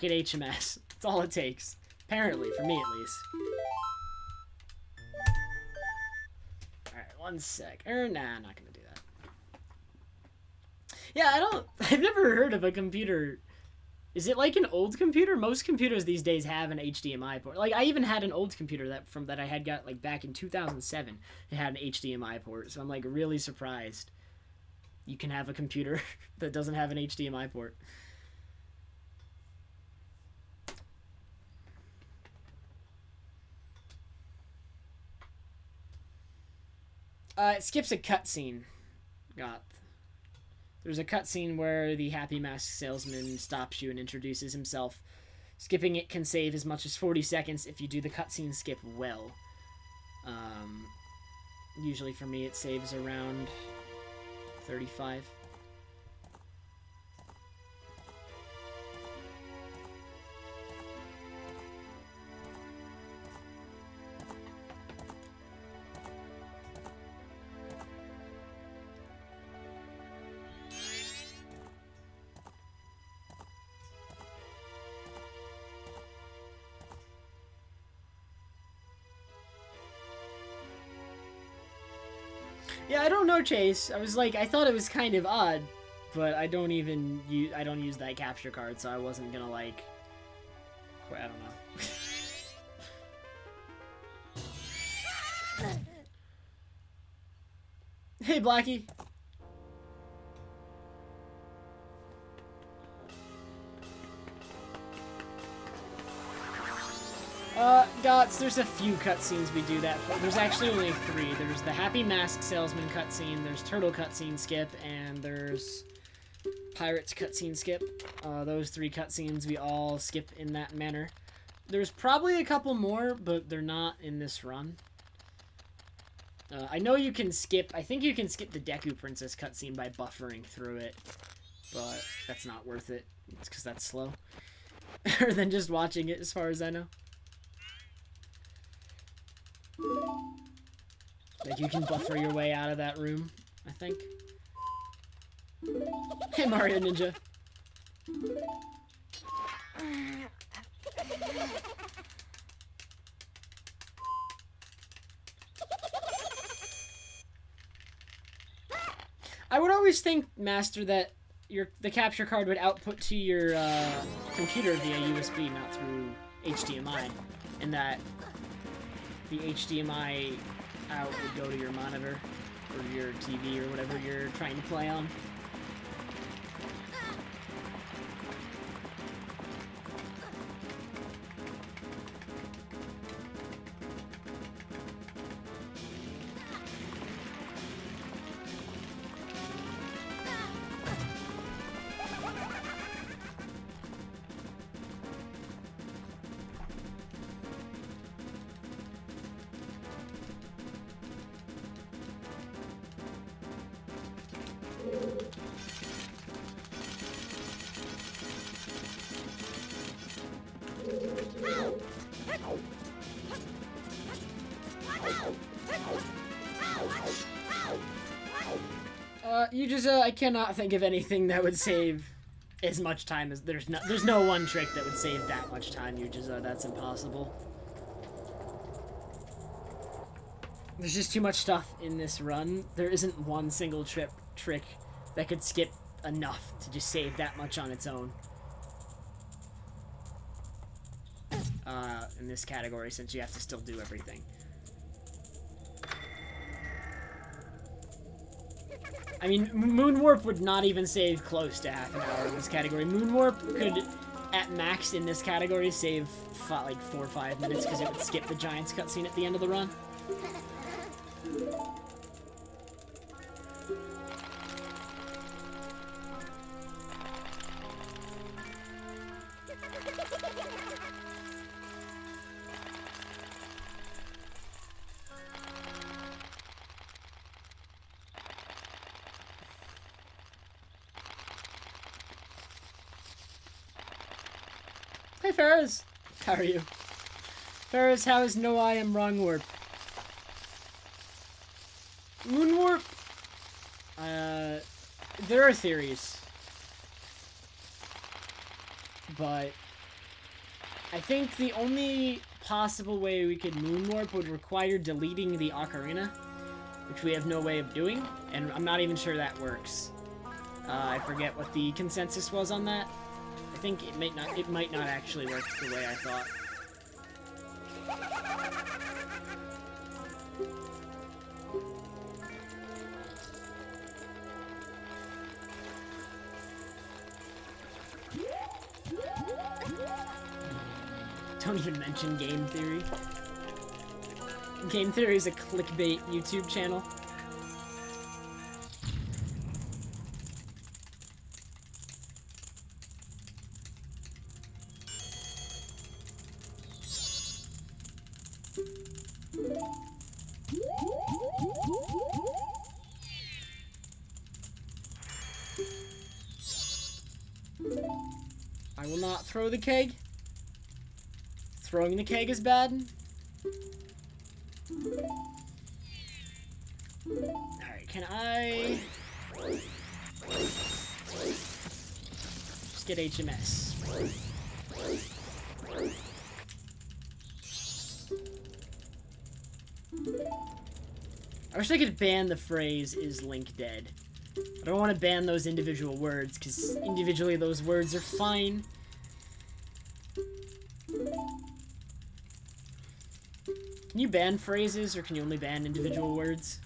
Get HMS. That's all it takes. Apparently, for me at least. Alright, one sec. Nah, I'm not gonna do that. Yeah, I've never heard of a computer. Is it like an old computer? Most computers these days have an HDMI port. Like, I even had an old computer that I had got, like, back in 2007. It had an HDMI port, so I'm, like, really surprised you can have a computer that doesn't have an HDMI port. It skips a cutscene. There's a cutscene where the Happy Mask salesman stops you and introduces himself. Skipping it can save as much as 40 seconds if you do the cutscene skip well. Usually for me it saves around 35. Yeah, I don't know, Chase. I was like, I thought it was kind of odd, but I don't use that capture card, so I wasn't gonna like, I don't know. Hey, Blackie. Gots, there's a few cutscenes we do that for. There's actually only 3. There's the Happy Mask Salesman cutscene, there's Turtle cutscene skip, and there's Pirates cutscene skip. Those 3 cutscenes we all skip in that manner. There's probably a couple more, but they're not in this run. I know you can skip, I think you can skip the Deku Princess cutscene by buffering through it, but that's not worth it. It's because that's slow. Or than just watching it, as far as I know. Like, you can buffer your way out of that room, I think. Hey, Mario Ninja. I would always think, Master, that the capture card would output to your computer via USB, not through HDMI, and that the HDMI out would go to your monitor or your TV or whatever you're trying to play on. I cannot think of anything that would save as much time as there's no one trick that would save that much time. That's impossible. There's just too much stuff in this run. There isn't one single trick that could skip enough to just save that much on its own. In this category, since you have to still do everything. I mean, Moonwarp would not even save close to half an hour in this category. Moonwarp could, at max in this category, save like 4 or 5 minutes because it would skip the Giants cutscene at the end of the run. Hey, Ferris. How are you? Ferris, how is No I Am Wrong Warp? Moonwarp? There are theories. But I think the only possible way we could moonwarp would require deleting the ocarina, which we have no way of doing, and I'm not even sure that works. I forget what the consensus was on that. I think it might not actually work the way I thought. Don't even mention Game Theory. Game Theory is a clickbait YouTube channel. I will not throw the keg. Throwing the keg is bad. Alright, can I just get HMS? I wish I could ban the phrase, "Is Link dead?" I don't want to ban those individual words, because individually those words are fine. Can you ban phrases, or can you only ban individual words?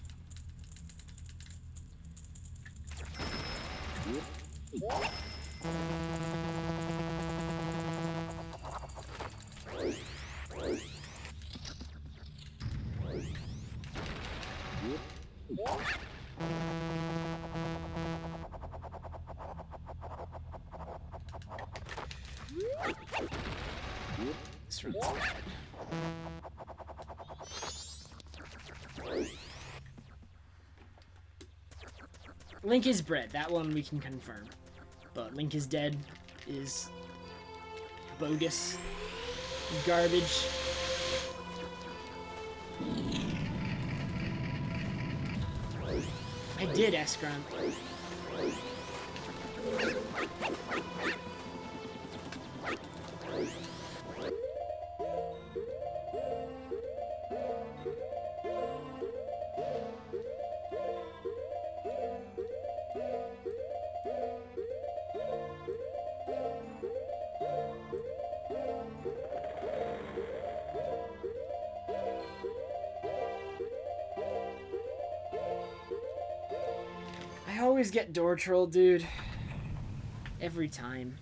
This runs bad. Link is bread. That one we can confirm. But Link is dead is bogus. Garbage. I did, S-Grunt. I always get door trolled, dude. Every time.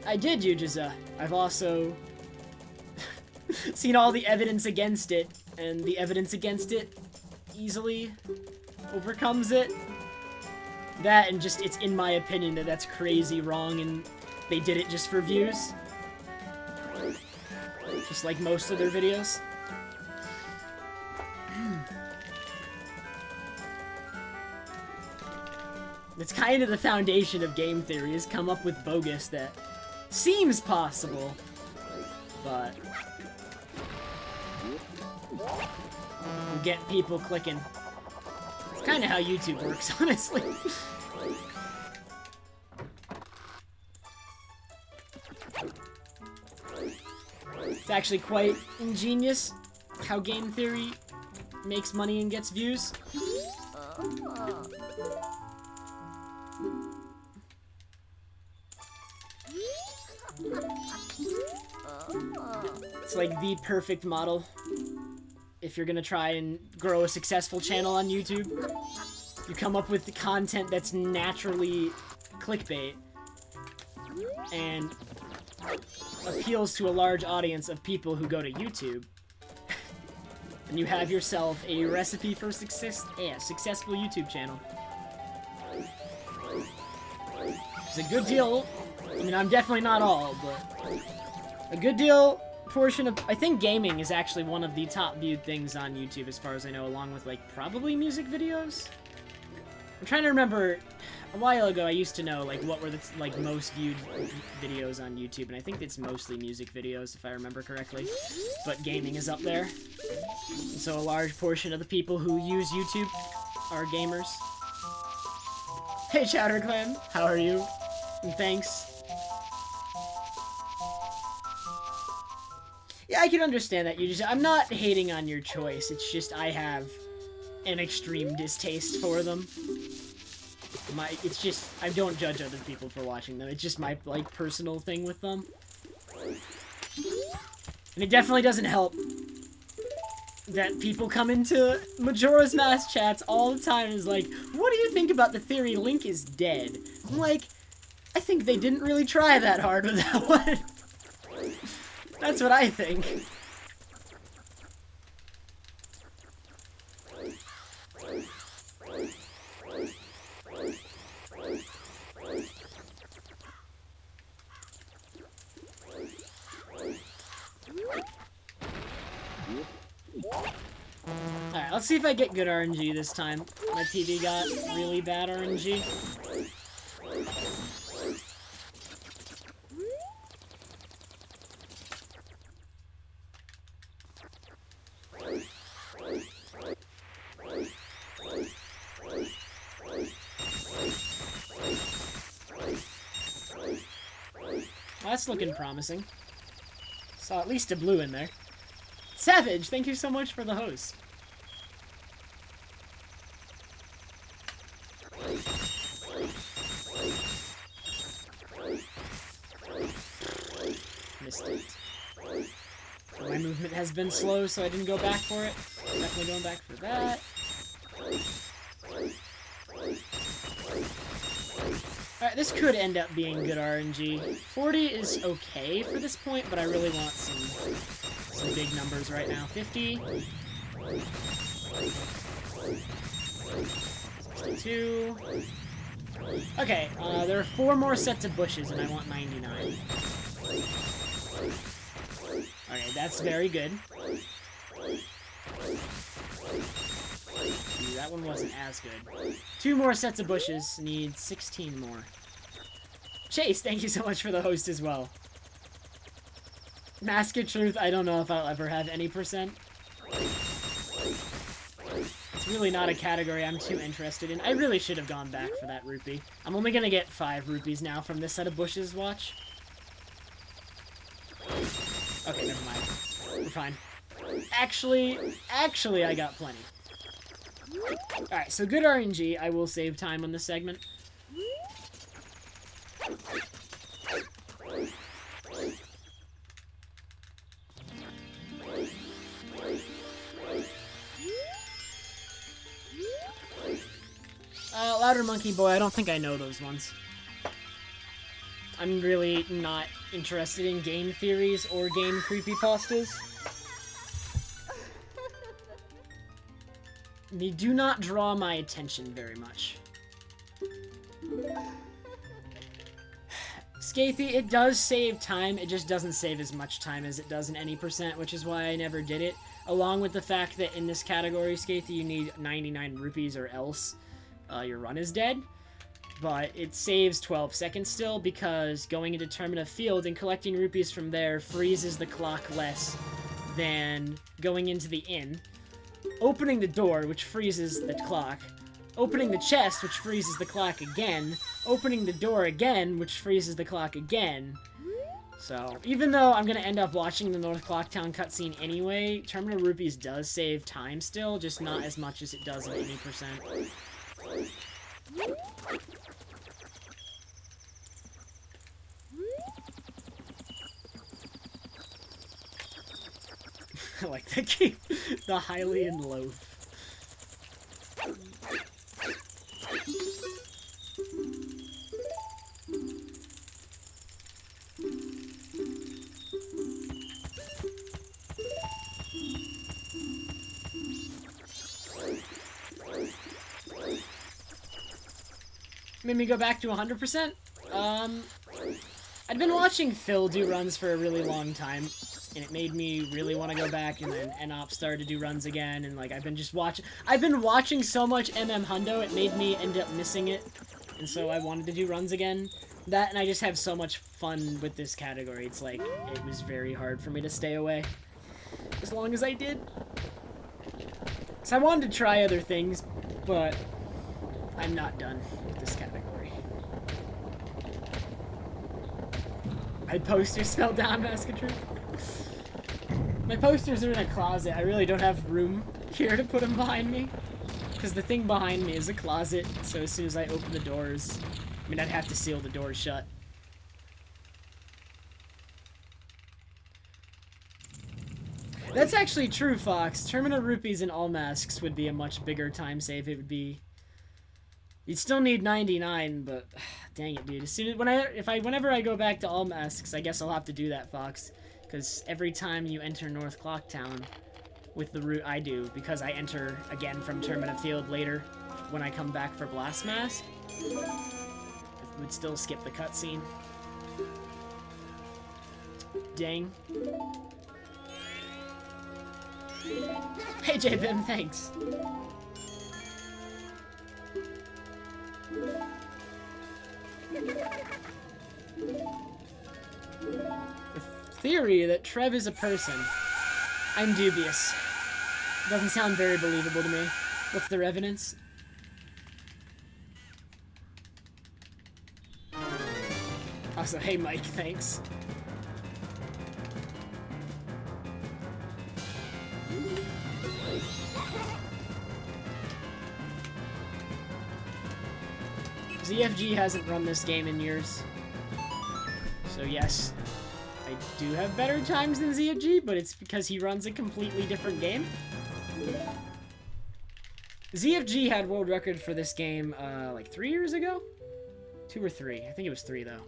I did, Yujiza. I've also seen all the evidence against it, and the evidence against it easily overcomes it. That, and just, it's in my opinion that that's crazy wrong, and they did it just for views. Just like most of their videos. It's kind of the foundation of game theory, is come up with bogus that seems possible, but will get people clicking. It's kind of how YouTube works, honestly. It's actually quite ingenious how game theory makes money and gets views. It's like the perfect model if you're gonna try and grow a successful channel on YouTube. You come up with the content that's naturally clickbait and appeals to a large audience of people who go to YouTube. And you have yourself a recipe for successful YouTube channel. It's a good deal. I mean, I'm definitely not all, but a good deal portion of... I think gaming is actually one of the top viewed things on YouTube, as far as I know, along with, like, probably music videos? I'm trying to remember. A while ago, I used to know, like, what were the, like, most viewed videos on YouTube, and I think it's mostly music videos, if I remember correctly. But gaming is up there. And so a large portion of the people who use YouTube are gamers. Hey, Chowder Clan, how are you? And thanks. Yeah, I can understand that. I'm not hating on your choice, it's just I have an extreme distaste for them. It's just, I don't judge other people for watching them. It's just my, like, personal thing with them. And it definitely doesn't help that people come into Majora's Mask chats all the time and is like, what do you think about the theory Link is dead? I'm like, I think they didn't really try that hard with that one. That's what I think. Alright, let's see if I get good RNG this time. My TV got really bad RNG. Well, that's looking promising. Saw at least a blue in there. Savage, thank you so much for the host. Missed it. My movement has been slow, so I didn't go back for it. Definitely going back for that. Alright, this could end up being good RNG. 40 is okay for this point, but I really want some big numbers right now. 50. 62. Okay, there are 4 more sets of bushes, and I want 99. Okay, that's very good. Ooh, that one wasn't as good. 2 more sets of bushes, need 16 more. Chase, thank you so much for the host as well. Mask of Truth, I don't know if I'll ever have any percent. It's really not a category I'm too interested in. I really should have gone back for that rupee. I'm only gonna get 5 rupees now from this set of bushes, watch. Okay, never mind. We're fine. Actually, I got plenty. Alright, so good RNG. I will save time on this segment. Louder Monkey Boy, I don't think I know those ones. I'm really not interested in game theories or game creepypastas. They do not draw my attention very much. Scathy, it does save time, it just doesn't save as much time as it does in any percent, which is why I never did it. Along with the fact that in this category, Scathy, you need 99 rupees or else your run is dead. But it saves 12 seconds still, because going into Termina Field and collecting rupees from there freezes the clock less than going into the inn. Opening the door, which freezes the clock. Opening the chest, which freezes the clock again. Opening the door again, which freezes the clock again. So, even though I'm going to end up watching the North Clocktown cutscene anyway, Terminal Rupees does save time still, just not as much as it does in any percent. I like that game. The Hylian Loaf. Made me go back to 100%. I'd been watching Phil do runs for a really long time, and it made me really want to go back, and then NOP started to do runs again, and like I've been watching so much Hundo, it made me end up missing it, and so I wanted to do runs again. That, and I just have so much fun with this category, it's like, it was very hard for me to stay away as long as I did. So I wanted to try other things, but I'm not done with this category. My posters fell down, Maskatruth. My posters are in a closet. I really don't have room here to put them behind me, because the thing behind me is a closet, so as soon as I open the doors, I mean, I'd have to seal the doors shut. That's actually true, Fox. Terminal Rupees and all masks would be a much bigger time save. It would be... You'd still need 99, but... Dang it, dude. As soon as... Whenever I go back to all masks, I guess I'll have to do that, Fox. Because every time you enter North Clocktown with the route I do, because I enter again from Termina Field later when I come back for Blast Mask, it would still skip the cutscene. Dang. Hey, J-Bim, thanks. The theory that Trev is a person, I'm dubious. Doesn't sound very believable to me. What's their evidence? Also, hey Mike, thanks. ZFG hasn't run this game in years. So yes, I do have better times than ZFG, but it's because he runs a completely different game. ZFG had world record for this game, like 3 years ago? 2 or 3. I think it was 3, though.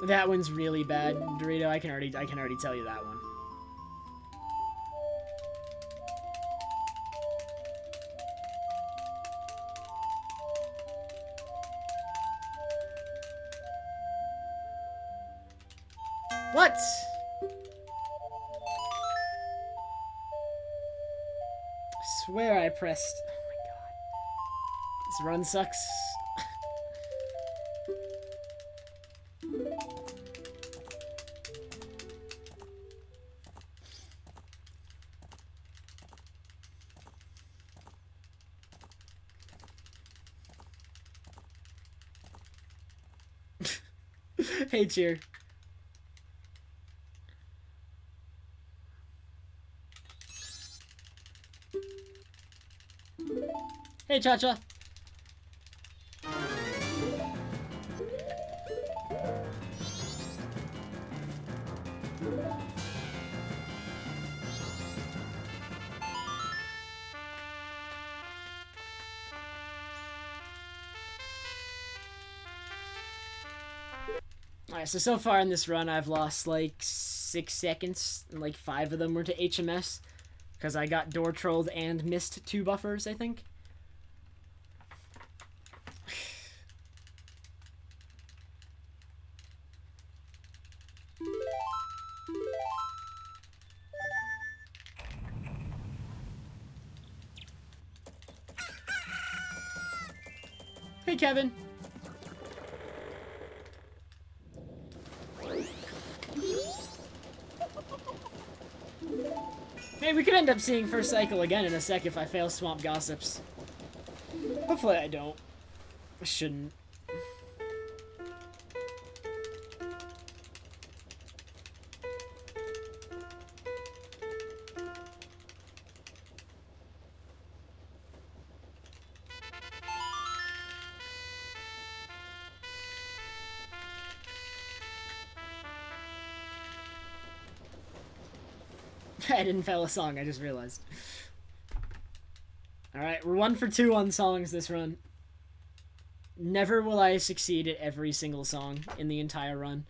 That one's really bad, Dorito. I can already tell you that one. What? I swear I pressed... Oh my god. This run sucks. Hey, cheer. Hey, Cha-Cha. Alright, so far in this run, I've lost like 6 seconds, and like 5 of them were to HMS, because I got door trolled and missed 2 buffers, I think. Hey, Kevin. Hey, we could end up seeing first cycle again in a sec if I fail Swamp Gossips. Hopefully I don't. I shouldn't. I didn't fail a song, I just realized. Alright, we're 1 for 2 on songs this run. Never will I succeed at every single song in the entire run.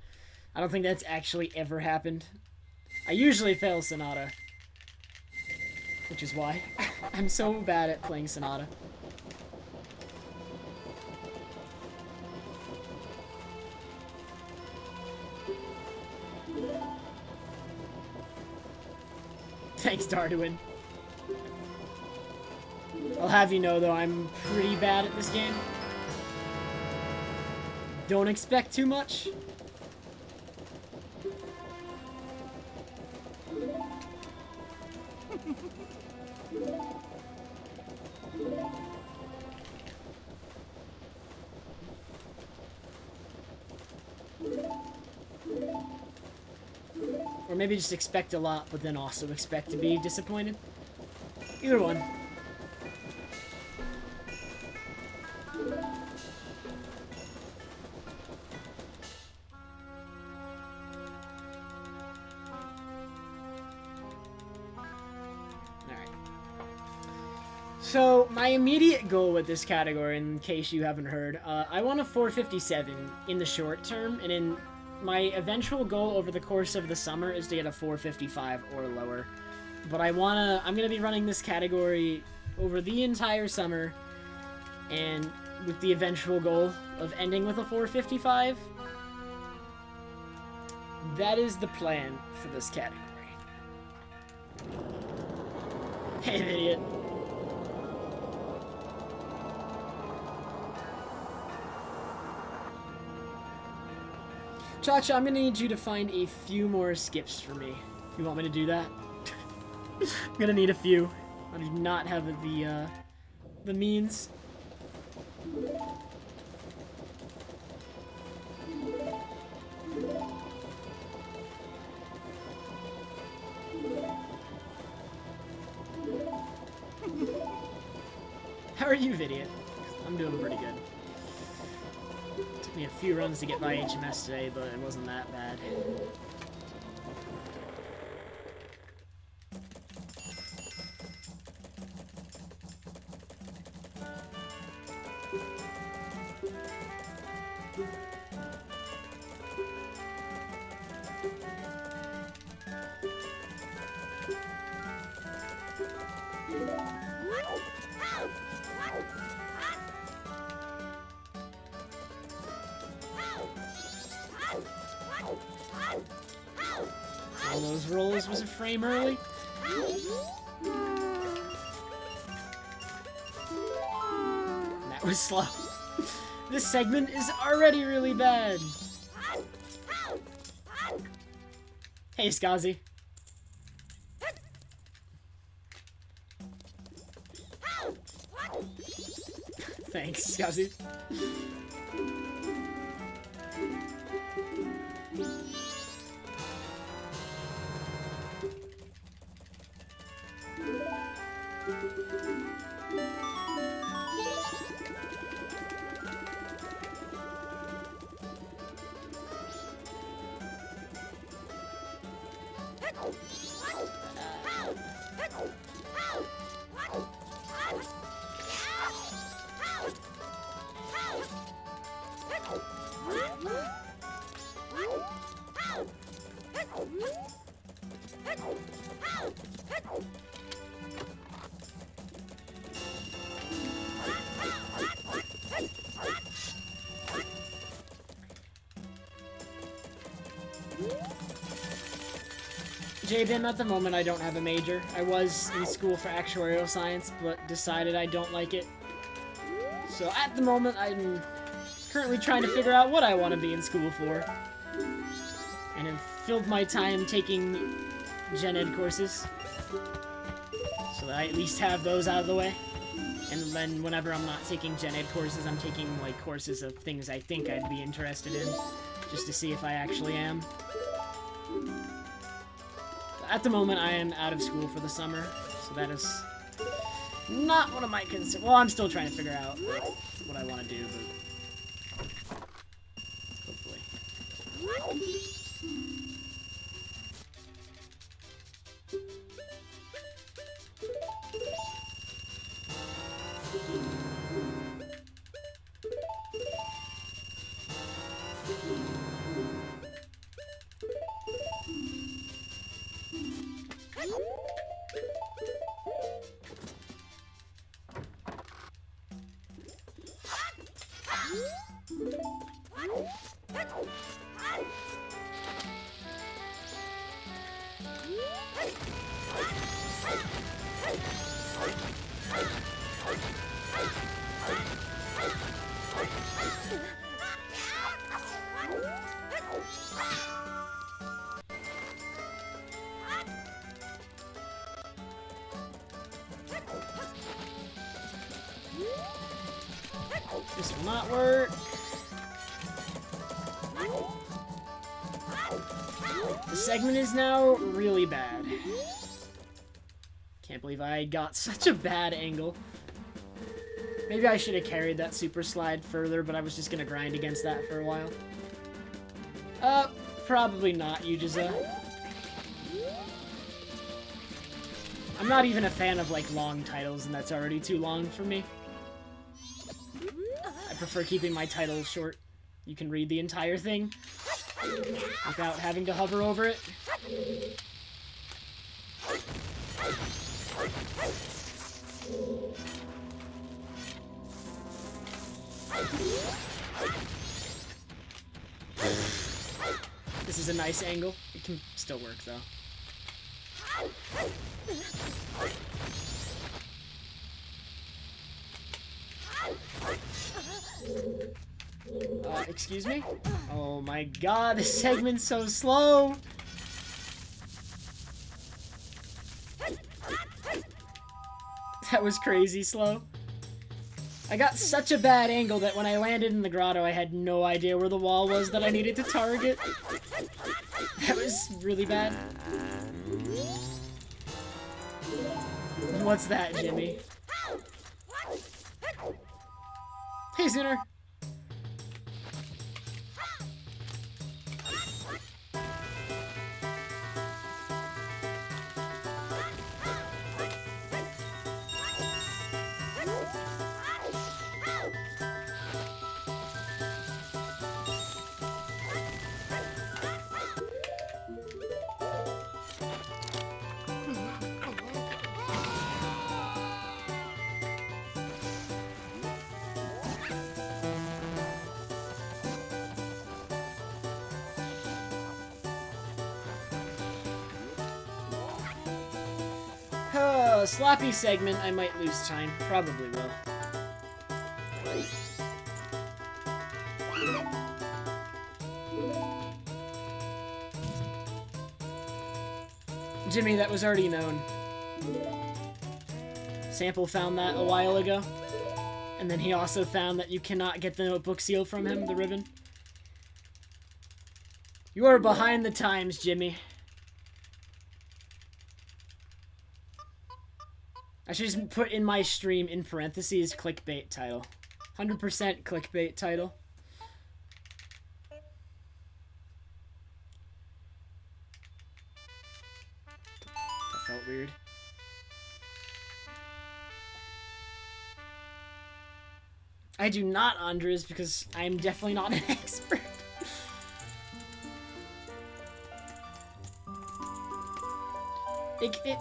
I don't think that's actually ever happened. I usually fail Sonata. Which is why I'm so bad at playing Sonata. Thanks, Darduin. I'll have you know, though, I'm pretty bad at this game. Don't expect too much. Or maybe just expect a lot, but then also expect to be disappointed. Either one. Alright. So, my immediate goal with this category, in case you haven't heard, I want a 457 in the short term, and in my eventual goal over the course of the summer is to get a 455 or lower. But I'm gonna be running this category over the entire summer, and with the eventual goal of ending with a 455. That is the plan for this category. Hey, idiot. Cha-Cha, I'm gonna need you to find a few more skips for me. If you want me to do that. I'm gonna need a few. I do not have the means. How are you, Vidiot? I'm doing pretty good. Took me a few runs to get by HMS today, but it wasn't that bad. All those rolls was a frame early. That was slow. This segment is already really bad. Hey, Skazi. Thanks, Skazi. JBIM, at the moment I don't have a major. I was in school for actuarial science, but decided I don't like it. So at the moment I'm currently trying to figure out what I want to be in school for. And have filled my time taking gen ed courses. So that I at least have those out of the way. And then whenever I'm not taking gen ed courses, I'm taking like courses of things I think I'd be interested in. Just to see if I actually am. At the moment, I am out of school for the summer, so that is not one of my concerns. Well, I'm still trying to figure out like, what I want to do, but hopefully. This will not work. The segment is now really bad. Can't believe I got such a bad angle. Maybe I should have carried that super slide further, but I was just gonna grind against that for a while. Probably not, Yujiza. I'm not even a fan of, like, long titles, and that's already too long for me. I prefer keeping my titles short. You can read the entire thing without having to hover over it. This is a nice angle. It can still work, though. Excuse me? Oh my god, this segment's so slow! That was crazy slow. I got such a bad angle that when I landed in the grotto, I had no idea where the wall was that I needed to target. That was really bad. What's that, Jimmy? Hey, Zinner! Sloppy segment, I might lose time. Probably will. Jimmy, that was already known. Sample found that a while ago. And then he also found that you cannot get the notebook seal from him, the ribbon. You are behind the times, Jimmy. I should just put in my stream, in parentheses, clickbait title. 100% clickbait title. That felt weird. I do not, Andres, because I am definitely not an expert.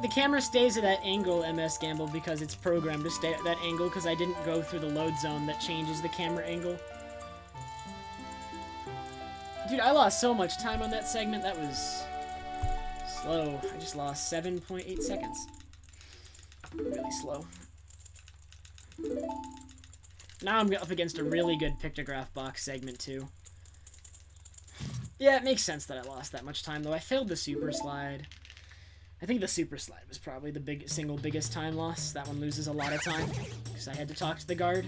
The camera stays at that angle, MS Gamble, because it's programmed to stay at that angle, because I didn't go through the load zone that changes the camera angle. Dude, I lost so much time on that segment, that was slow. I just lost 7.8 seconds. Really slow. Now I'm up against a really good pictograph box segment, too. Yeah, it makes sense that I lost that much time, though. I failed the super slide. I think the super slide was probably the single biggest time loss. That one loses a lot of time, because I had to talk to the guard.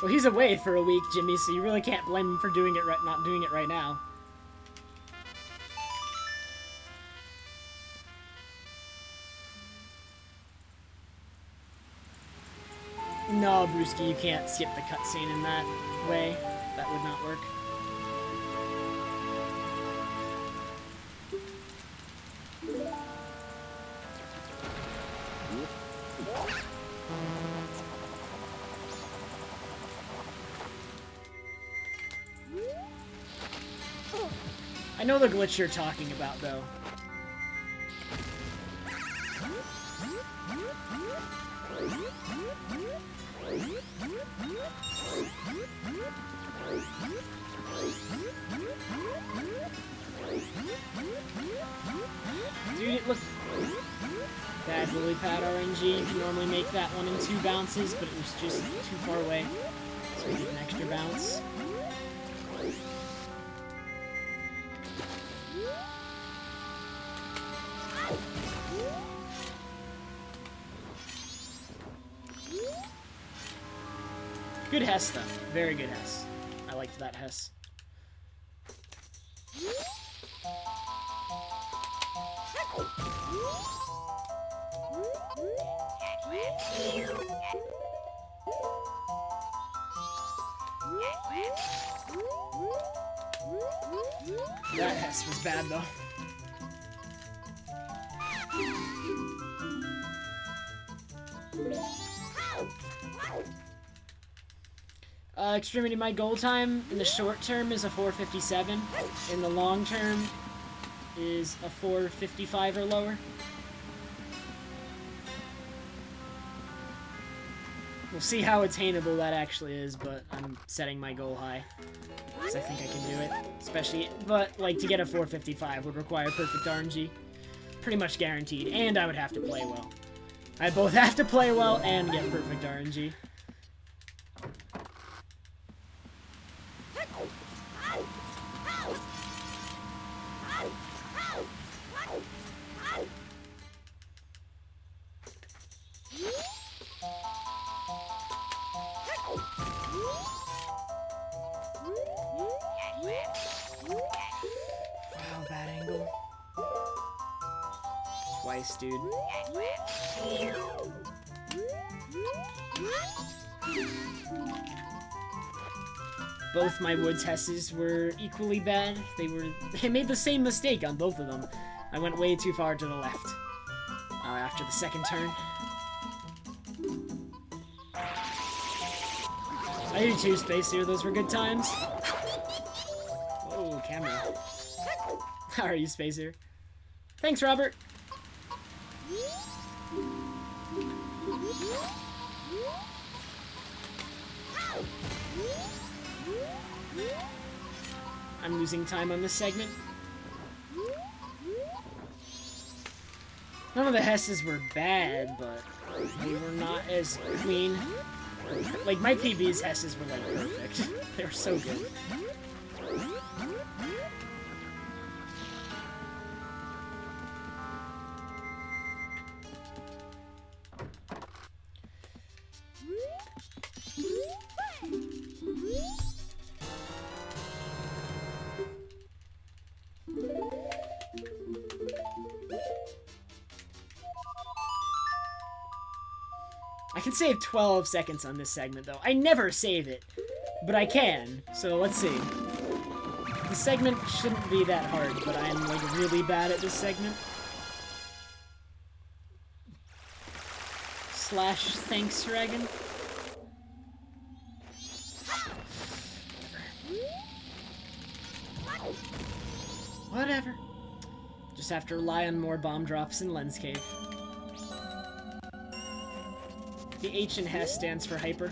Well, he's away for a week, Jimmy, so you really can't blame him for doing it not doing it right now. No, Brewski, you can't skip the cutscene in that way. That would not work. I know the glitch you're talking about, though. Dude, it looked bad lily pad RNG. You can normally make that one in 2 bounces, but it was just too far away. So we need an extra bounce. Good Hess, though. Very good Hess. I liked that Hess. That Hess was bad, though. Extremity, my goal time in the short term is a 4:57. In the long term is a 4:55 or lower. We'll see how attainable that actually is, but I'm setting my goal high. Because I think I can do it. Especially, but, like, to get a 4:55 would require perfect RNG. Pretty much guaranteed. And I would have to play well. I both have to play well and get perfect RNG. Wow, bad angle. Twice, dude. Both my Woods Hesses were equally bad. They made the same mistake on both of them. I went way too far to the left after the second turn. I do too, Spacer. Those were good times. Whoa, camera. How are you, Spacer? Thanks, Robert. I'm losing time on this segment. None of the Hesses were bad, but they were not as clean. Like, my PB's Hesses were, like, perfect. They were so good. I can save 12 seconds on this segment, though. I never save it, but I can, so let's see. The segment shouldn't be that hard, but I'm, like, really bad at this segment. Slash thanks, Dragon. Whatever. Just have to rely on more bomb drops in Lens Cave. The H in Hess stands for hyper.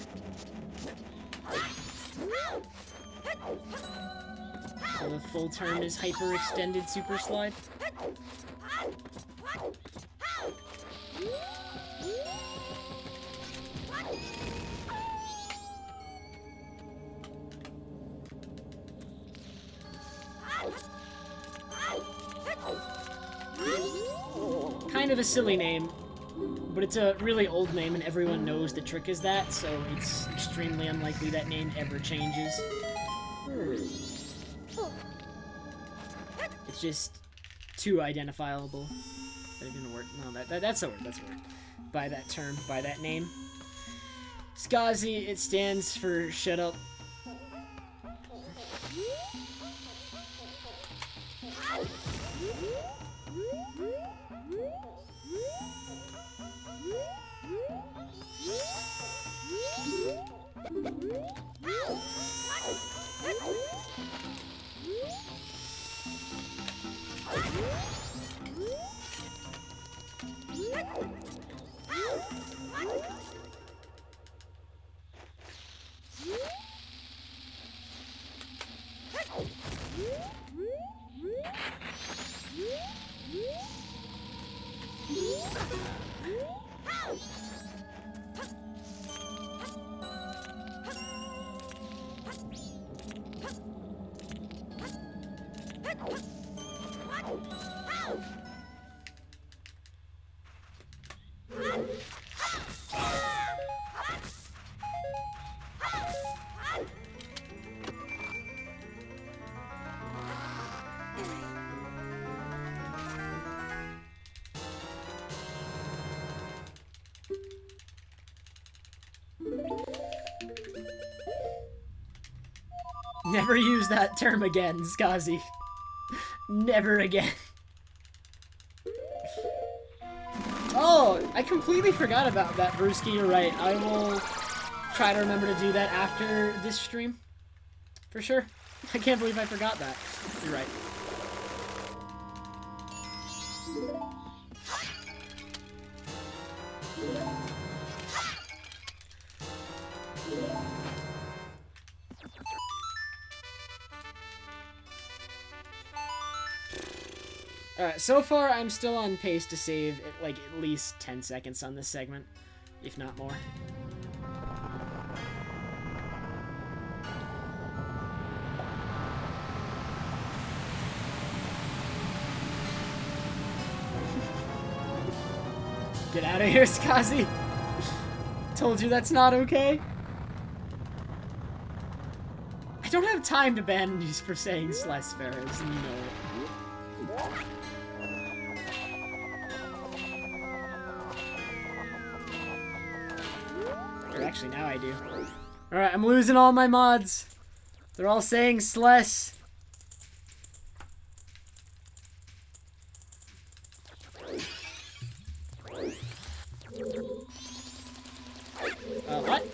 So the full term is hyper extended super slide. Kind of a silly name, But it's a really old name, and everyone knows the trick is that, so it's extremely unlikely that name ever changes. It's just too identifiable. Is that even a word? No, that's a word. That's a word. By that term, by that name. Skazi, it stands for shut up. Never use that term again, Skazi. Never again. Oh, I completely forgot about that, Brewski. You're right. I will try to remember to do that after this stream. For sure. I can't believe I forgot that. You're right. Alright, so far I'm still on pace to save like at least 10 seconds on this segment, if not more. Get out of here, Skazi! Told you that's not okay. I don't have time to ban you for saying Slice Ferris, and you know it. Or actually, now I do. Alright, I'm losing all my mods. They're all saying Sless. What?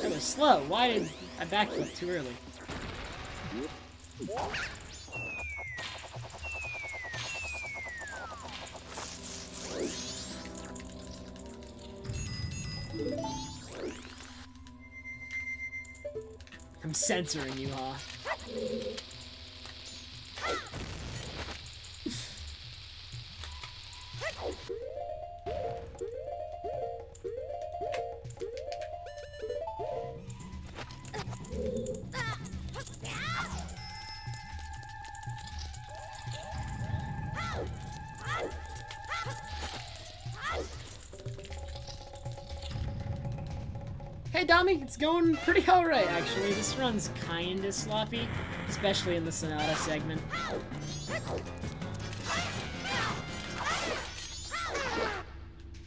That was slow. Why did I backflip too early? I'm censoring you, huh? Hey Dami, it's going pretty alright actually. This run's kinda sloppy, especially in the Sonata segment.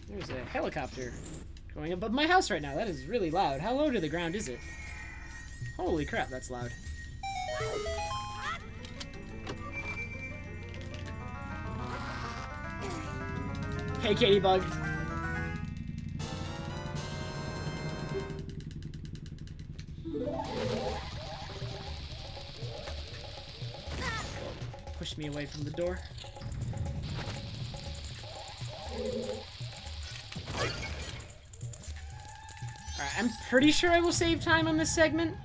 There's a helicopter going above my house right now. That is really loud. How low to the ground is it? Holy crap, that's loud. Hey Katybug. Push me away from the door. Alright, I'm pretty sure I will save time on this segment.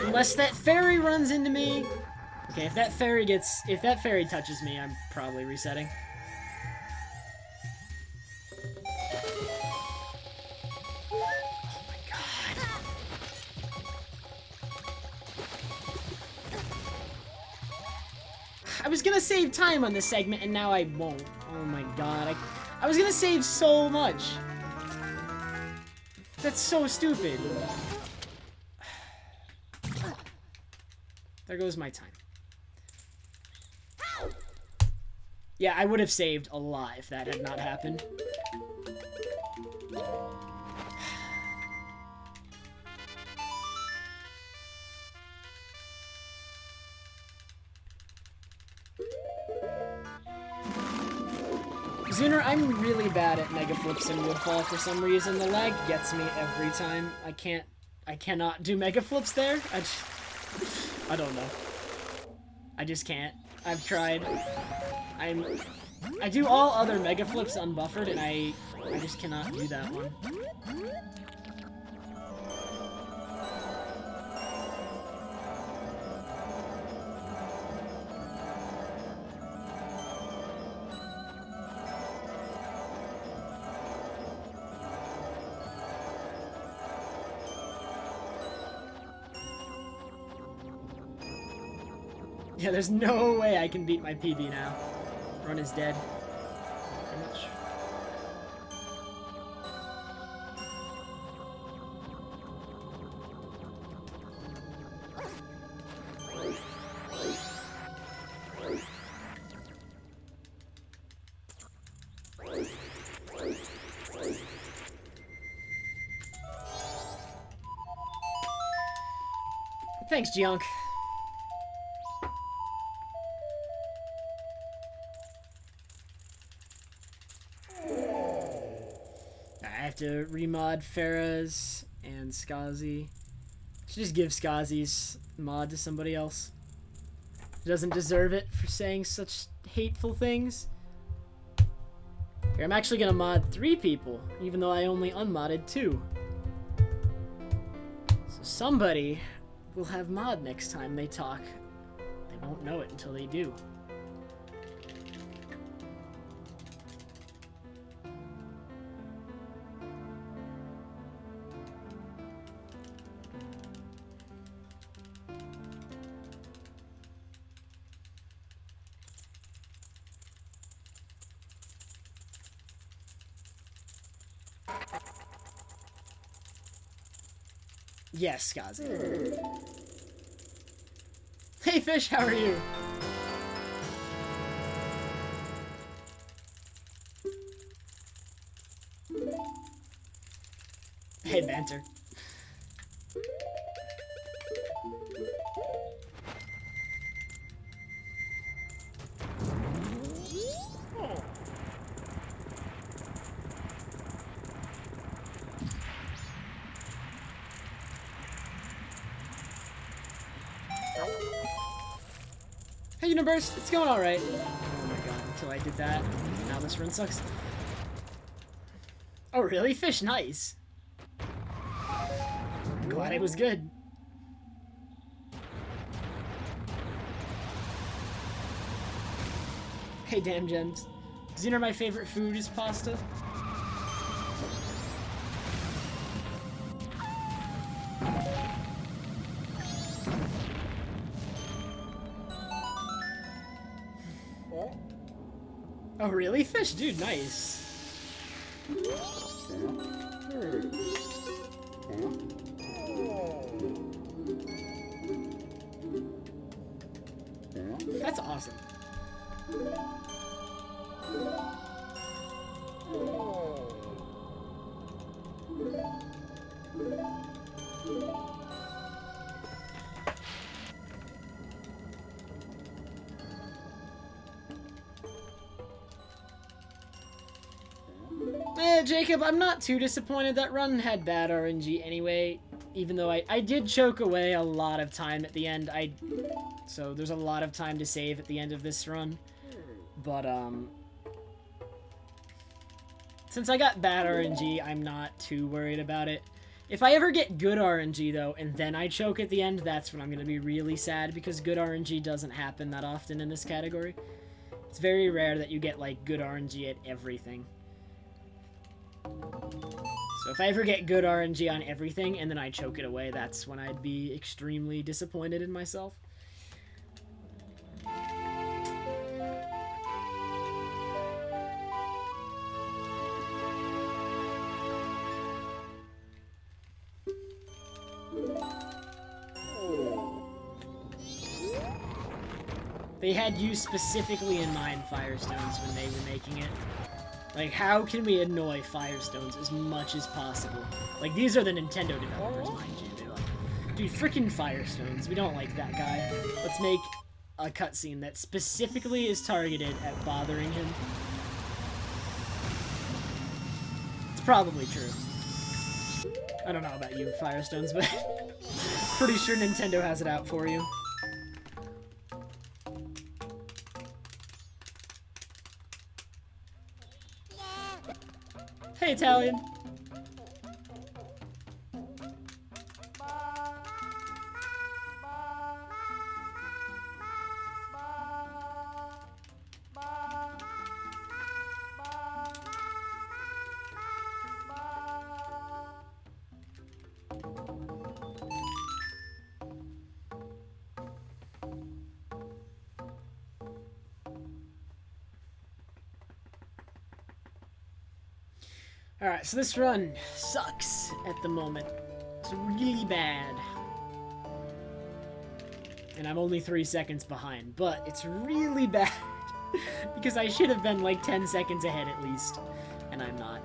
Unless that fairy runs into me. Okay, if that fairy touches me, I'm probably resetting. Oh my god. I was gonna save time on this segment, and now I won't. Oh my god, I was gonna save so much. That's so stupid. There goes my time. Yeah, I would have saved a lot if that had not happened. Zuner, I'm really bad at mega flips and woodfall for some reason. The lag gets me every time. I cannot do mega flips there. I don't know. I just can't. I've tried. I do all other mega flips unbuffered, and I just cannot do that one. Yeah, there's no way I can beat my PB now. Run is dead. Pretty much. Thanks, Junk. I have to remod Farah's and Skazi. Should just give Skazi's mod to somebody else. He doesn't deserve it for saying such hateful things. Here, I'm actually gonna mod 3 people, even though I only unmodded 2. So somebody will have mod next time they talk. They won't know it until they do. Yes, Skazi. Hey, Fish, how are you? Hey, Banter. Hey, Universe, it's going alright. Oh my god, until I did that. Now this run sucks. Oh, really? Fish, nice. Glad it was good. Hey, damn gems. Xener, my favorite food is pasta. Oh, really? Fish, dude, nice. That's awesome. Jacob, I'm not too disappointed. That run had bad RNG anyway, even though I did choke away a lot of time at the end. So there's a lot of time to save at the end of this run. But, since I got bad RNG, I'm not too worried about it. If I ever get good RNG, though, and then I choke at the end, that's when I'm going to be really sad, because good RNG doesn't happen that often in this category. It's very rare that you get, like, good RNG at everything. So if I ever get good RNG on everything and then I choke it away, that's when I'd be extremely disappointed in myself. They had you specifically in mind, Firestones, when they were making it. Like, how can we annoy Firestones as much as possible? Like, these are the Nintendo developers, mind you. They're like, dude, freaking Firestones, we don't like that guy. Let's make a cutscene that specifically is targeted at bothering him. It's probably true. I don't know about you, Firestones, but pretty sure Nintendo has it out for you. Hey, Italian. Alright, so this run sucks at the moment. It's really bad. And I'm only 3 seconds behind, but it's really bad. Because I should have been like 10 seconds ahead at least. And I'm not.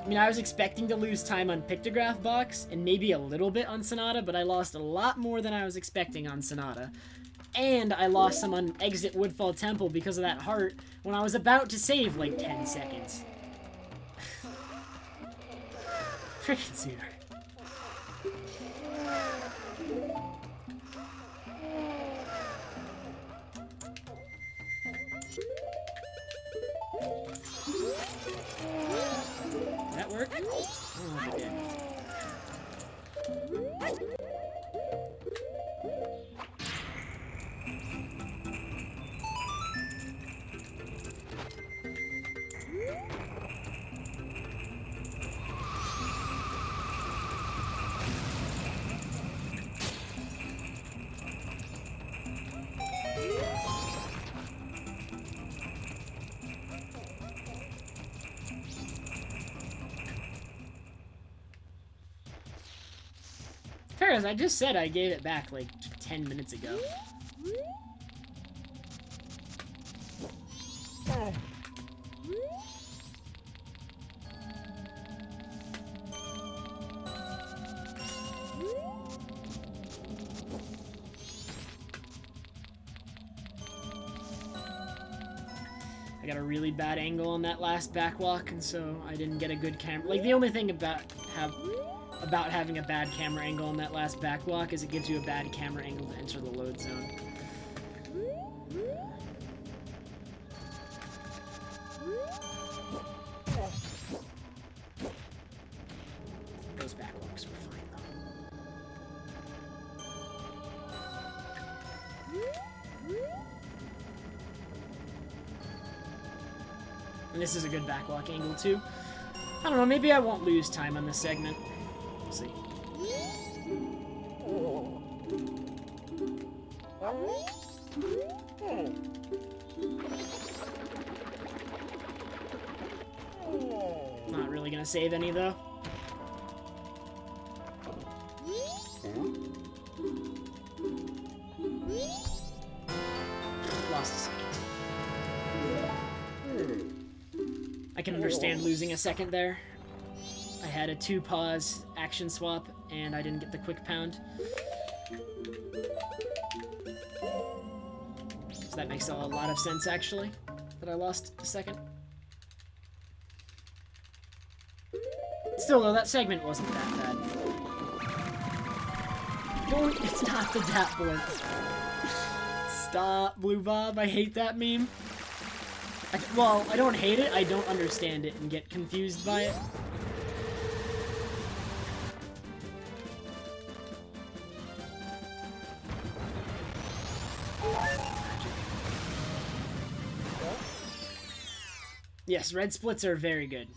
I mean, I was expecting to lose time on Pictograph Box, and maybe a little bit on Sonata, but I lost a lot more than I was expecting on Sonata. And I lost some on Exit Woodfall Temple because of that heart when I was about to save like 10 seconds. Frickin' Cedar. Did that work? I don't know if it did. As I just said, I gave it back like 10 minutes ago. I got a really bad angle on that last backwalk, and so I didn't get a good camera. Like, the only thing about having a bad camera angle on that last backwalk is it gives you a bad camera angle to enter the load zone. Those backwalks were fine, though. And this is a good backwalk angle, too. I don't know, maybe I won't lose time on this segment. We'll see. Not really gonna save any, though. Lost a second. I can understand losing a second there. I had a 2-pause action swap, and I didn't get the quick pound. So that makes a lot of sense, actually, that I lost a second. Still, though, that segment wasn't that bad. Don't, it's not the dat board. Stop, Blue Bob, I hate that meme. Well, I don't hate it, I don't understand it and get confused by it. Yes, red splits are very good.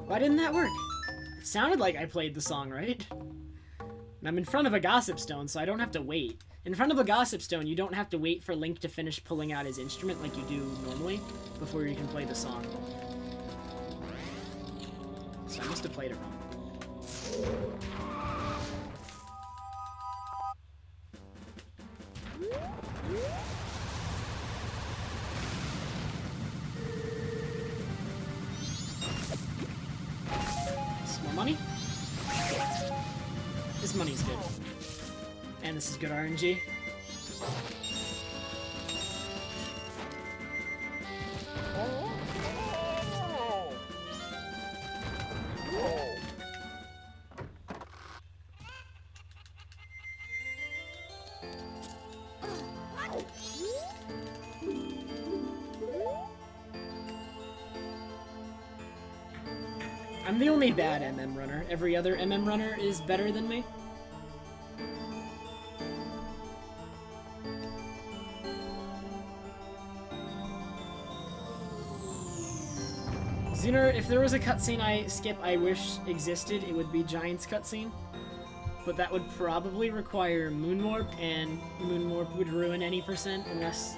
Why didn't that work? It sounded like I played the song right. And I'm in front of a Gossip Stone, so I don't have to wait. In front of a Gossip Stone, you don't have to wait for Link to finish pulling out his instrument like you do normally before you can play the song. so I must have played it wrong. Some more money. This money's good. And this is good RNG. I'm the only bad MM runner. Every other MM runner is better than me. Xener, if there was a cutscene I wish existed, it would be Giant's cutscene. But that would probably require Moonwarp, and Moonwarp would ruin any percent unless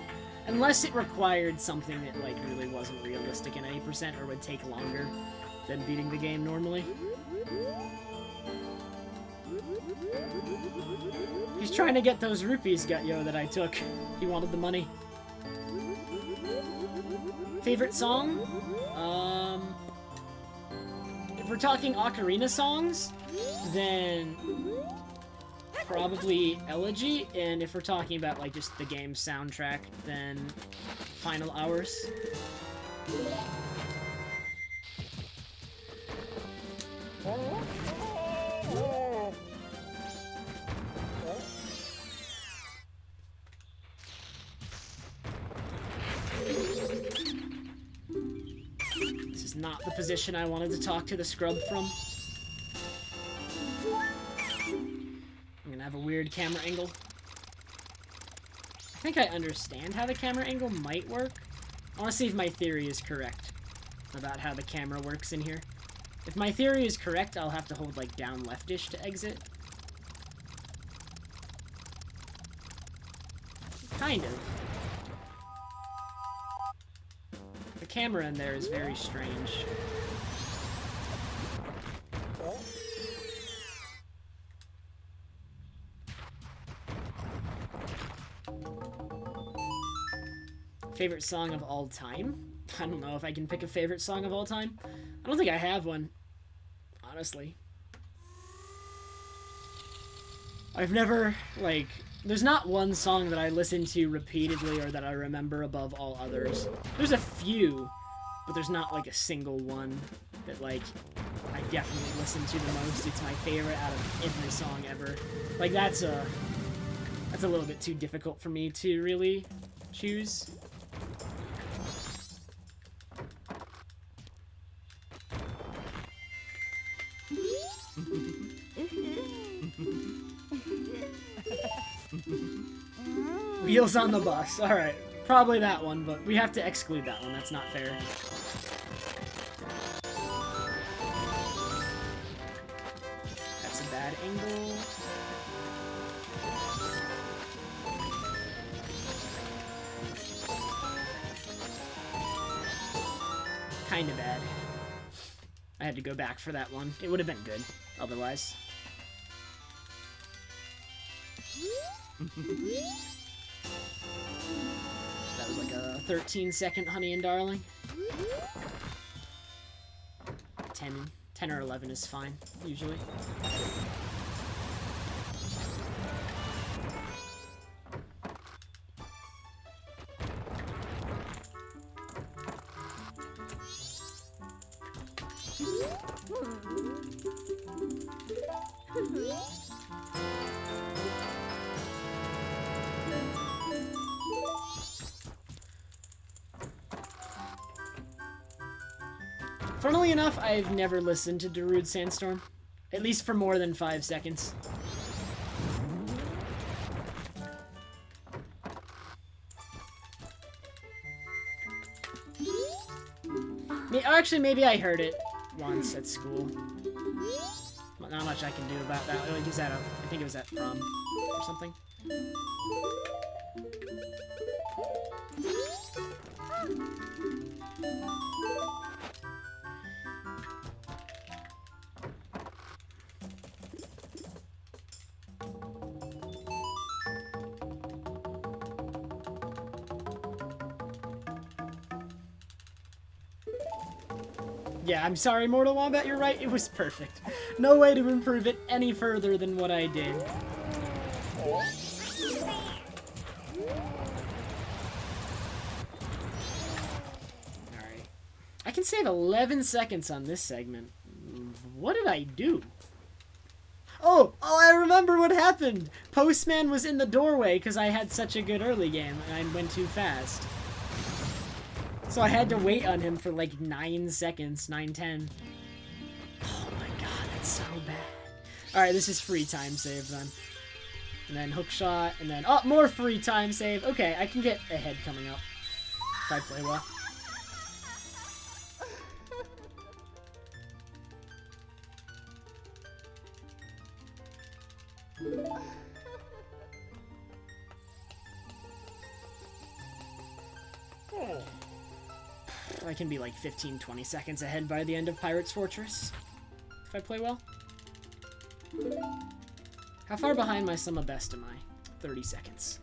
it required something that like really wasn't realistic in any percent or would take longer than beating the game normally. He's trying to get those rupees, Gutyo, that I took. He wanted the money. Favorite song? If we're talking Ocarina songs, then probably Elegy, and if we're talking about like just the game's soundtrack, then Final Hours. This is not the position I wanted to talk to the scrub from. I'm gonna have a weird camera angle. I think I understand how the camera angle might work. I want to see if my theory is correct about how the camera works in here. If my theory is correct, I'll have to hold like down leftish to exit. Kind of. The camera in there is very strange. Favorite song of all time? I don't know if I can pick a favorite song of all time. I don't think I have one, honestly. I've never, like, there's not one song that I listen to repeatedly or that I remember above all others. There's a few, but there's not, like, a single one that, like, I definitely listen to the most. It's my favorite out of every song ever. Like, that's a little bit too difficult for me to really choose. Wheels on the bus. Alright. Probably that one, but we have to exclude that one. That's not fair. That's a bad angle. Kinda bad. I had to go back for that one. It would have been good, otherwise. That was like a 13-second Honey and Darling. 10 or 11 is fine, usually. Funnily enough, I've never listened to Darude Sandstorm. At least for more than 5 seconds. Actually, maybe I heard it once at school. Not much I can do about that. Like, was that I think it was at prom or something. Yeah, I'm sorry, Mortal Wombat, you're right, it was perfect. No way to improve it any further than what I did. Alright. I can save 11 seconds on this segment. What did I do? Oh, I remember what happened! Postman was in the doorway because I had such a good early game, and I went too fast. So I had to wait on him for like 9 seconds, 9, 10. Oh my god, that's so bad. Alright, this is free time save then. And then hook shot, and then, oh, more free time save. Okay, I can get ahead coming up if I play well. I can be like 15, 20 seconds ahead by the end of Pirate's Fortress, if I play well. How far behind my sum of best am I? 30 seconds.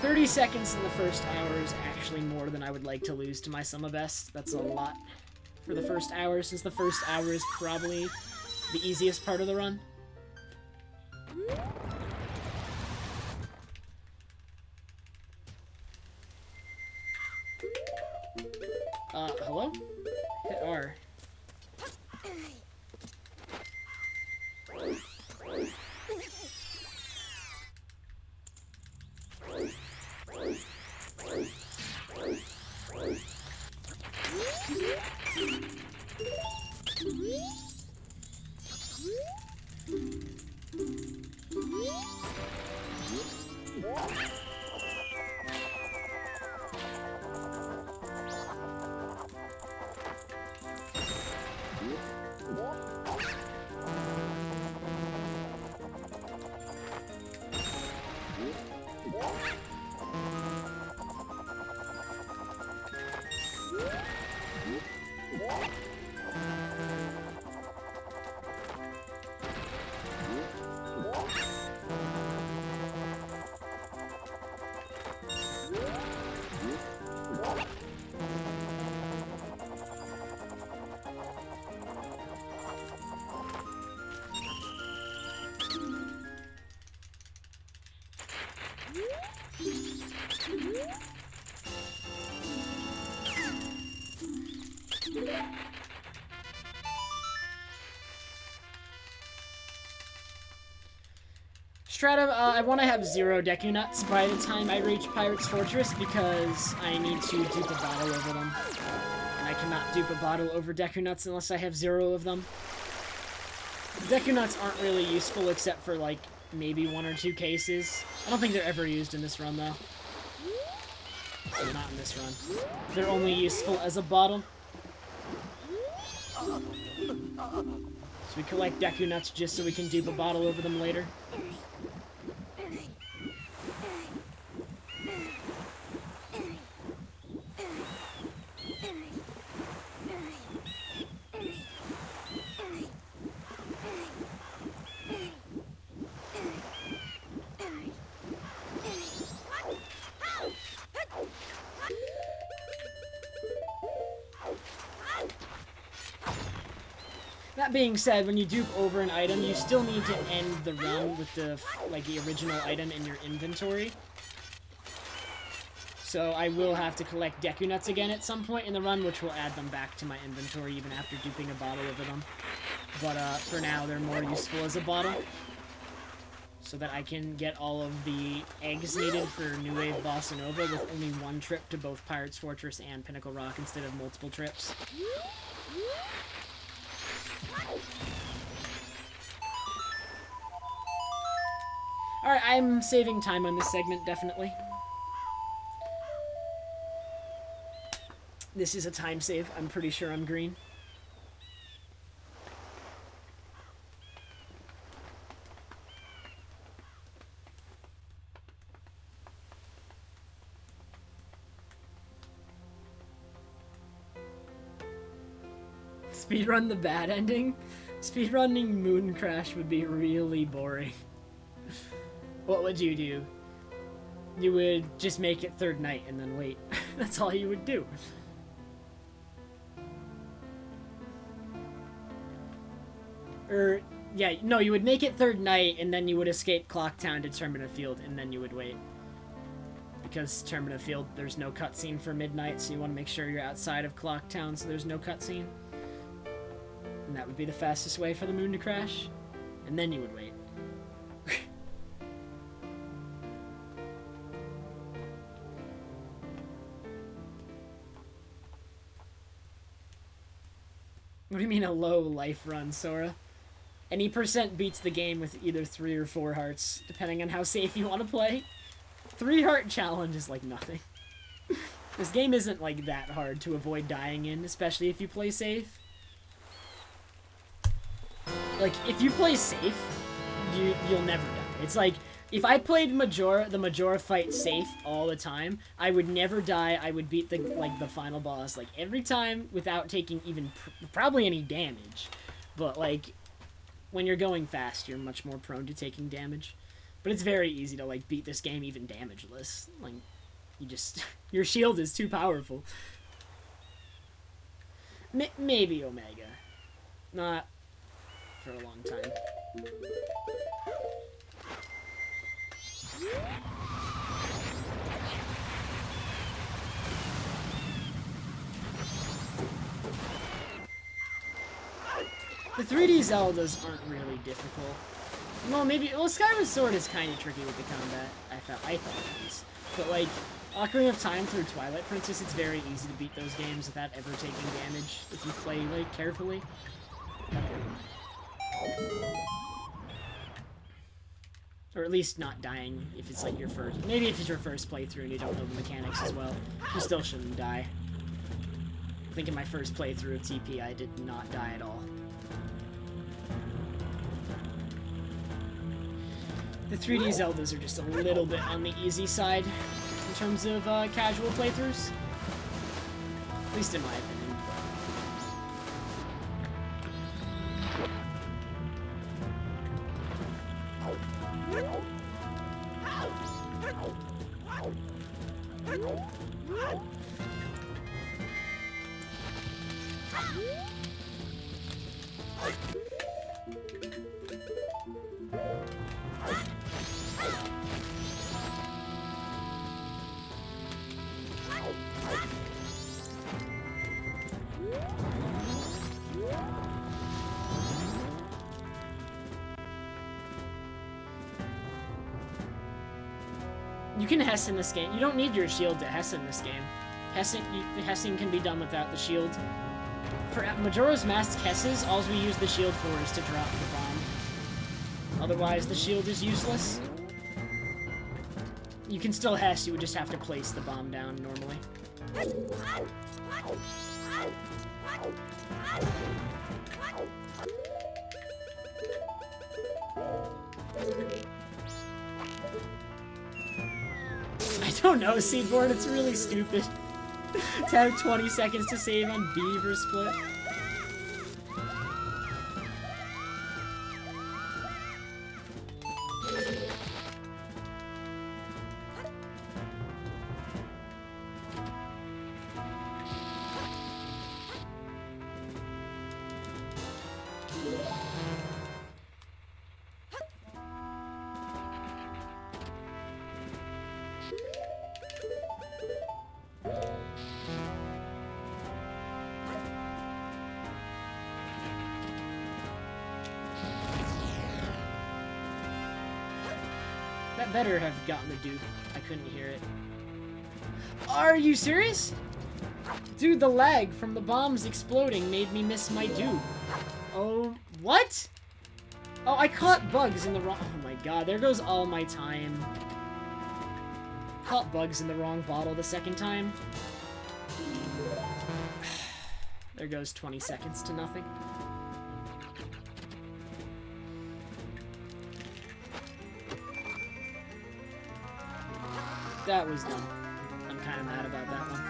30 seconds in the first hour is actually more than I would like to lose to my sum of best. That's a lot for the first hour, since the first hour is probably the easiest part of the run. Hello? Hit R. Strata, I want to have 0 Deku Nuts by the time I reach Pirate's Fortress because I need to dupe a bottle over them. And I cannot dupe a bottle over Deku Nuts unless I have 0 of them. Deku Nuts aren't really useful except for, like, maybe 1 or 2 cases. I don't think they're ever used in this run, though. Not in this run. They're only useful as a bottle. So we collect Deku Nuts just so we can dupe a bottle over them later. That being said, when you dupe over an item, you still need to end the run with the original item in your inventory. So I will have to collect Deku Nuts again at some point in the run, which will add them back to my inventory even after duping a bottle over them. But for now, they're more useful as a bottle, so that I can get all of the eggs needed for New Wave Bossa Nova with only 1 trip to both Pirate's Fortress and Pinnacle Rock instead of multiple trips. Alright, I'm saving time on this segment, definitely. This is a time save. I'm pretty sure I'm green. Speedrun the bad ending? Speedrunning Moon Crash would be really boring. What would you do? You would just make it third night and then wait. That's all you would do. Or, yeah, no, you would make it third night, and then you would escape Clocktown to Termina Field, and then you would wait. Because Termina Field, there's no cutscene for midnight, so you want to make sure you're outside of Clocktown so there's no cutscene. And that would be the fastest way for the moon to crash. And then you would wait. What do you mean a low life run, Sora? Any percent beats the game with either 3 or 4 hearts, depending on how safe you want to play. 3 heart challenge is like nothing. This game isn't like that hard to avoid dying in, especially if you play safe. Like, if you play safe, you'll never die. It's like, if I played the Majora fight safe all the time, I would never die. I would beat the final boss, like, every time without taking even probably any damage. But, like, when you're going fast, you're much more prone to taking damage. But it's very easy to, like, beat this game even damageless. Like, you just... your shield is too powerful. Maybe Omega. Not for a long time. The 3D Zeldas aren't really difficult. Well, maybe... well, Skyward Sword is kind of tricky with the combat, I thought at least. But, like, Ocarina of Time through Twilight Princess, it's very easy to beat those games without ever taking damage if you play, like, carefully. Or at least not dying if it's, like, your first... maybe if it's your first playthrough and you don't know the mechanics as well. You still shouldn't die. I think in my first playthrough of TP, I did not die at all. The 3D Zeldas are just a little bit on the easy side in terms of casual playthroughs. At least in my opinion. You can Hess in this game. You don't need your shield to Hess in this game. Hessing can be done without the shield. For Majora's Mask Hesses, all we use the shield for is to drop the bomb. Otherwise, the shield is useless. You can still Hess, you would just have to place the bomb down normally. I don't know, Seaborn, it's really stupid to have 20 seconds to save on Beaver Split. That better have gotten the dupe. I couldn't hear it. Are you serious? Dude, the lag from the bombs exploding made me miss my dupe. Oh, what? Oh, I caught bugs in the wrong... oh my god, there goes all my time. Caught bugs in the wrong bottle the second time. There goes 20 seconds to nothing. That was dumb. I'm kind of mad about that one.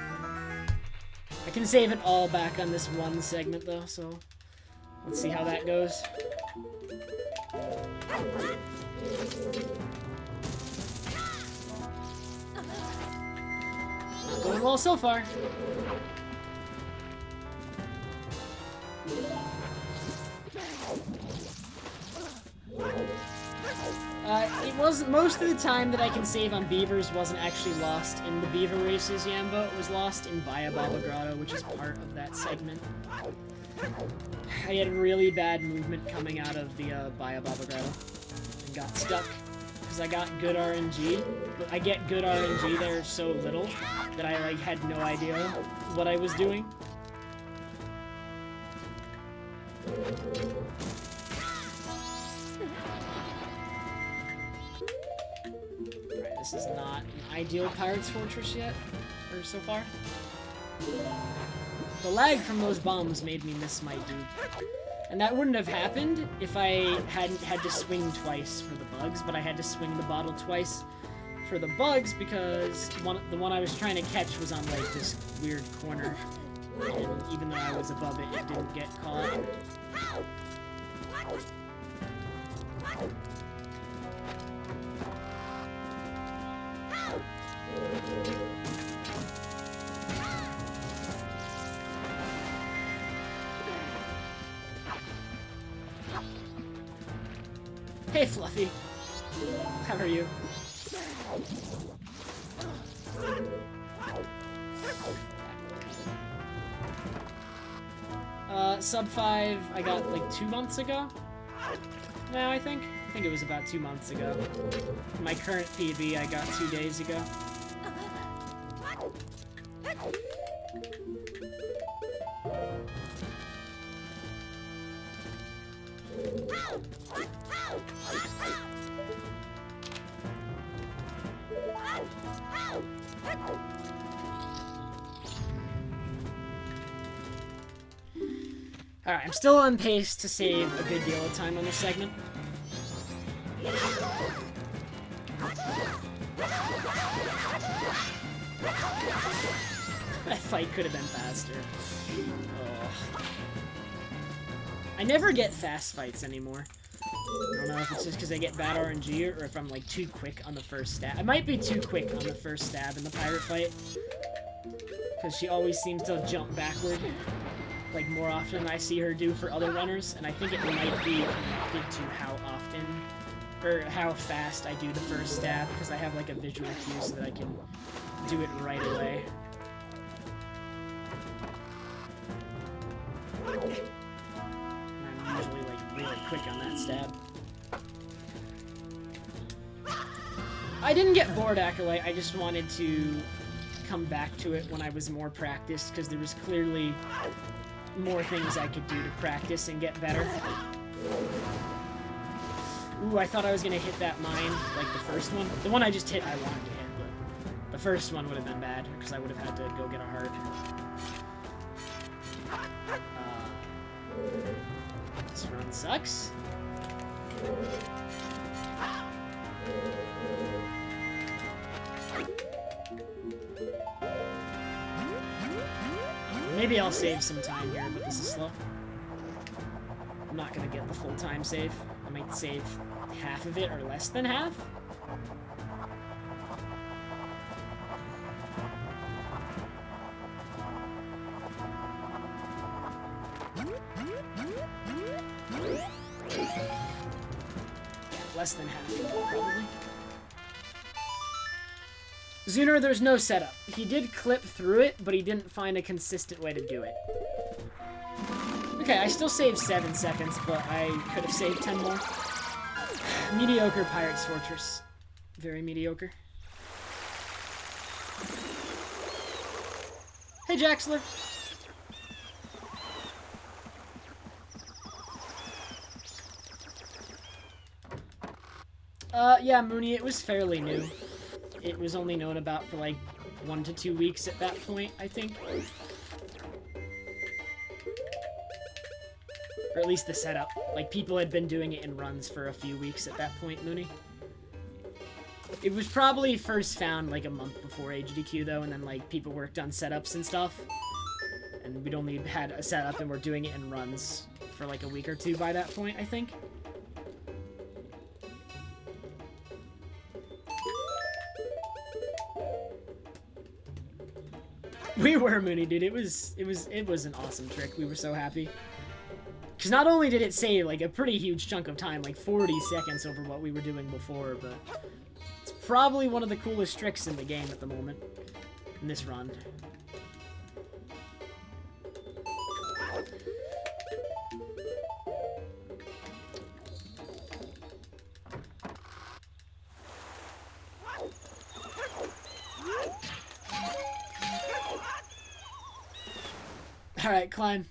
I can save it all back on this one segment, though, so let's see how that goes. Not going well so far. It wasn't, most of the time that I can save on beavers wasn't actually lost in the beaver races, Yambo. It was lost in Baba Grotto, which is part of that segment. I had really bad movement coming out of the Baba Grotto and got stuck because I got good RNG, but I get good RNG there so little that I like had no idea what I was doing. This is not an ideal Pirate's Fortress yet, or so far. The lag from those bombs made me miss my dupe. And that wouldn't have happened if I hadn't had to swing twice for the bugs, but I had to swing the bottle twice for the bugs because the one I was trying to catch was on like this weird corner. And even though I was above it, it didn't get caught. Hey, Fluffy. How are you? Sub 5 I got like 2 months ago. No, I think it was about 2 months ago. My current PB I got 2 days ago. Alright, I'm still on pace to save a good deal of time on this segment. That fight could have been faster. Oh. I never get fast fights anymore. I don't know if it's just because I get bad RNG or if I'm like too quick on the first stab. I might be too quick on the first stab in the pirate fight. Because she always seems to jump backward. Like more often than I see her do for other runners. And I think it might be connected to how often or how fast I do the first stab. Because I have like a visual cue so that I can do it right away. And I'm usually like really quick on that stab. I didn't get bored, Acolyte. I just wanted to come back to it when I was more practiced, because there was clearly more things I could do to practice and get better. Ooh, I thought I was gonna hit that mine, like the first one. The one I just hit, I wanted to hit, but the first one would have been bad, because I would have had to go get a heart. This run sucks. Maybe I'll save some time here, but this is slow. I'm not gonna get the full time save. I might save half of it or less than half. Less than half, probably. Zuner, there's no setup. He did clip through it, but he didn't find a consistent way to do it. Okay, I still saved 7 seconds, but I could have saved 10 more. Mediocre Pirate's Fortress. Very mediocre. Hey, Jaxler. Yeah, Mooney, it was fairly new. It was only known about for like 1 to 2 weeks at that point, I think. Or at least the setup. Like, people had been doing it in runs for a few weeks at that point, Mooney. It was probably first found like a month before HDQ though, and then like people worked on setups and stuff. And we'd only had a setup and we're doing it in runs for like a week or 2 by that point, I think. We were, Mooney, dude. It was an awesome trick. We were so happy. Because not only did it save, like, a pretty huge chunk of time, like 40 seconds over what we were doing before, but it's probably one of the coolest tricks in the game at the moment, in this run. Alright, climb.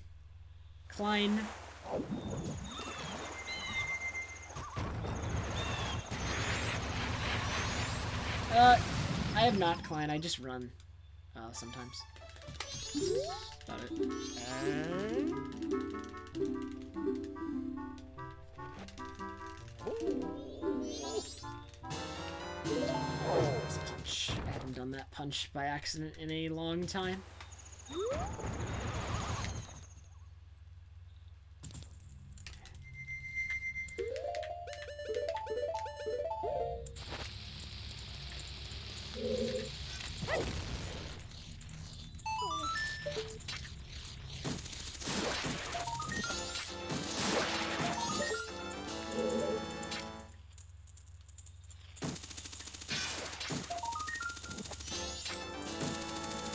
Climb. I have not climb, I just run. Sometimes. About it. Punch. I haven't done that punch by accident in a long time.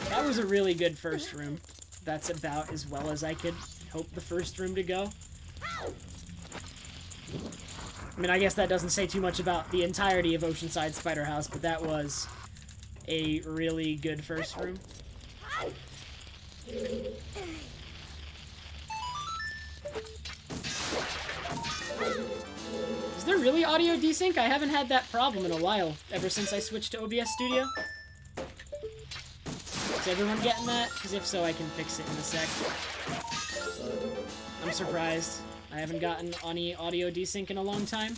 That was a really good first room. That's about as well as I could hope the first room to go. I mean, I guess that doesn't say too much about the entirety of Oceanside Spider House, but that was a really good first room. Is there really audio desync? I haven't had that problem in a while, ever since I switched to OBS Studio. Is everyone getting that? Because if so, I can fix it in a sec. I'm surprised. I haven't gotten any audio desync in a long time.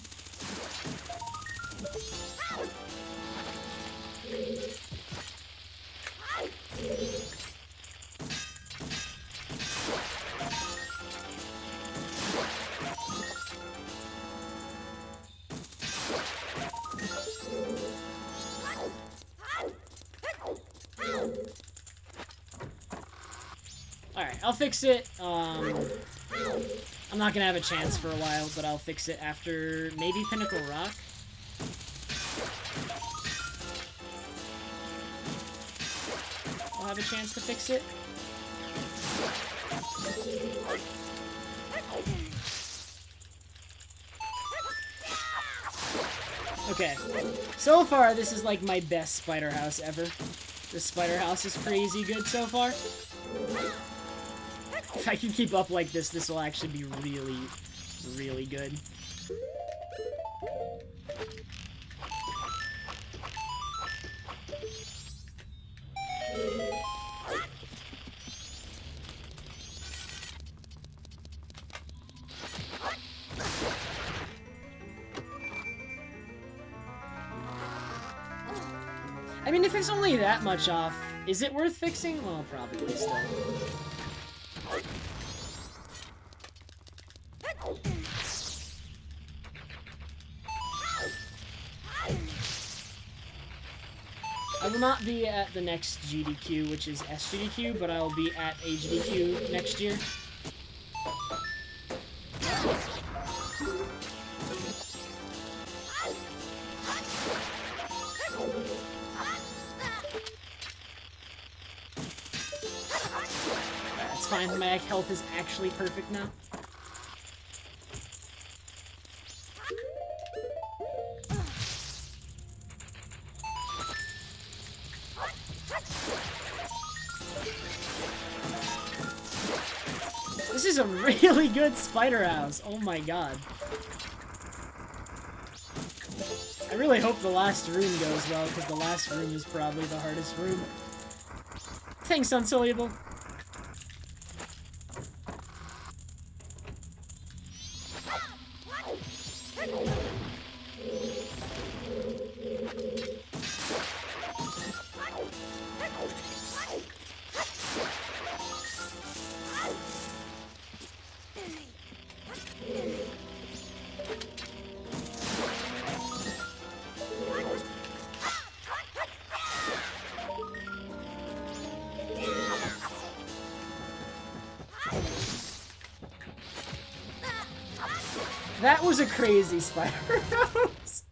Alright, I'll fix it. I'm not gonna have a chance for a while, but I'll fix it after maybe Pinnacle Rock. I'll have a chance to fix it. Okay, so far this is like my best Spider House ever. This Spider House is crazy good so far. If I can keep up like this, this will actually be really, really good. I mean, if it's only that much off, is it worth fixing? Well, probably still. I will not be at the next GDQ, which is SGDQ, but I will be at HDQ next year. That's fine, my health is actually perfect now. This is a really good Spider House. Oh my god. I really hope the last room goes well, because the last room is probably the hardest room. Thanks, Unsulliable. That was a crazy spider house.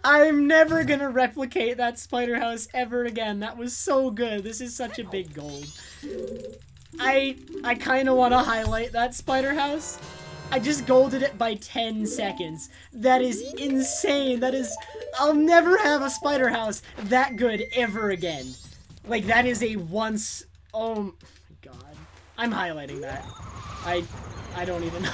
I'm never gonna replicate that spider house ever again. That was so good. This is such a big gold. I kind of want to highlight that spider house. I just golded it by 10 seconds. That is insane. That is... I'll never have a spider house that good ever again. Like, that is a once... Oh my god. I'm highlighting that. I don't even know.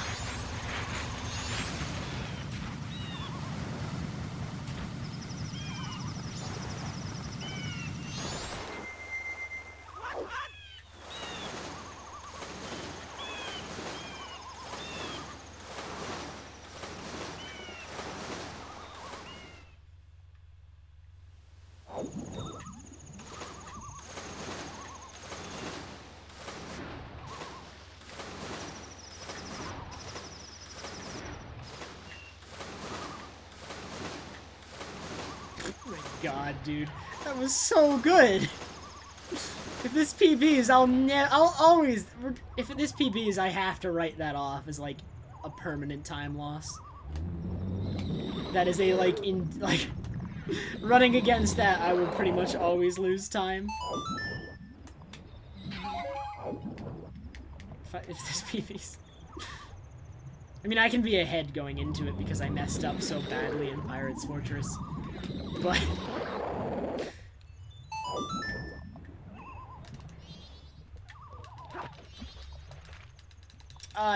God, dude, that was so good. If this PBs, I'll always, if this PBs, I have to write that off as like a permanent time loss. That is a like running against that, I will pretty much always lose time. If this PBs. I mean, I can be ahead going into it because I messed up so badly in Pirate's Fortress. But...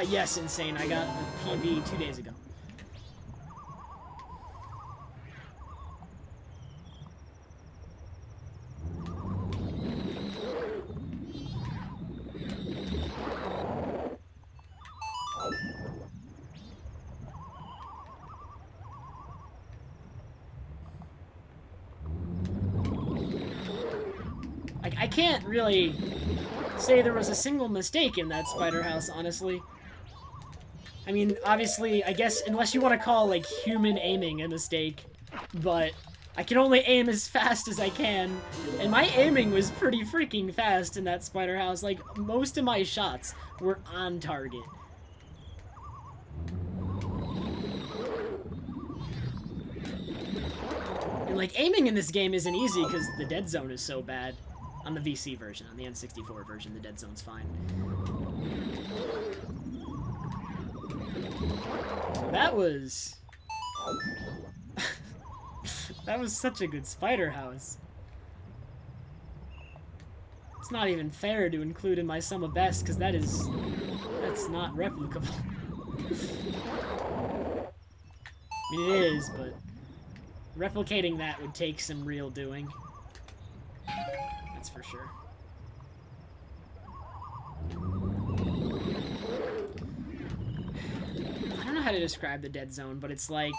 yes, Insane. I got the PB 2 days ago. I can't really say there was a single mistake in that spider house, honestly. I mean, obviously, I guess, unless you want to call, like, human aiming a mistake, but I can only aim as fast as I can, and my aiming was pretty freaking fast in that spider house. Like, most of my shots were on target. And, like, aiming in this game isn't easy because the dead zone is so bad. On the VC version, on the N64 version, the dead zone's fine. That was... that was such a good spider house. It's not even fair to include in my sum of best, because that's not replicable. I mean, it is, but replicating that would take some real doing. That's for sure. I don't know how to describe the dead zone, but it's like...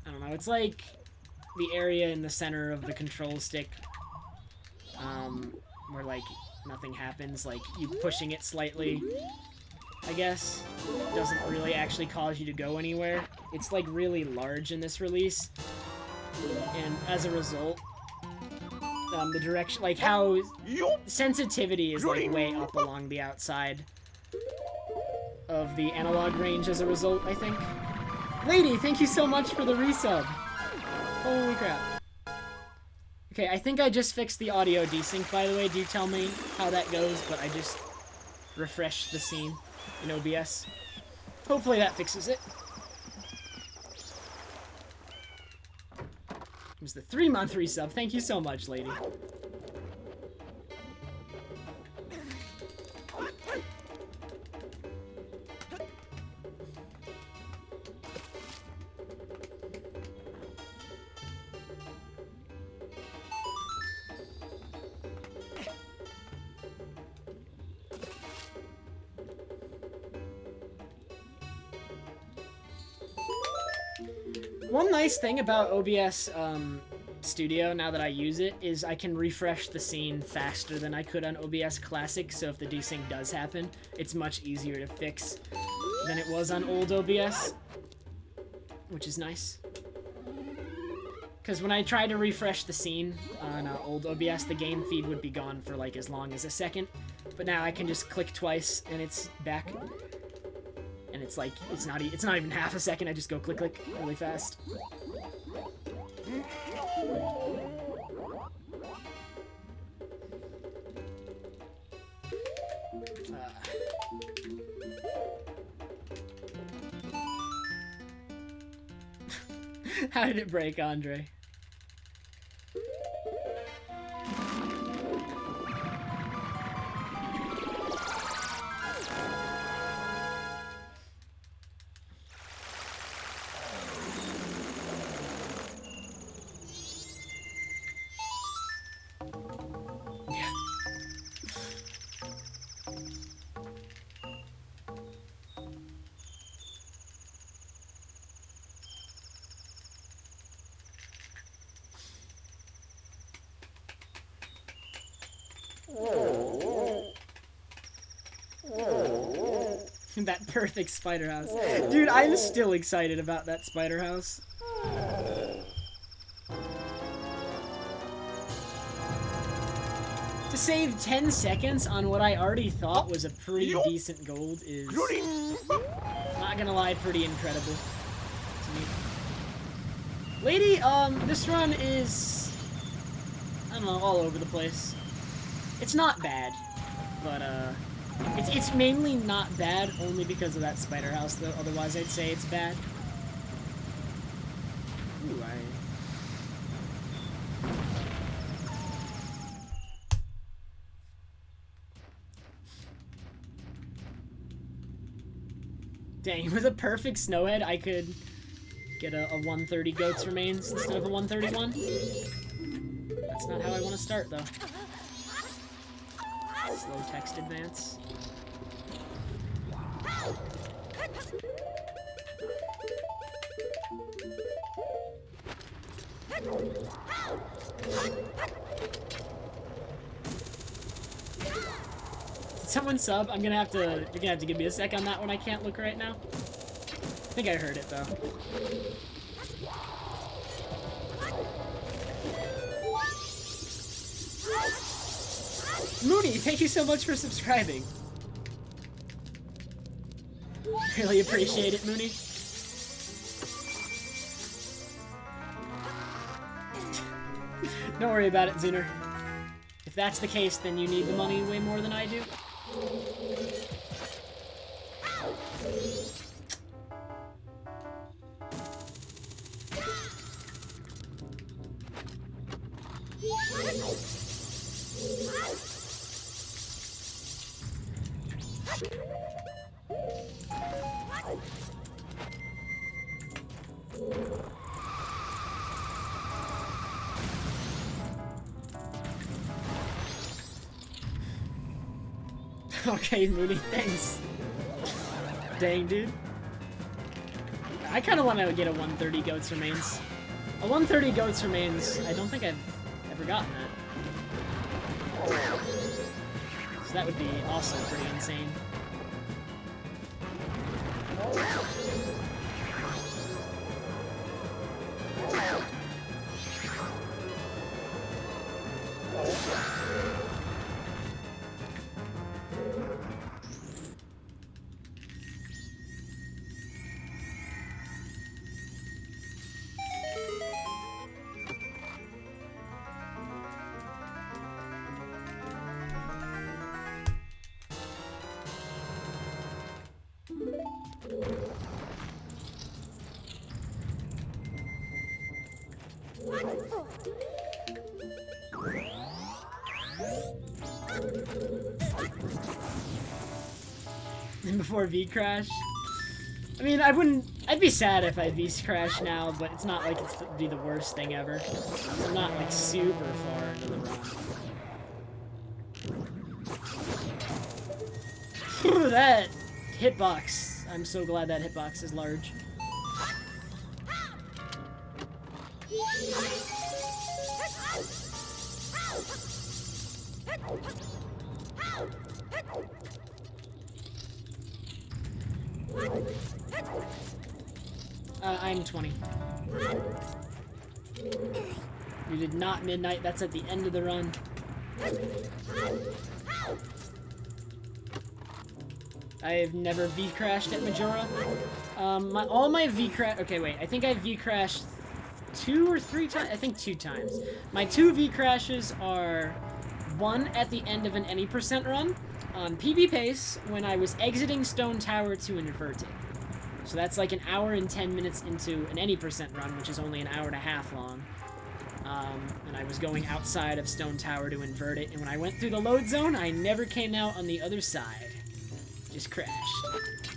I don't know, it's like the area in the center of the control stick, where, like, nothing happens. Like, you pushing it slightly, I guess, doesn't really actually cause you to go anywhere. It's, like, really large in this release, and as a result, the direction, like how sensitivity is like way up along the outside of the analog range as a result, I think. Lady, thank you so much for the resub. Holy crap. Okay, I think I just fixed the audio desync, by the way. Do tell me how that goes, but I just refreshed the scene in OBS. Hopefully that fixes it. It was the 3-month resub. Thank you so much, lady. One nice thing about OBS Studio, now that I use it, is I can refresh the scene faster than I could on OBS Classic, so if the desync does happen, it's much easier to fix than it was on old OBS, which is nice. Because when I tried to refresh the scene on old OBS, the game feed would be gone for like as long as a second, but now I can just click twice and it's back, and It's like, it's not even half a second, I just go click click really fast. How did it break, Andre? That perfect spider house. Dude, I'm still excited about that spider house. To save 10 seconds on what I already thought was a pretty decent gold is, not gonna lie, pretty incredible to me. Lady, this run is, I don't know, all over the place. It's not bad, but, it's mainly not bad only because of that spider house, though. Otherwise, I'd say it's bad. Ooh, Dang, with a perfect snowhead, I could get a 130 goats remains instead of a 131. That's not how I want to start, though. Slow text advance. Did someone sub? You're gonna have to give me a sec on that one. I can't look right now. I think I heard it though. Mooney, thank you so much for subscribing. Really appreciate it, Mooney. Don't worry about it, Zuner. If that's the case, then you need the money way more than I do. Okay, Mooney, thanks. Dang, dude. I kind of want to get a 130 goats remains. A 130 goats remains, I don't think I've ever gotten that. So that would be also pretty insane. And before V-Crash? I mean, I'd be sad if I V-Crash now, but it's not like it's to be the worst thing ever. I'm not like super far into the run. That hitbox. I'm so glad that hitbox is large. I'm 20. You did not midnight, that's at the end of the run. I've never V-crashed at Majora. All my V-crash... Okay, wait. I think I V-crashed 2 or 3 times. I think 2 times. My 2 V-crashes are 1 at the end of an any percent run on PB pace when I was exiting Stone Tower to invert it. So that's like an hour and 10 minutes into an any percent run, which is only an hour and a half long. And I was going outside of Stone Tower to invert it, and when I went through the load zone, I never came out on the other side. Just crashed.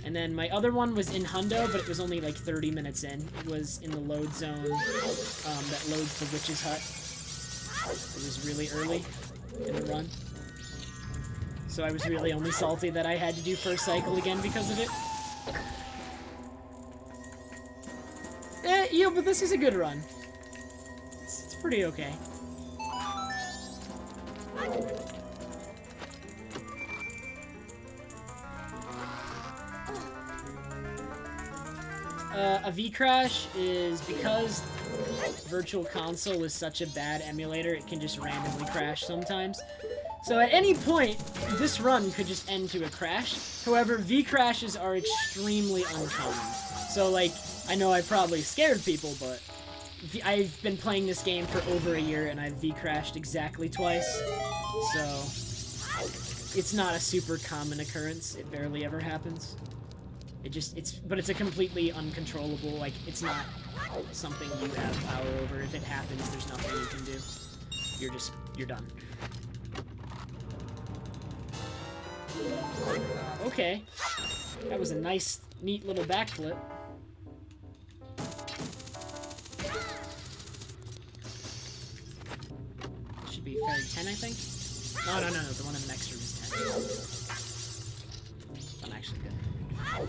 And then my other one was in Hundo, but it was only like 30 minutes in. It was in the load zone that loads the Witch's Hut. It was really early in the run. So I was really only salty that I had to do first cycle again because of it. Yeah, but this is a good run. It's pretty okay. A V-crash is because Virtual Console is such a bad emulator, it can just randomly crash sometimes. So at any point, this run could just end to a crash. However, V-crashes are extremely uncommon. So, like, I know I probably scared people, but I've been playing this game for over a year, and I've V-crashed exactly twice. So, it's not a super common occurrence. It barely ever happens. But it's a completely uncontrollable, like, it's not something you have power over. If it happens, there's nothing you can do. You're done. Okay. That was a nice, neat little backflip. Should be fairy 10, I think? No, the one in the next room is 10. I'm actually good. Hi.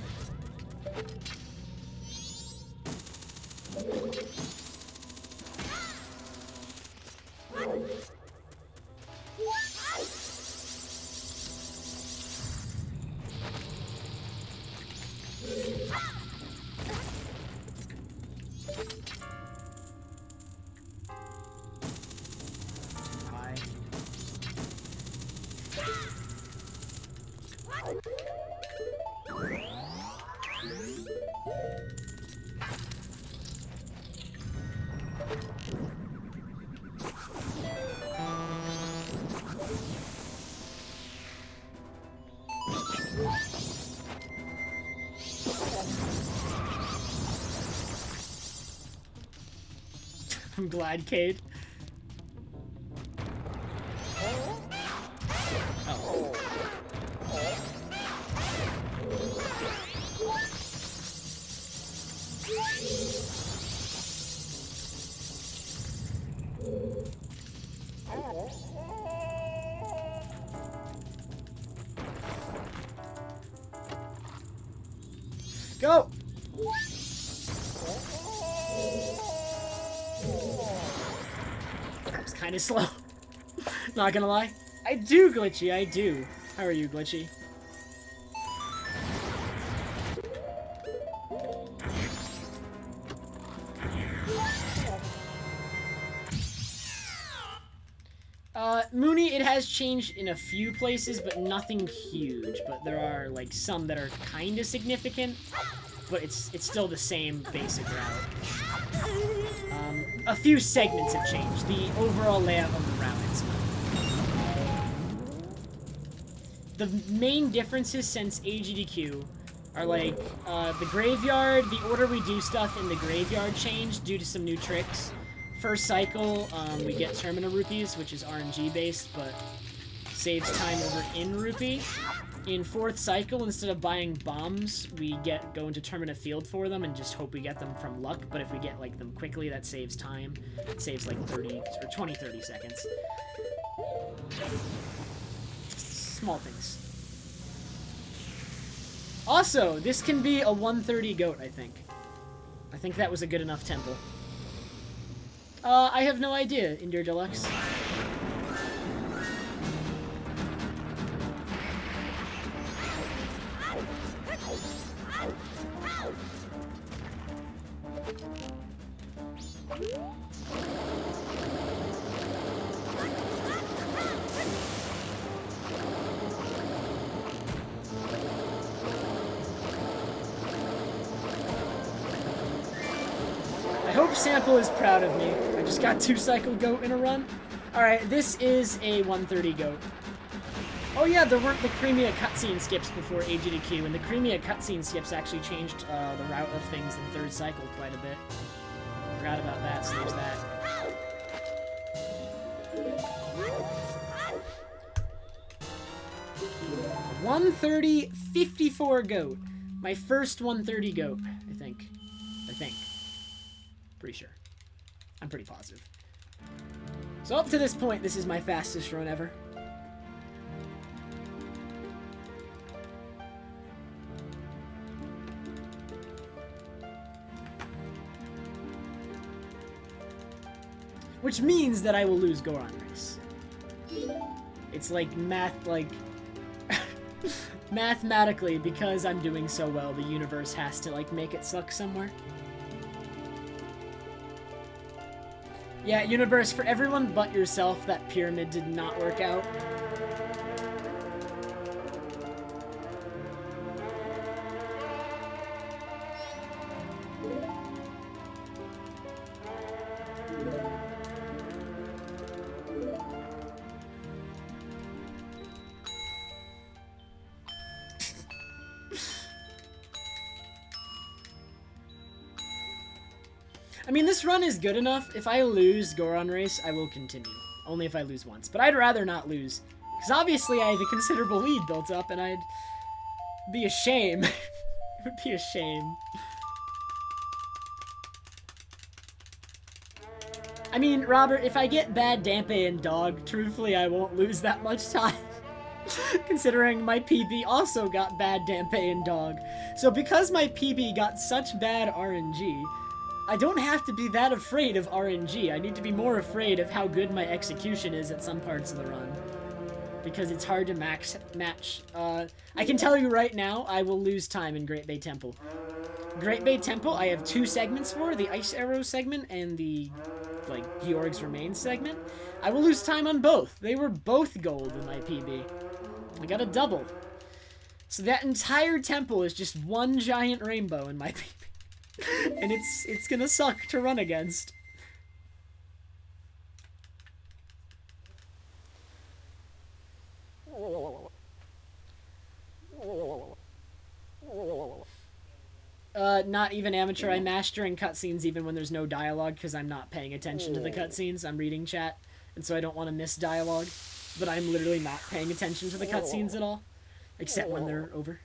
I'm glad, Cade. Oh. Go! That was kind of slow. Not gonna lie. I do, Glitchy, I do. How are you, Glitchy? Mooney, it has changed in a few places, but nothing huge. But there are, like, some that are kind of significant, but it's still the same basic route. A few segments have changed. The overall layout of the route is not. The main differences since AGDQ are, like, the graveyard, the order we do stuff in the graveyard changed due to some new tricks. First cycle, we get Termina Rupees, which is RNG based, but saves time over in Rupee. In fourth cycle, instead of buying bombs, we go into Termina Field for them and just hope we get them from luck, but if we get like them quickly, that saves time. It saves like 30 or 30 seconds. Small things. Also, this can be a 130 goat, I think. I think that was a good enough tempo. I have no idea, Indir Deluxe. Sample is proud of me. I just got 2 cycle goat in a run. Alright, this is a 130 goat. Oh yeah, there weren't the Crimea cutscene skips before AG2Q, and the Crimea cutscene skips actually changed the route of things in 3rd cycle quite a bit. Forgot about that, so there's that. $130, 54 goat. My first 130 goat, I think. Pretty sure. I'm pretty positive. So up to this point, this is my fastest run ever. Which means that I will lose Goron Race. It's like mathematically, because I'm doing so well, the universe has to like make it suck somewhere. Yeah, universe, for everyone but yourself, that pyramid did not work out. I mean, this run is good enough. If I lose Goron Race, I will continue. Only if I lose once. But I'd rather not lose. Because obviously I have a considerable lead built up, and I'd be a shame. It would be a shame. I mean, Robert, if I get bad Dampe and Dog, truthfully, I won't lose that much time. Considering my PB also got bad Dampe and Dog. So because my PB got such bad RNG, I don't have to be that afraid of RNG. I need to be more afraid of how good my execution is at some parts of the run. Because it's hard to match. I can tell you right now, I will lose time in Great Bay Temple. Great Bay Temple, I have 2 segments for, the Ice Arrow segment and the, like, Georg's Remains segment. I will lose time on both. They were both gold in my PB. I got a double. So that entire temple is just one giant rainbow in my PB. And it's gonna suck to run against. Not even amateur. I mash during cutscenes even when there's no dialogue because I'm not paying attention to the cutscenes. I'm reading chat, and so I don't want to miss dialogue. But I'm literally not paying attention to the cutscenes at all, except when they're over.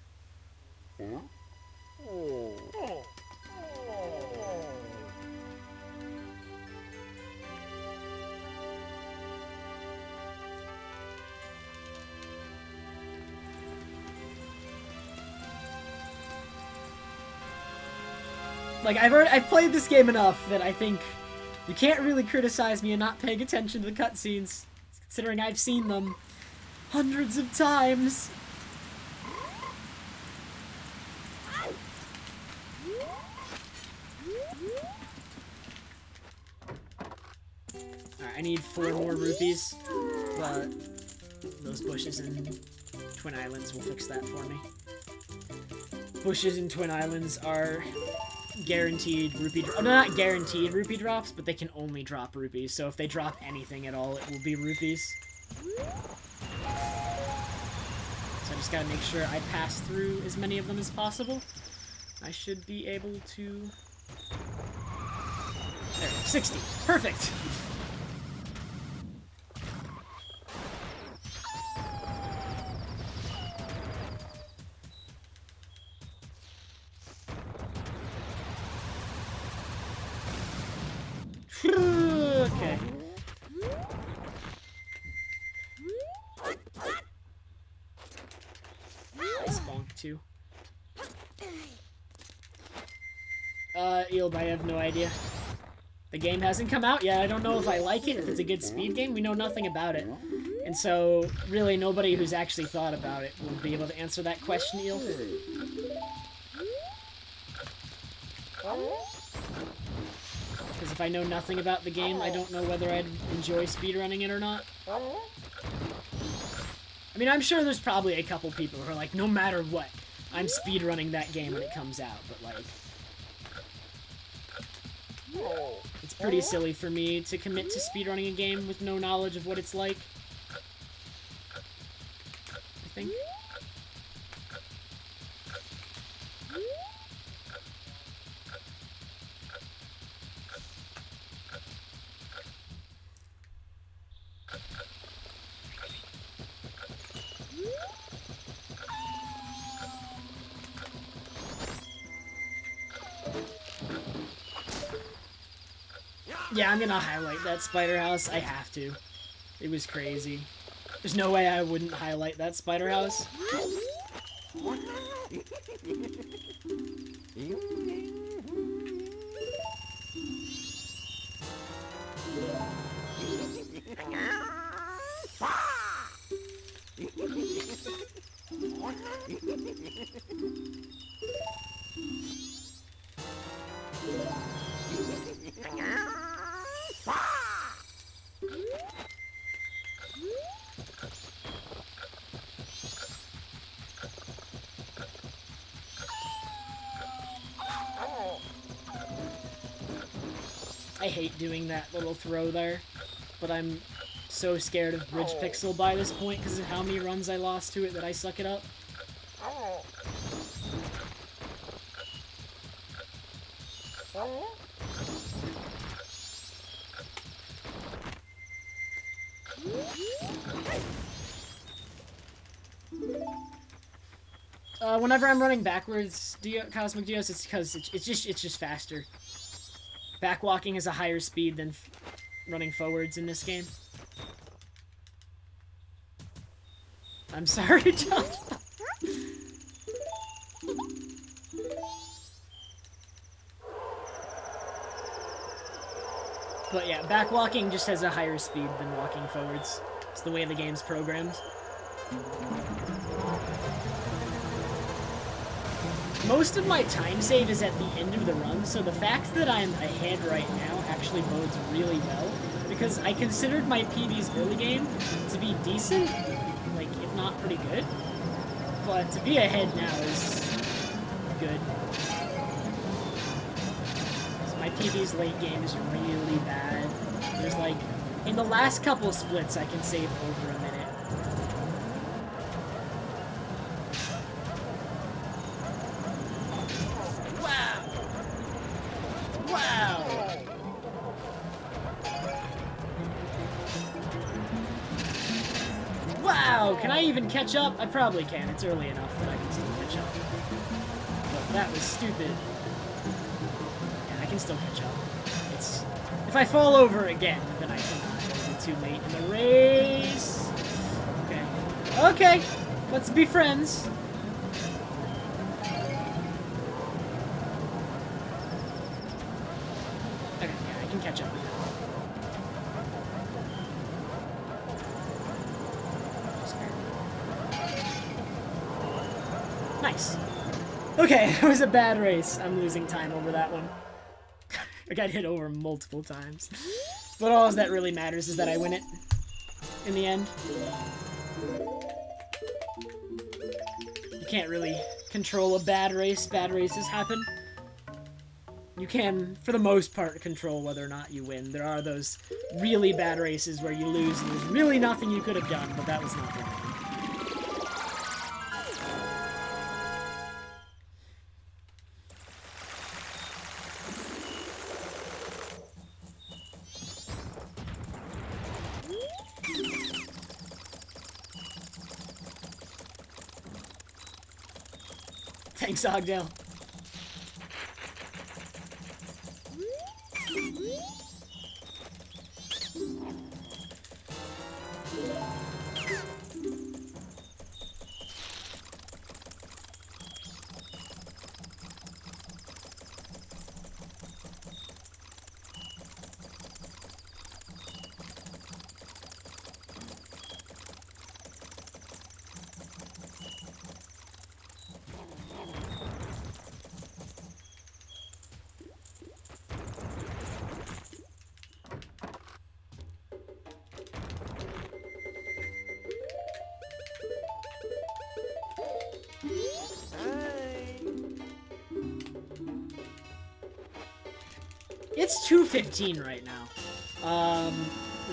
Like, I've played this game enough that I think you can't really criticize me in not paying attention to the cutscenes, considering I've seen them hundreds of times. Alright, I need 4 more rupees, but those bushes in Twin Islands will fix that for me. Bushes in Twin Islands are guaranteed rupee no, not guaranteed rupee drops, but they can only drop rupees, so if they drop anything at all, it will be rupees. So I just gotta make sure I pass through as many of them as possible. I should be able to... There, 60. Perfect! Okay. Nice bonk too. Eelb, I have no idea. The game hasn't come out yet. I don't know if I like it, if it's a good speed game. We know nothing about it. And so, really, nobody who's actually thought about it will be able to answer that question, Eel. Because if I know nothing about the game, I don't know whether I'd enjoy speedrunning it or not. I mean, I'm sure there's probably a couple people who are like, no matter what, I'm speedrunning that game when it comes out, but like... It's pretty silly for me to commit to speedrunning a game with no knowledge of what it's like. I think. Yeah, I'm gonna highlight that spider house. I have to. It was crazy. There's no way I wouldn't highlight that spider house. I hate doing that little throw there, but I'm so scared of Bridge Pixel by this point because of how many runs I lost to it that I suck it up. Whenever I'm running backwards, Cosmic Dios, it's because it's just faster. Backwalking is a higher speed than running forwards in this game. I'm sorry, Josh. But yeah, backwalking just has a higher speed than walking forwards. It's the way the game's programmed. Most of my time save is at the end of the run, so the fact that I'm ahead right now actually bodes really well, because I considered my PB's early game to be decent, like, if not pretty good, but to be ahead now is good. So my PB's late game is really bad. There's like, in the last couple splits I can save over a minute. Can I even catch up? I probably can. It's early enough that I can still catch up. But that was stupid. Yeah, I can still catch up. It's... If I fall over again, then I cannot. It'll be too late in the race. Okay. Okay! Let's be friends. Okay, yeah, I can catch up with that. Nice. Okay, it was a bad race. I'm losing time over that one. I got hit over multiple times. But all that really matters is that I win it in the end. You can't really control a bad race. Bad races happen. You can, for the most part, control whether or not you win. There are those really bad races where you lose and there's really nothing you could have done, but that was not one of them. Thanks, Ogdale. It's 2:15 right now.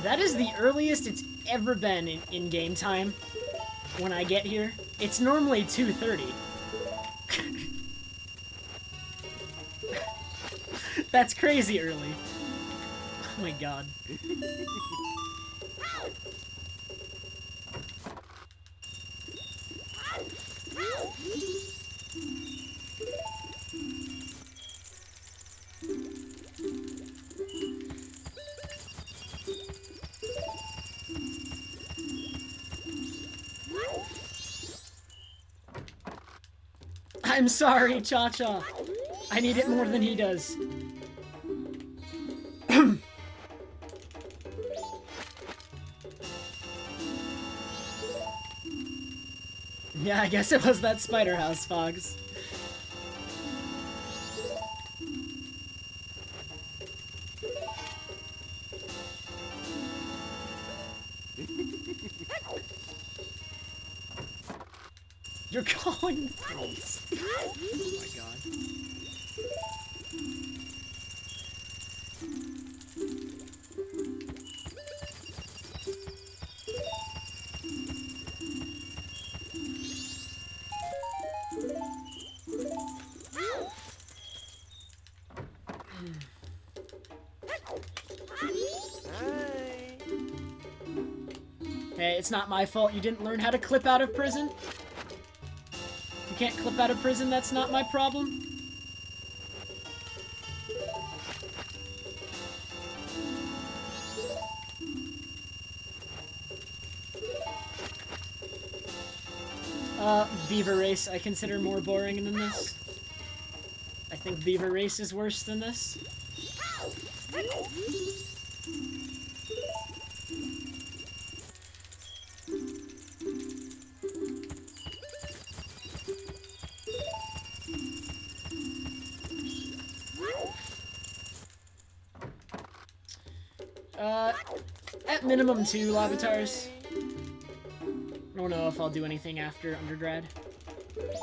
That is the earliest it's ever been in game time when I get here. It's normally 2:30. That's crazy early. Oh my god. I'm sorry, Cha-Cha. I need it more than he does. Yeah, I guess it was that spider house, Fox. You're calling the police. Oh my god. Hey, it's not my fault you didn't learn how to clip out of prison. You can't clip out of prison, that's not my problem. Beaver Race I consider more boring than this. I think Beaver Race is worse than this. At minimum 2 Lavatars. I don't know if I'll do anything after undergrad.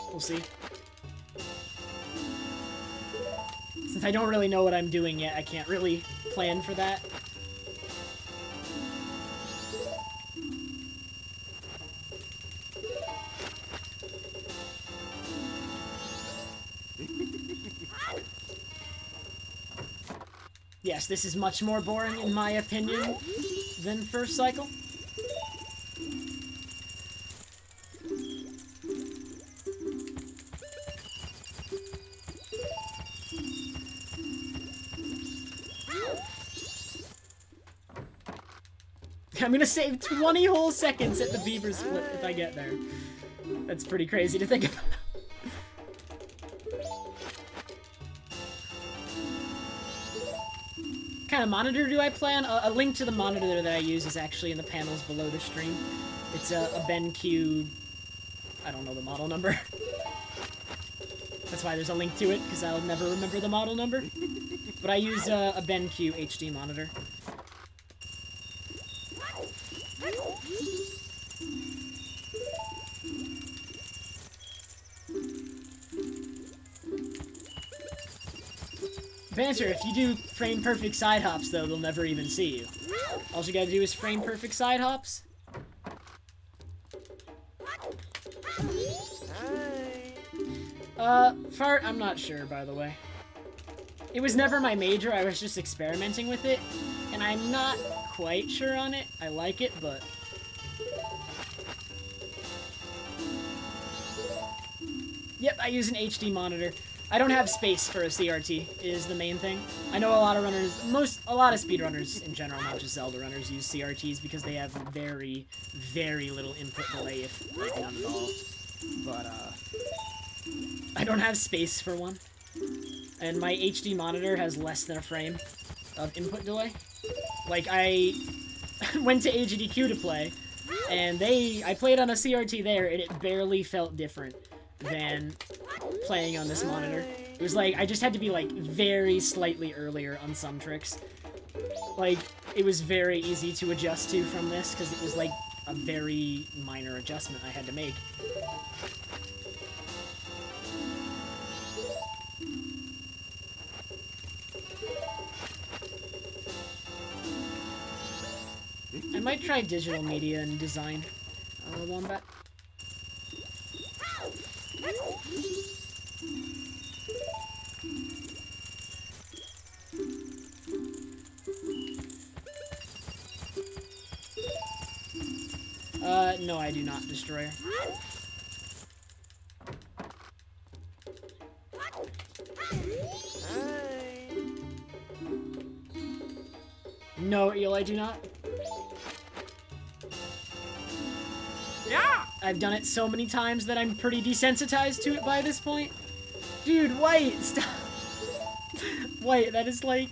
We'll see. Since I don't really know what I'm doing yet, I can't really plan for that. Yes, this is much more boring in my opinion than first cycle. I'm gonna save 20 whole seconds at the beaver split if I get there. That's pretty crazy to think about. What kind of monitor do I play on? A link to the monitor that I use is actually in the panels below the stream. It's a BenQ... I don't know the model number. That's why there's a link to it, because I'll never remember the model number. But I use a BenQ HD monitor. Banter, if you do frame perfect side hops though, they'll never even see you. All you gotta do is frame perfect side hops. Fart, I'm not sure, by the way. It was never my major, I was just experimenting with it, and I'm not quite sure on it. I like it, but... Yep, I use an HD monitor. I don't have space for a CRT, is the main thing. I know a lot of runners, a lot of speedrunners in general, not just Zelda runners, use CRTs because they have very, very little input delay, if like none at all. But, I don't have space for one. And my HD monitor has less than a frame of input delay. Like, I went to AGDQ to play, and I played on a CRT there, and it barely felt different than playing on this monitor. It was like, I just had to be like very slightly earlier on some tricks. Like, it was very easy to adjust to from this, because it was like a very minor adjustment I had to make. might try digital media and design. Wombat. No, I do not, Destroyer. No, Eel, I do not. Yeah! I've done it so many times that I'm pretty desensitized to it by this point. Dude, White, stop. White, that is like...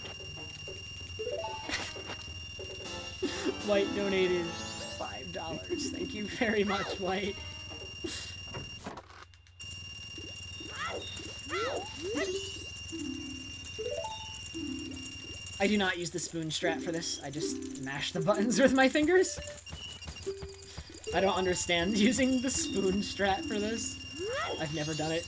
White donated $5. Thank you very much, White. I do not use the spoon strat for this. I just mash the buttons with my fingers. I don't understand using the spoon strat for this. I've never done it.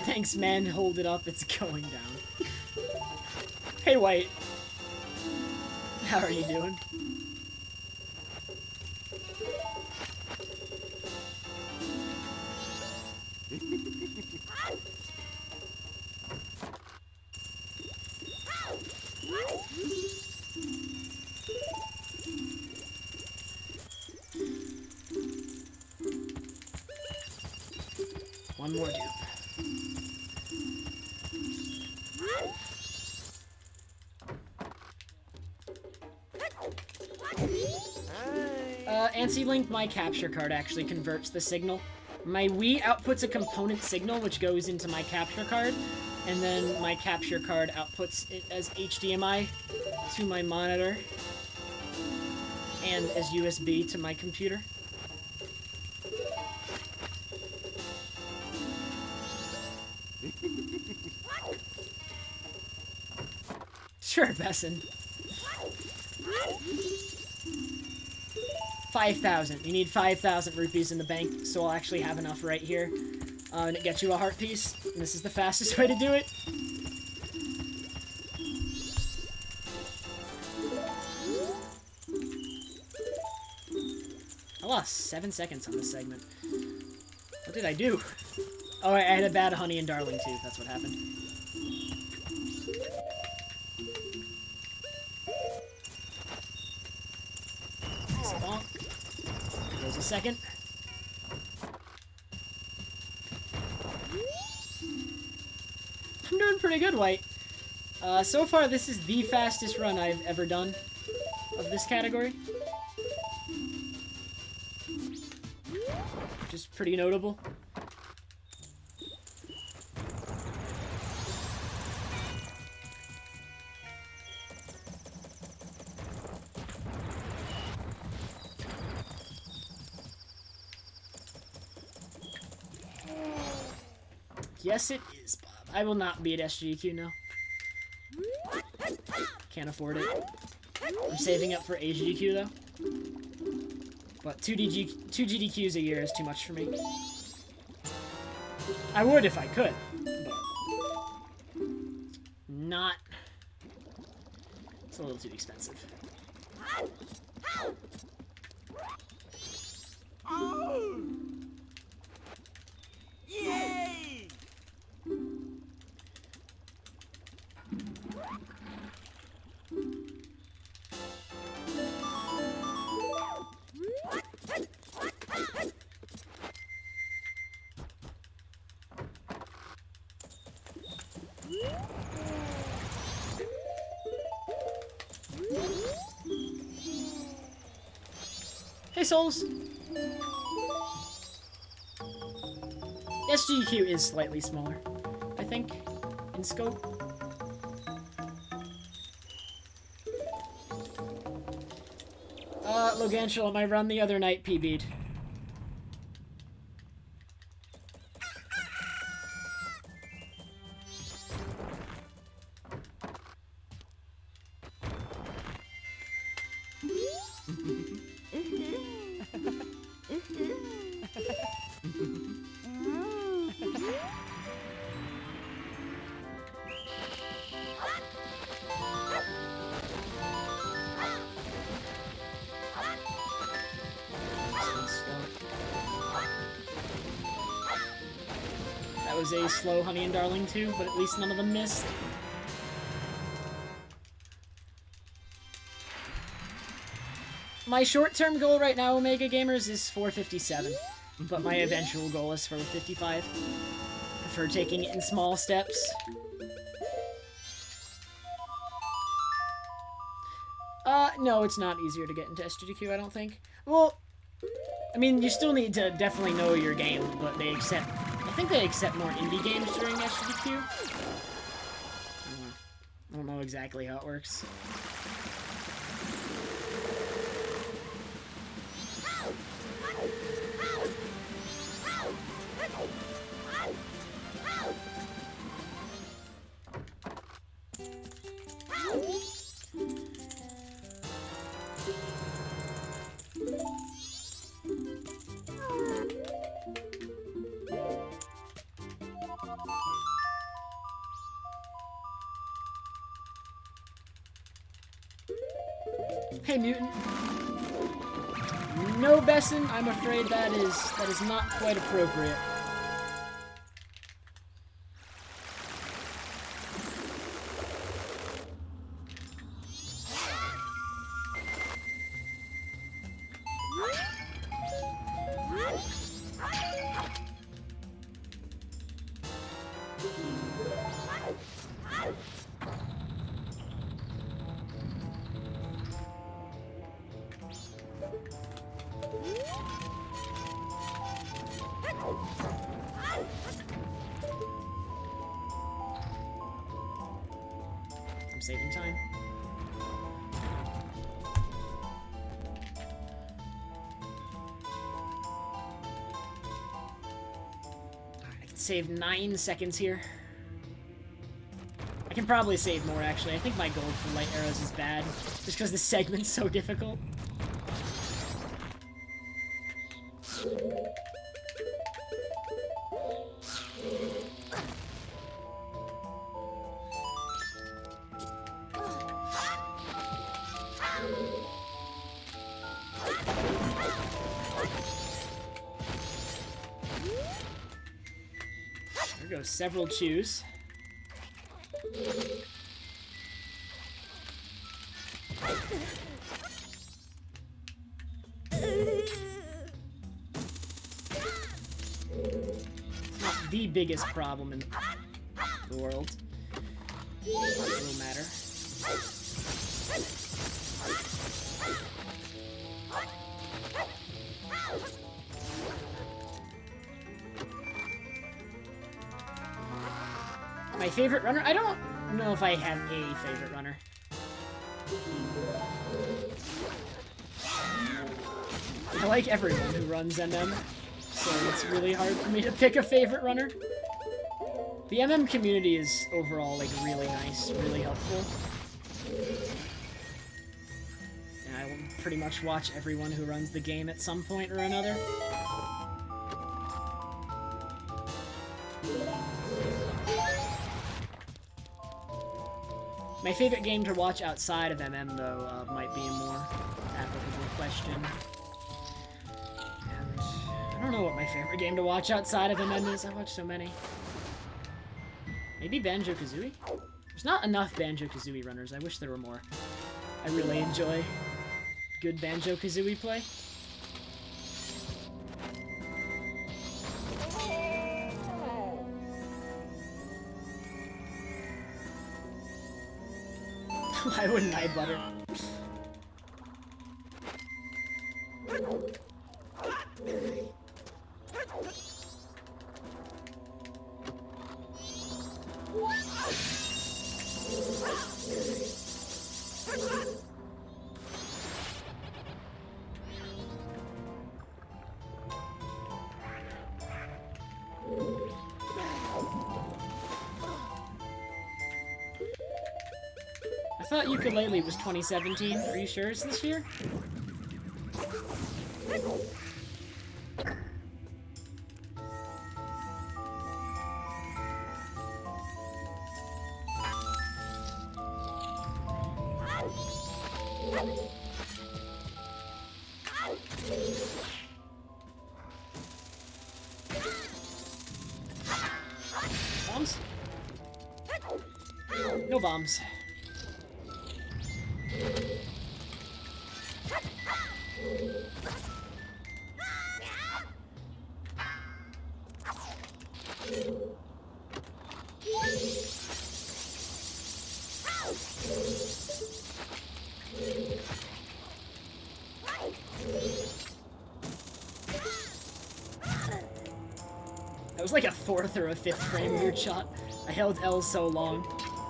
Thanks, man. Hold it up. It's going down. Hey, White. How are you doing? One more dupe. Anti-Link, my capture card actually converts the signal. My Wii outputs a component signal which goes into my capture card, and then my capture card outputs it as HDMI to my monitor and as USB to my computer. Sure, Besson. 5,000. You need 5,000 rupees in the bank, so I'll actually have enough right here. And it gets you a heart piece, and this is the fastest way to do it. I lost 7 seconds on this segment. What did I do? Oh, I had a bad Honey and Darling too. That's what happened. Bonk. There goes a second. I'm doing pretty good, White. So far, this is the fastest run I've ever done of this category. Which is pretty notable. Yes, it is, Bob. I will not be at SGDQ now. Can't afford it. I'm saving up for AGDQ, though. But 2 GDQs a year is too much for me. I would if I could, but not. It's a little too expensive. Oh! Yay! Hey, Souls! SGQ is slightly smaller, I think, in scope. Loganshel, my run the other night PB'd. that was a slow Honey and Darling too, but at least none of them missed. My short-term goal right now, Omega Gamers, is 457, but my eventual goal is 455. For taking it in small steps. No, it's not easier to get into SGDQ, I don't think. Well, I mean, you still need to definitely know your game, but they accept... I think they accept more indie games during SGDQ. I don't know exactly how it works. Hey, Mutant. No, Besson, I'm afraid that is not quite appropriate. I'm saving time. I can save 9 seconds here. I can probably save more, actually. I think my gold for light arrows is bad, just because the segment's so difficult. There goes several chews. Not the biggest problem in the world. It won't matter. My favorite runner? I don't know if I have a favorite runner. I like everyone who runs MM, so it's really hard for me to pick a favorite runner. The MM community is overall like really nice, really helpful. And I will pretty much watch everyone who runs the game at some point or another. My favorite game to watch outside of MM, though, might be a more applicable question. And I don't know what my favorite game to watch outside of MM is. I watch so many. Maybe Banjo-Kazooie? There's not enough Banjo-Kazooie runners. I wish there were more. I really enjoy good Banjo-Kazooie play. Why wouldn't I butter? I thought Ukulele was 2017. Are you sure it's this year? bombs? No bombs. That was like a 4th or a 5th frame weird shot. I held L so long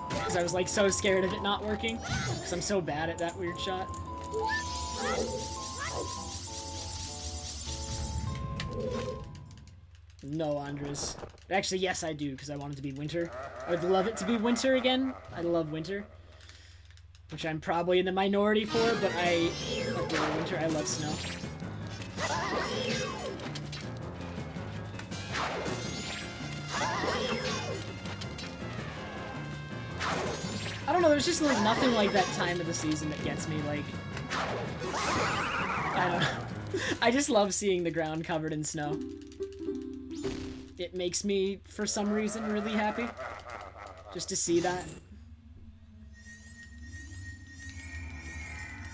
because I was like so scared of it not working because I'm so bad at that weird shot. No, Andres. Actually, yes, I do, because I want it to be winter. I would love it to be winter again. I love winter. Which I'm probably in the minority for, but I adore winter. I love snow. I don't know, there's just like nothing like that time of the season that gets me, like... I don't know. I just love seeing the ground covered in snow. It makes me, for some reason, really happy. Just to see that.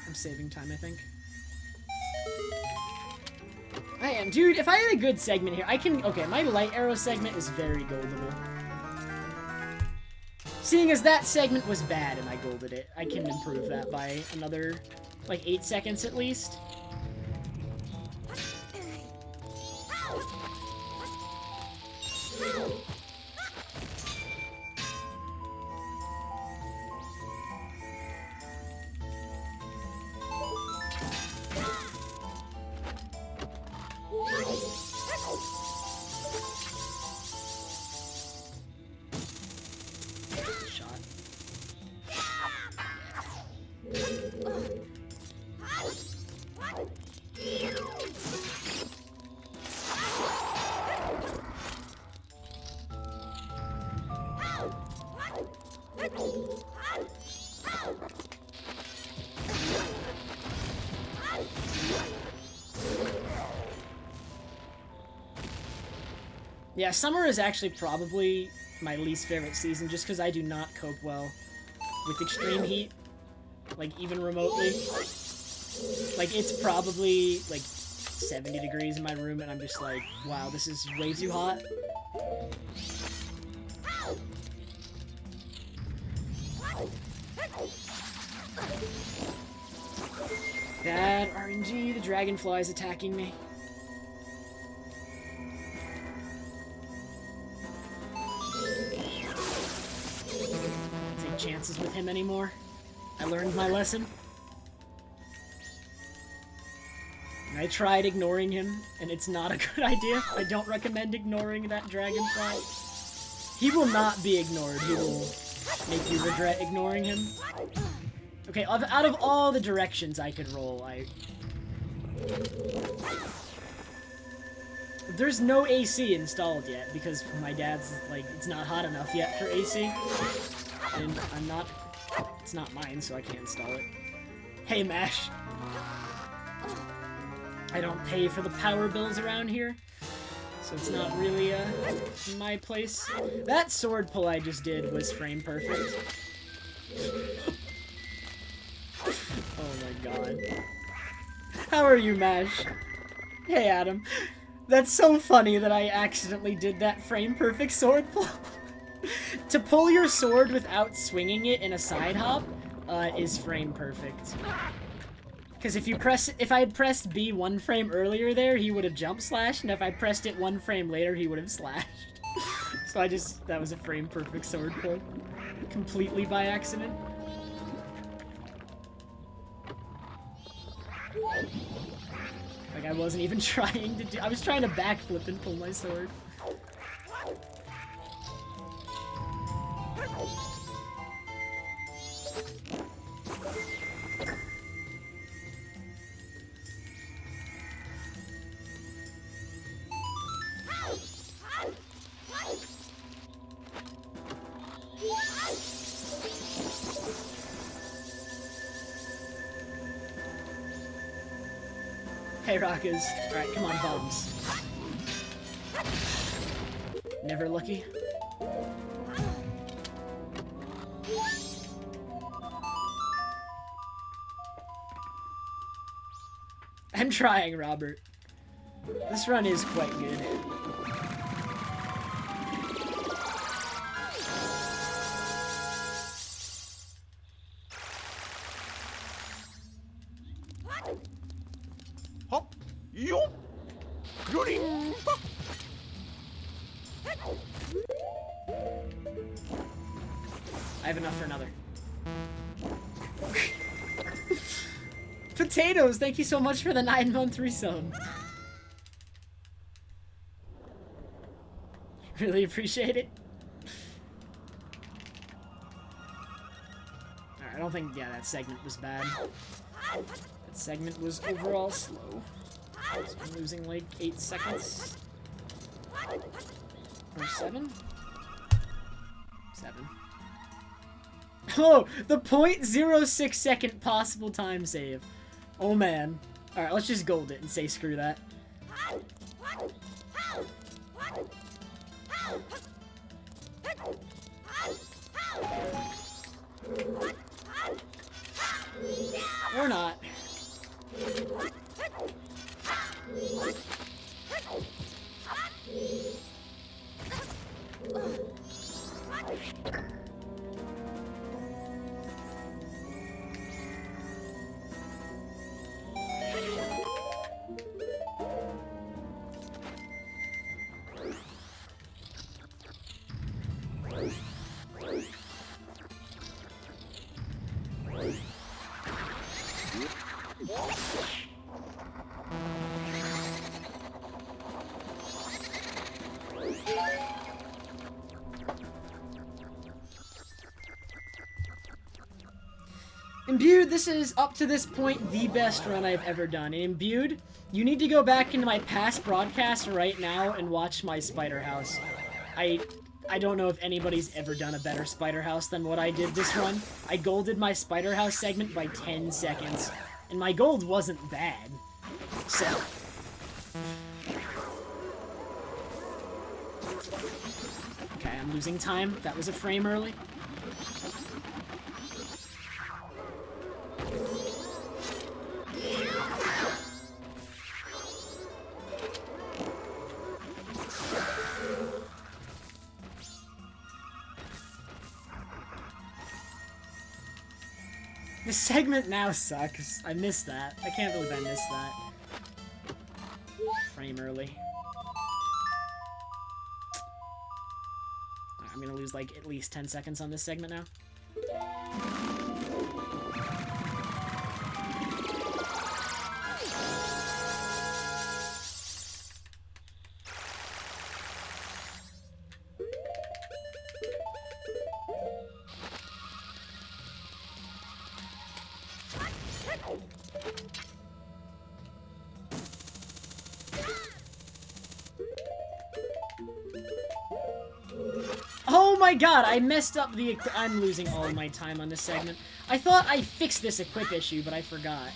I'm saving time, I think. I am. Dude, if I had a good segment here, I can... Okay, my light arrow segment is very goldable. Seeing as that segment was bad and I golded it, I can improve that by another, like, 8 seconds at least. Yeah, summer is actually probably my least favorite season just because I do not cope well with extreme heat, like even remotely. Like it's probably like 70 degrees in my room and I'm just like, wow, this is way too hot. Bad RNG, the dragonfly is attacking me. Chances with him anymore. I learned my lesson. And I tried ignoring him, and it's not a good idea. I don't recommend ignoring that dragonfly. He will not be ignored. He will make you regret ignoring him. Okay, out of all the directions I could roll, There's no AC installed yet, because my dad's, like, it's not hot enough yet for AC. And it's not mine, so I can't install it. Hey, Mash. I don't pay for the power bills around here, so it's not really, my place. That sword pull I just did was frame perfect. Oh my god. How are you, Mash? Hey, Adam. That's so funny that I accidentally did that frame perfect sword pull. To pull your sword without swinging it in a side hop is frame perfect. Because if I had pressed B 1 frame earlier there, he would have jump slashed, and if I pressed it 1 frame later, he would have slashed. So that was a frame perfect sword pull. Completely by accident. Like I wasn't even trying to I was trying to backflip and pull my sword. Hey, Rockers. Alright, come on, bombs. Never lucky. I'm trying, Robert. This run is quite good. Hop. Yo. Yoring. I have enough for another. Potatoes, thank you so much for the 9-month resub. Really appreciate it. Alright, I don't think, yeah, that segment was bad. That segment was overall slow. So I'm losing like 8 seconds. Or 7? 7. Oh, the 0.06 second possible time save. Oh man. Alright, let's just gold it and say screw that. Or not. Imbued, this is, up to this point, the best run I've ever done. And Imbued, you need to go back into my past broadcasts right now and watch my Spider House. I don't know if anybody's ever done a better Spider House than what I did this run. I golded my Spider House segment by 10 seconds. And my gold wasn't bad. So... okay, I'm losing time. That was a frame early. This segment now sucks. I missed that. I can't believe I missed that. Frame early. I'm gonna lose like at least 10 seconds on this segment now. Oh my god, I messed up the I'm losing all my time on this segment. I thought I fixed this equip issue, but I forgot.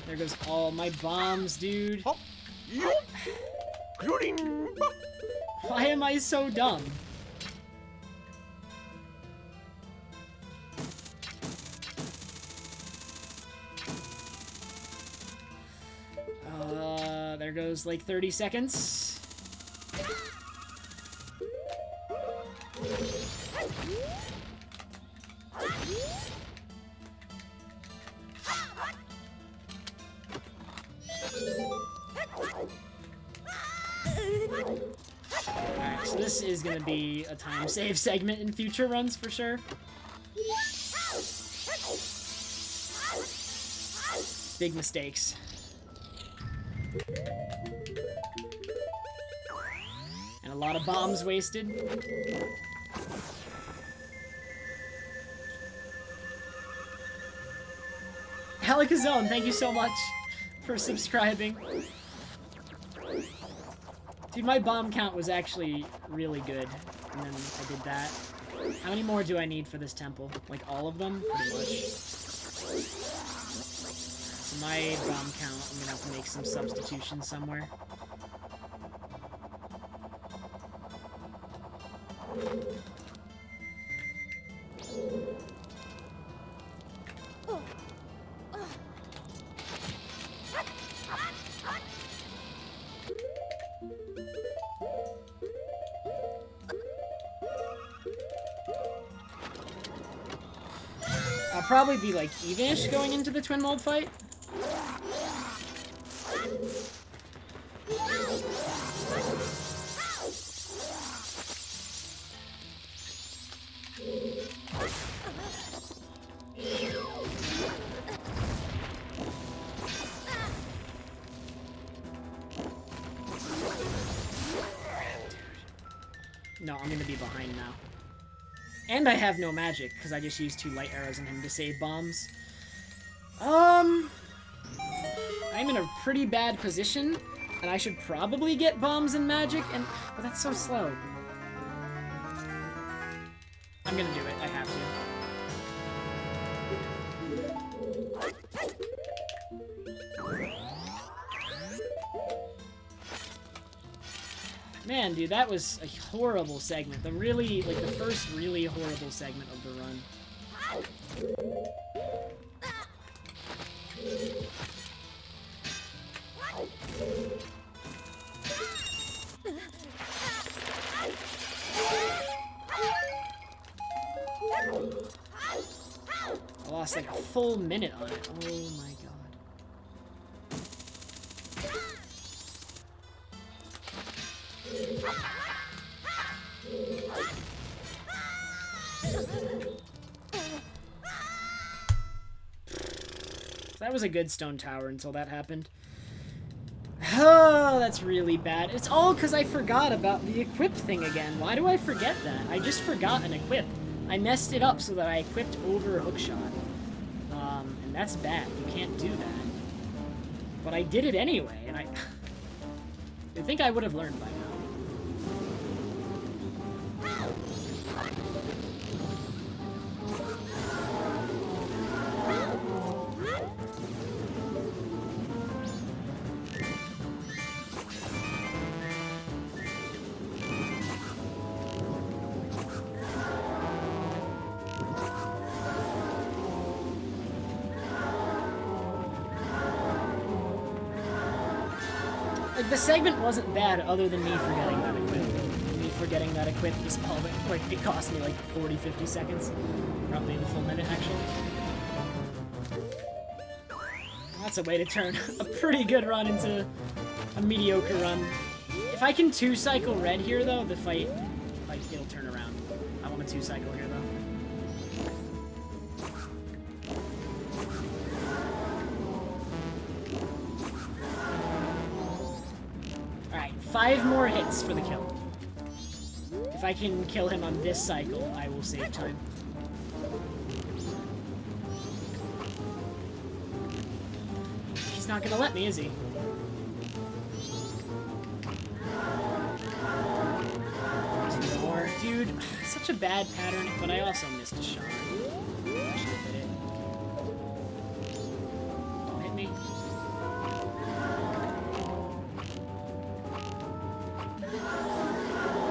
There goes all my bombs, dude. Why am I so dumb? There goes like 30 seconds. Alright, so this is gonna be a time save segment in future runs for sure. Big mistakes. And a lot of bombs wasted. Alikazone, thank you so much for subscribing. Dude, my bomb count was actually really good, and then I did that. How many more do I need for this temple? Like all of them? Pretty much. So my bomb count, I'm gonna have to make some substitutions somewhere. I'll probably be like evenish going into the twin mold fight. No, I'm gonna be behind now. And I have no magic, because I just used 2 light arrows on him to save bombs. I'm in a pretty bad position, and I should probably get bombs and magic, but that's so slow. I'm gonna do it, I have to. Man, dude, that was a horrible segment. The first really horrible segment of the run. I lost like a full minute on it. Oh my god. That was a good stone tower until that happened. Oh, that's really bad. It's all because I forgot about the equip thing again. Why do I forget that? I just forgot an equip. I messed it up so that I equipped over hookshot. And that's bad. You can't do that. But I did it anyway, and I think I would have learned by now. Like, the segment wasn't bad other than me forgetting that equip. Me forgetting that equip is all that, like, it cost me like 40, 50 seconds. Probably the full minute, actually. That's a way to turn a pretty good run into a mediocre run. If I can 2-cycle red here, though, the fight, like, it'll turn around. I want a 2-cycle here, though. Alright, 5 more hits for the kill. If I can kill him on this cycle, I will save time. He's not gonna let me, is he? Two more. Dude, such a bad pattern, but I also missed a shot. I should have hit it. Don't hit me.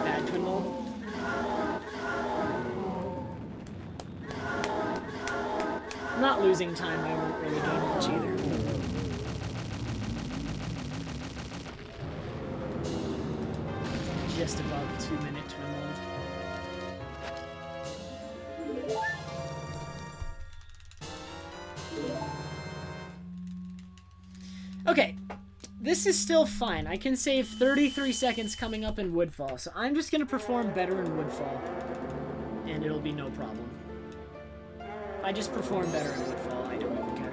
Bad twin mold. I'm not losing time, I won't really gain much either. Just above 2-minute twin mold. Okay, this is still fine. I can save 33 seconds coming up in Woodfall, so I'm just gonna perform better in Woodfall, and it'll be no problem. If I just perform better in Woodfall, I don't even care.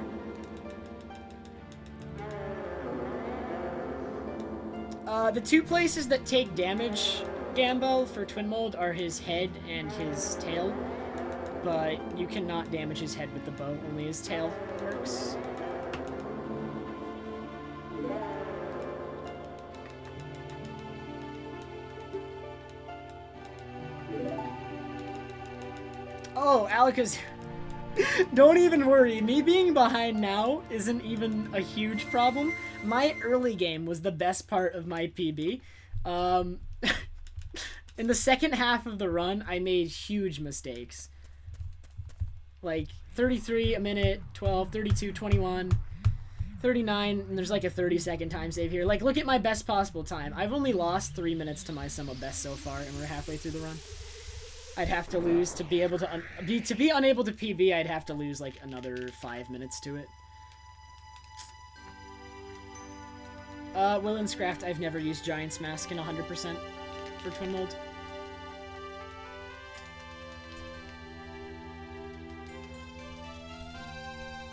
The 2 places that take damage, Gambo, for Twin Mold are his head and his tail. But you cannot damage his head with the bow, only his tail works. Oh, Alakazam. Don't even worry, me being behind now isn't even a huge problem. My early game was the best part of my PB. In the second half of the run, I made huge mistakes. Like 33 a minute, 12, 32, 21, 39, and there's like a 30-second time save here. Like, look at my best possible time. I've only lost 3 minutes to my sum of best so far, and we're halfway through the run. I'd have to lose to be able to be unable to PB. I'd have to lose like another 5 minutes to it. Willen's Craft, I've never used Giant's Mask in 100% for Twin Mold.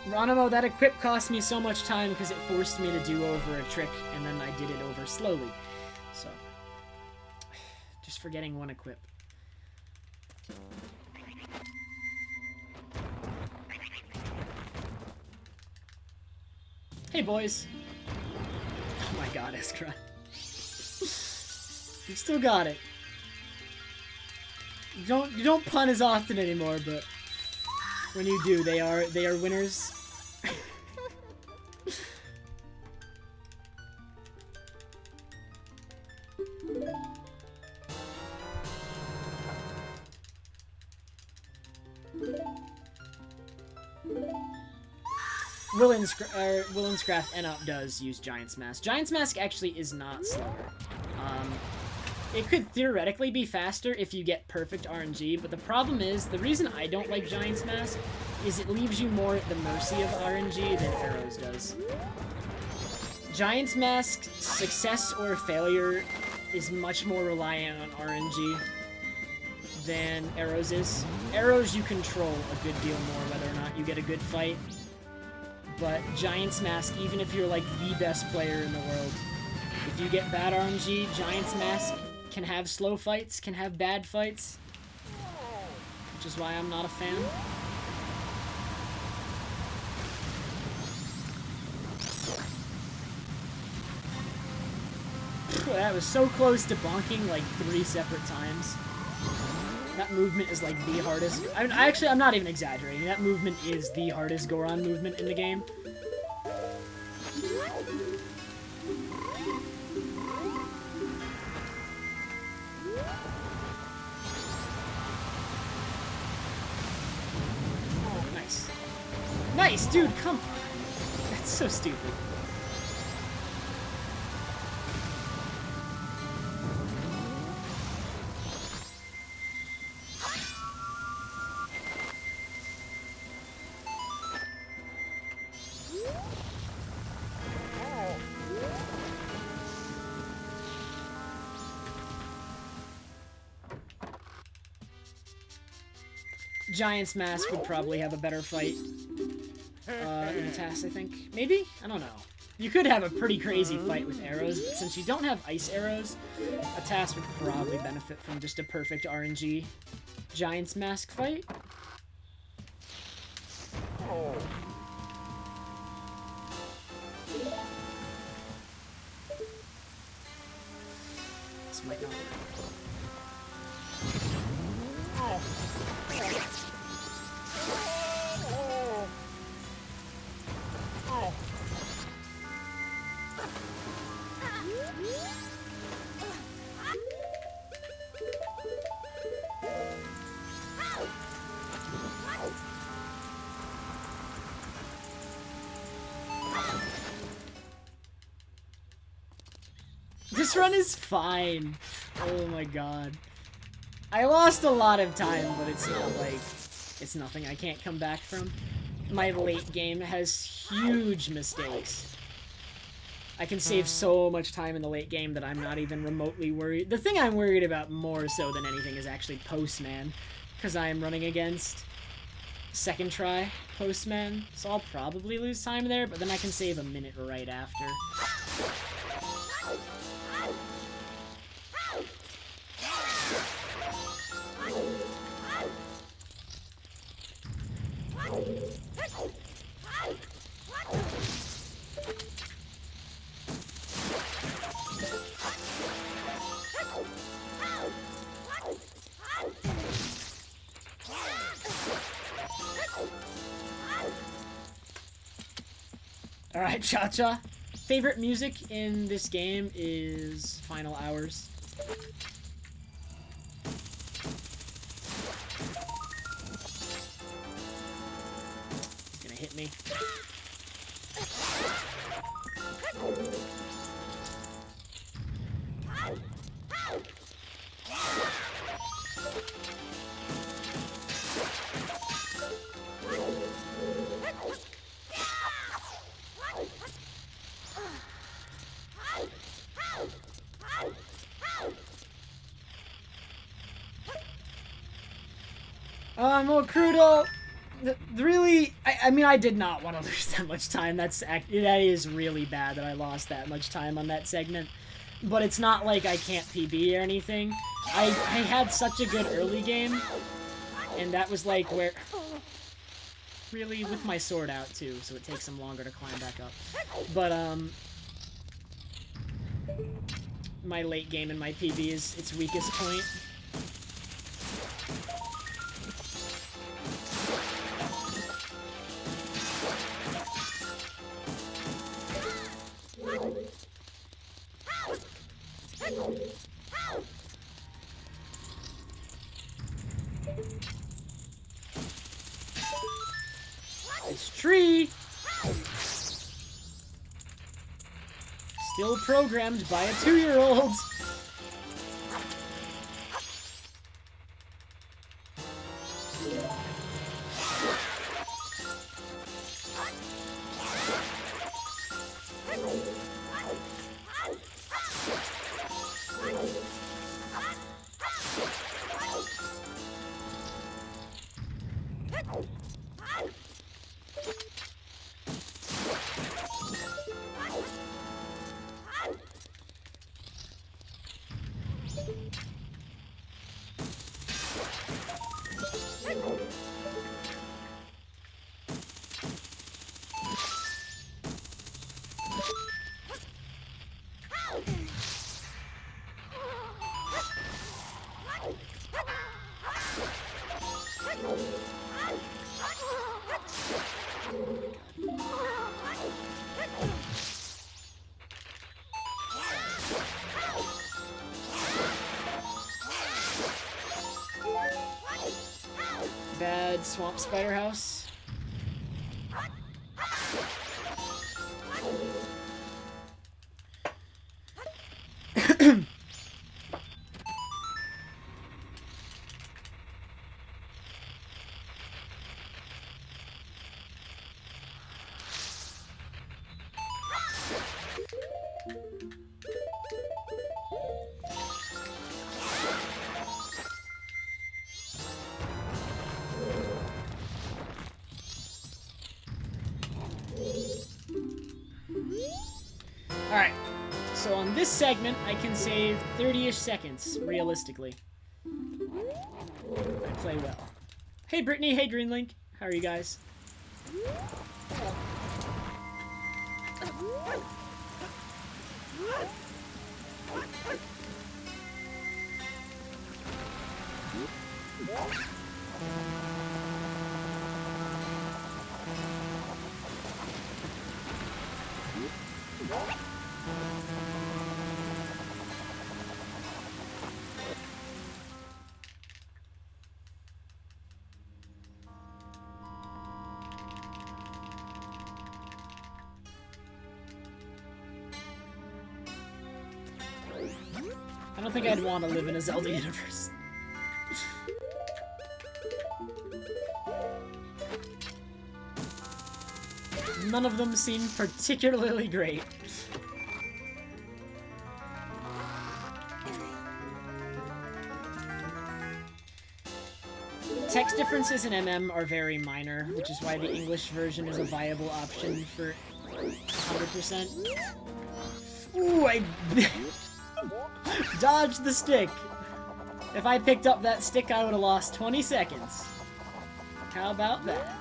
Ronimo, that equip cost me so much time because it forced me to do over a trick, and then I did it over slowly. So, just forgetting one equip. Hey, boys. Oh my god, Iskra. You still got it. You don't pun as often anymore, but when you do, they are winners. Willen's Craft NUp does use Giant's Mask. Giant's Mask actually is not slower. It could theoretically be faster if you get perfect RNG, but the problem is, the reason I don't like Giant's Mask is it leaves you more at the mercy of RNG than Arrows does. Giant's Mask success or failure is much more reliant on RNG than Arrows is. Arrows you control a good deal more whether or not you get a good fight. But Giant's Mask, even if you're like the best player in the world, if you get bad RNG, Giant's Mask can have slow fights, can have bad fights, which is why I'm not a fan. That was so close to bonking like 3 separate times. That movement is like the hardest. I'm not even exaggerating. That movement is the hardest Goron movement in the game. Nice. Nice, dude, come on. That's so stupid. Giant's Mask would probably have a better fight in a task, I think. Maybe? I don't know. You could have a pretty crazy fight with arrows, but since you don't have ice arrows, a task would probably benefit from just a perfect RNG Giant's Mask fight. This might not work. This run is fine. Oh my god. I lost a lot of time, but it's not like... it's nothing I can't come back from. My late game has huge mistakes. I can save so much time in the late game that I'm not even remotely worried. The thing I'm worried about more so than anything is actually Postman, because I am running against second try Postman, so I'll probably lose time there, but then I can save a minute right after. Alright, Cha-Cha. Favorite music in this game is Final Hours. me. Well, Crudo, really, I mean, I did not want to lose that much time. That is really bad that I lost that much time on that segment. But it's not like I can't PB or anything. I had such a good early game, and that was like where... Really, with my sword out too, so it takes him longer to climb back up. But, my late game and my PB is its weakest point. This tree! Still programmed by a 2-year-old! Bad swamp spider house. Alright, so on this segment, I can save 30-ish seconds, realistically. I play well. Hey Brittany, hey Greenlink, how are you guys? I don't think I'd want to live in a Zelda universe. None of them seem particularly great. Text differences in MM are very minor, which is why the English version is a viable option for 100%. Ooh, I dodged the stick. If I picked up that stick, I would have lost 20 seconds. How about that?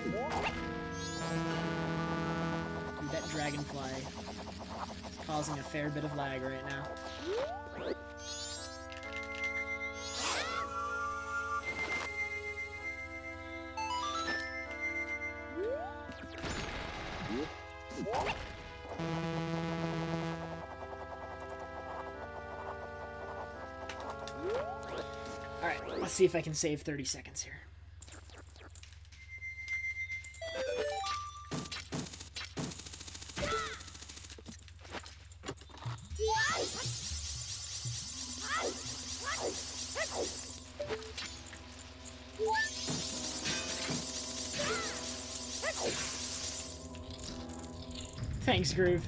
Dude, that dragonfly is causing a fair bit of lag right now. Alright. Let's see if I can save 30 seconds here. Thanks, Groove.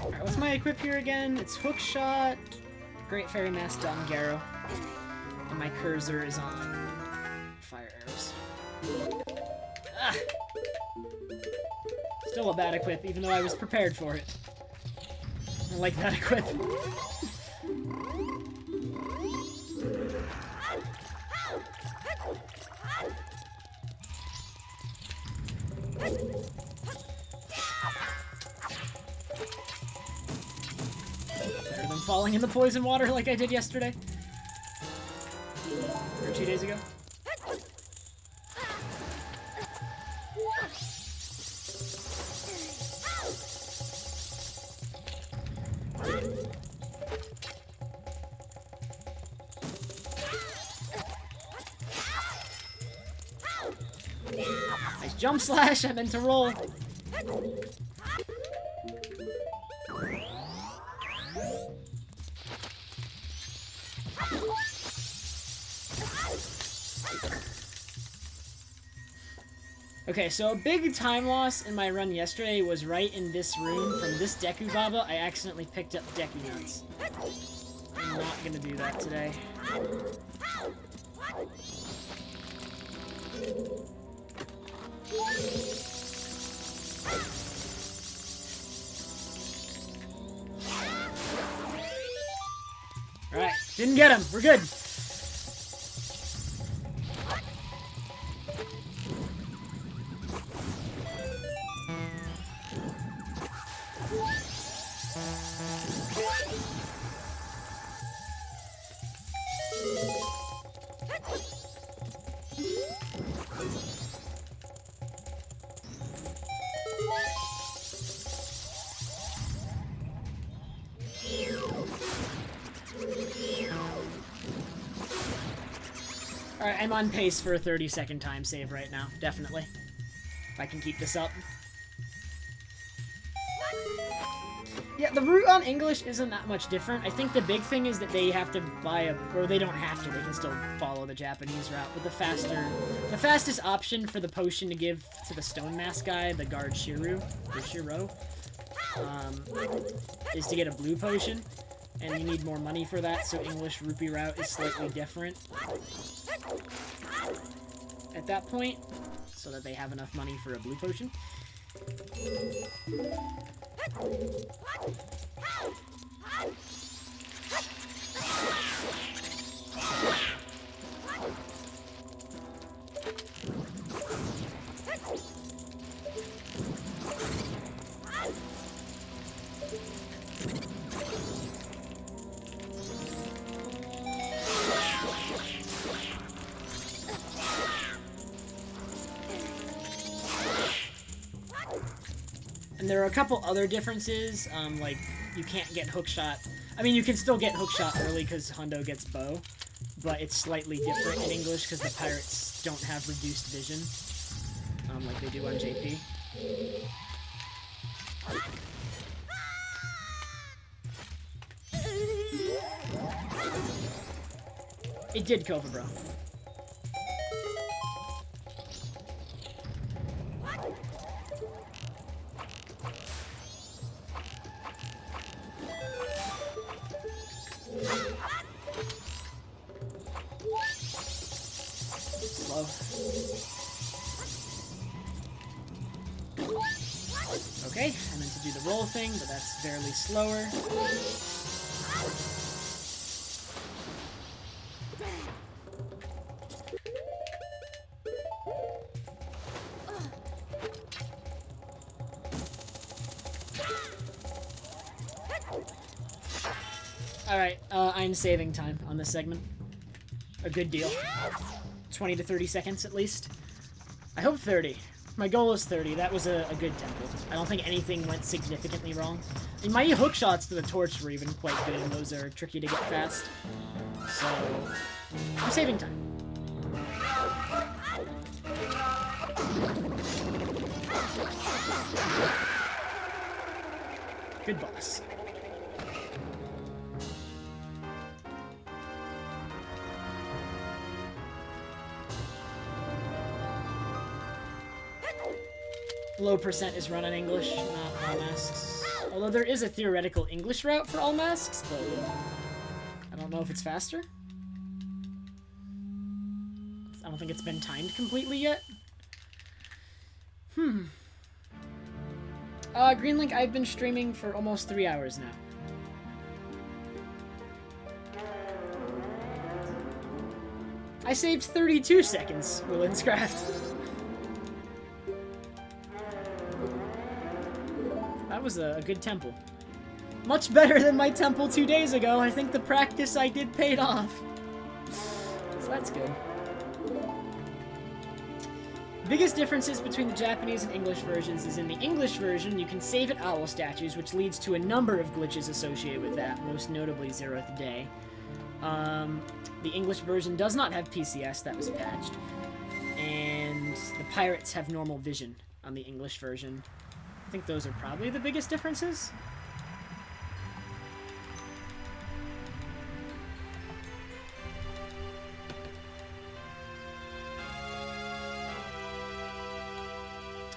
Alright, what's my equip here again? It's Hookshot, Great Fairy Mask, Dongaro, and my cursor is on Fire Arrows. Ah! Still a bad equip, even though I was prepared for it. I like that equip. Better than falling in the poison water like I did yesterday. Or 2 days ago. Nice jump slash, I meant to roll. Okay, so a big time loss in my run yesterday was right in this room. From this Deku Baba, I accidentally picked up Deku Nuts. I'm not gonna do that today. Alright, didn't get him. We're good. Alright, I'm on pace for a 30-second time save right now, definitely. If I can keep this up. Yeah, the route on English isn't that much different. I think the big thing is that they have to buy a... or they don't have to, they can still follow the Japanese route. But the fastest option for the potion to give to the Stone Mask guy, the guard Shiro, is to get a blue potion. And you need more money for that, so English rupee route is slightly different at that point, so that they have enough money for a blue potion. And there are a couple other differences, like, you can't get hookshot. I mean, you can still get hookshot early because Hundo gets bow, but it's slightly different in English because the pirates don't have reduced vision, like they do on JP. It did Cobra, bro. Slow. Okay, I meant to do the roll thing, but that's barely slower. Alright, I'm saving time on this segment. A good deal. 20 to 30 seconds at least. I hope 30. My goal is 30. That was a good tempo. I don't think anything went significantly wrong. I mean, my hook shots to the torch were even quite good, and those are tricky to get fast. So, I'm saving time. Good boss. Low percent is run in English, not all masks. Although there is a theoretical English route for all masks, but I don't know if it's faster. I don't think it's been timed completely yet. Greenlink, I've been streaming for almost 3 hours now. I saved 32 seconds, Willinscraft. That was a good temple. Much better than my temple 2 days ago. I think the practice I did paid off. So that's good. Biggest differences between the Japanese and English versions is in the English version, you can save at owl statues, which leads to a number of glitches associated with that, most notably Zeroth Day. The English version does not have PCS, that was patched. And the pirates have normal vision on the English version. I think those are probably the biggest differences.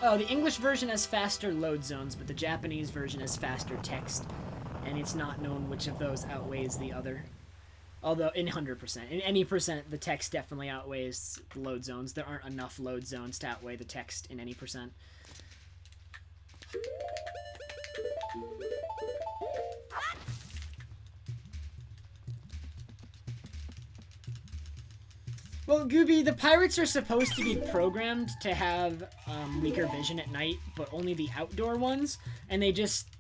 Oh, the English version has faster load zones, but the Japanese version has faster text, and it's not known which of those outweighs the other. Although, in 100%. In any percent, the text definitely outweighs the load zones. There aren't enough load zones to outweigh the text in any percent. Well, Gooby, the pirates are supposed to be programmed to have weaker vision at night, but only the outdoor ones, and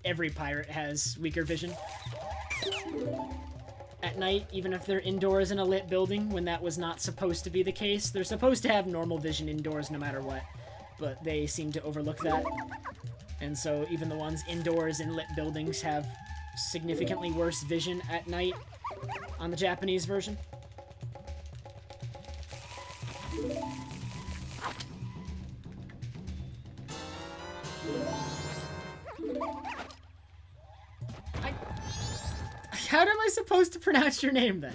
every pirate has weaker vision at night, even if they're indoors in a lit building, when that was not supposed to be the case. They're supposed to have normal vision indoors no matter what, but they seem to overlook that. And so even the ones indoors in lit buildings have significantly worse vision at night on the Japanese version. How am I supposed to pronounce your name then?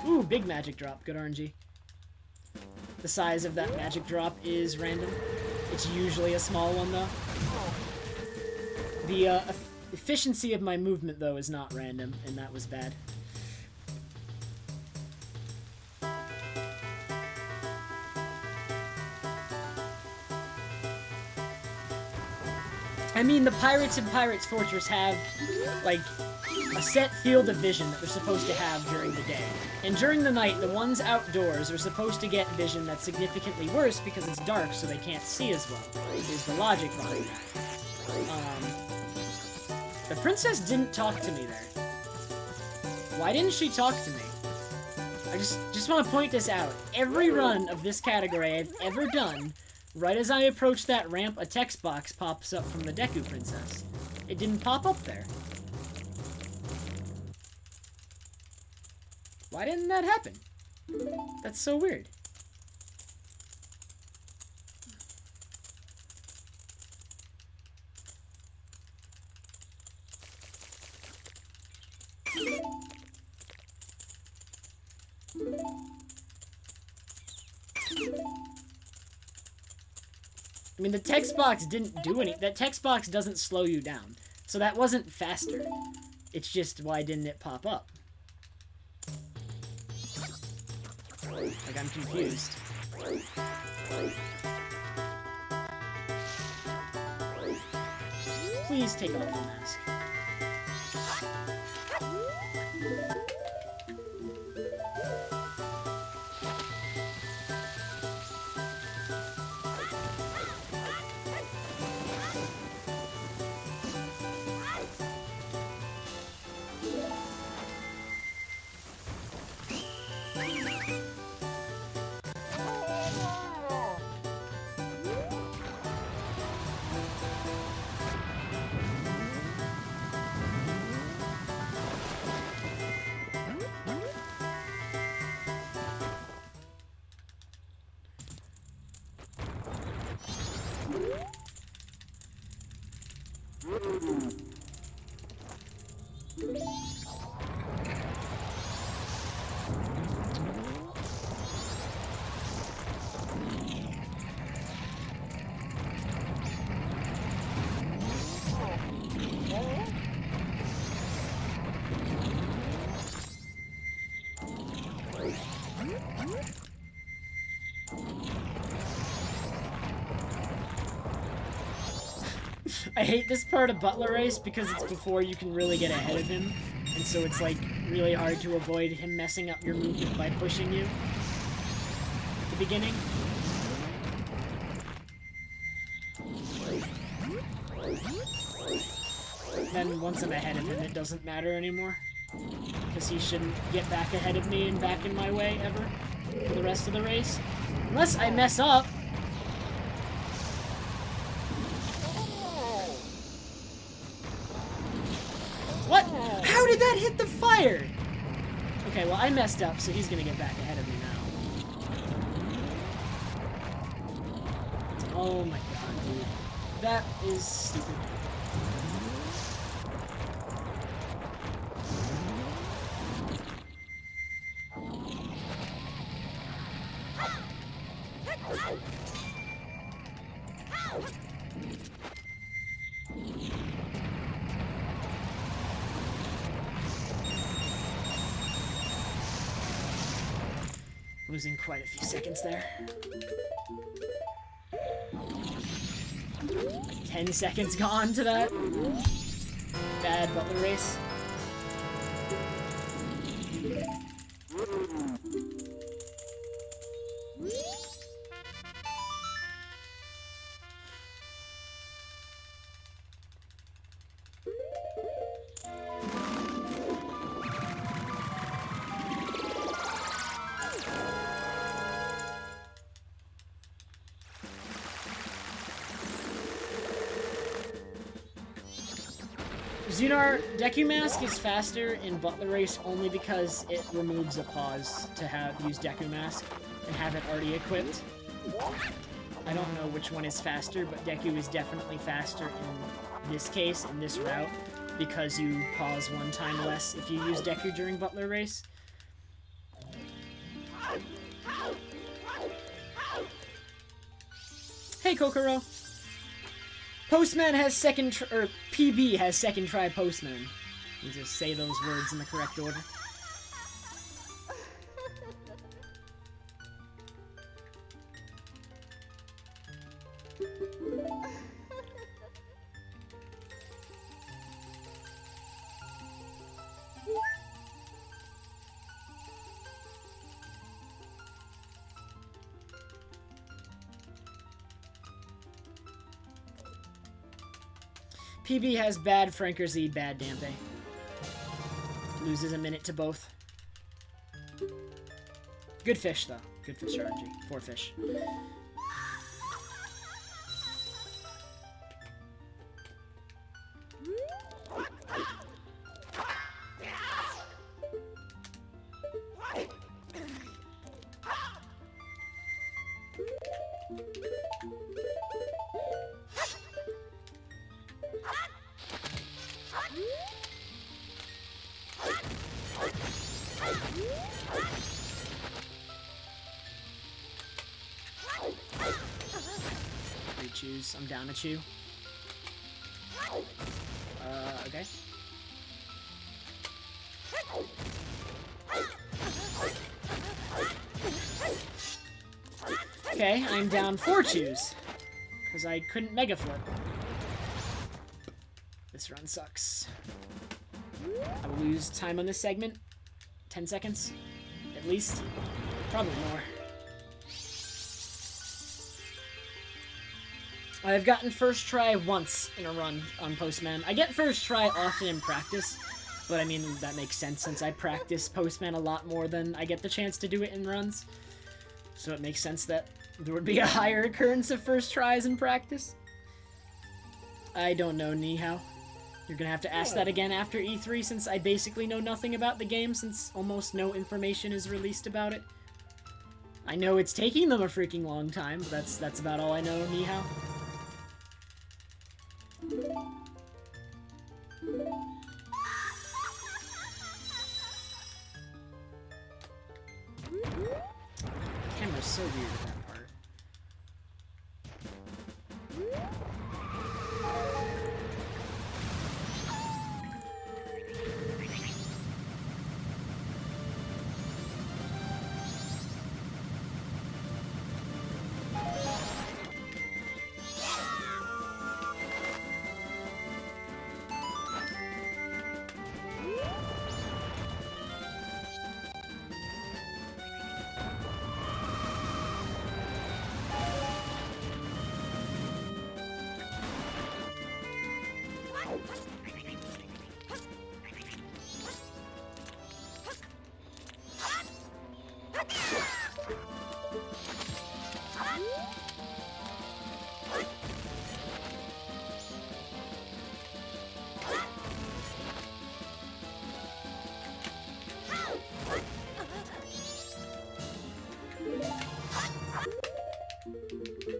Ooh, big magic drop. Good RNG. The size of that magic drop is random. It's usually a small one, though. The efficiency of my movement, though, is not random, and that was bad. I mean, the pirates in Pirates Fortress have, like, a set field of vision that they're supposed to have during the day. And during the night, the ones outdoors are supposed to get vision that's significantly worse because it's dark, so they can't see as well, is the logic behind that. The princess didn't talk to me there. Why didn't she talk to me? I just want to point this out. Every run of this category I've ever done, right as I approach that ramp, a text box pops up from the Deku Princess. It didn't pop up there. Why didn't that happen? That's so weird. I mean, the text box didn't do any. That text box doesn't slow you down. So that wasn't faster. It's just, why didn't it pop up? Like, I'm confused. Please take off the mask. I hate this part of Butler Race because it's before you can really get ahead of him, and so it's like really hard to avoid him messing up your movement by pushing you at the beginning. Then once I'm ahead of him, it doesn't matter anymore, because he shouldn't get back ahead of me and back in my way ever for the rest of the race, unless I mess up. What? How did that hit the fire? Okay, well, I messed up, so he's gonna get back ahead of me now. Oh my god, dude. That is stupid. Losing quite a few seconds there. Like 10 seconds gone to that bad Butler race. Zunar, Deku Mask is faster in Butler Race only because it removes a pause to use Deku Mask and have it already equipped. I don't know which one is faster, but Deku is definitely faster in this case, in this route, because you pause one time less if you use Deku during Butler Race. Hey, Kokoro! Postman has PB has second try Postman. You just say those words in the correct order. PB has bad Frankerzy, bad Dampe. Loses a minute to both. Good fish, though. Good fish RNG. 4 fish. chews. I'm down a chew. Okay. Okay, I'm down 4 chews. Because I couldn't Mega Flip. This run sucks. I will lose time on this segment. 10 seconds. At least. Probably more. I've gotten first try once in a run on Postman. I get first try often in practice, but I mean, that makes sense since I practice Postman a lot more than I get the chance to do it in runs. So it makes sense that there would be a higher occurrence of first tries in practice. I don't know, Nihao. You're gonna have to ask that again after E3 since I basically know nothing about the game since almost no information is released about it. I know it's taking them a freaking long time, but that's about all I know, Nihao. The camera's so weird at that part.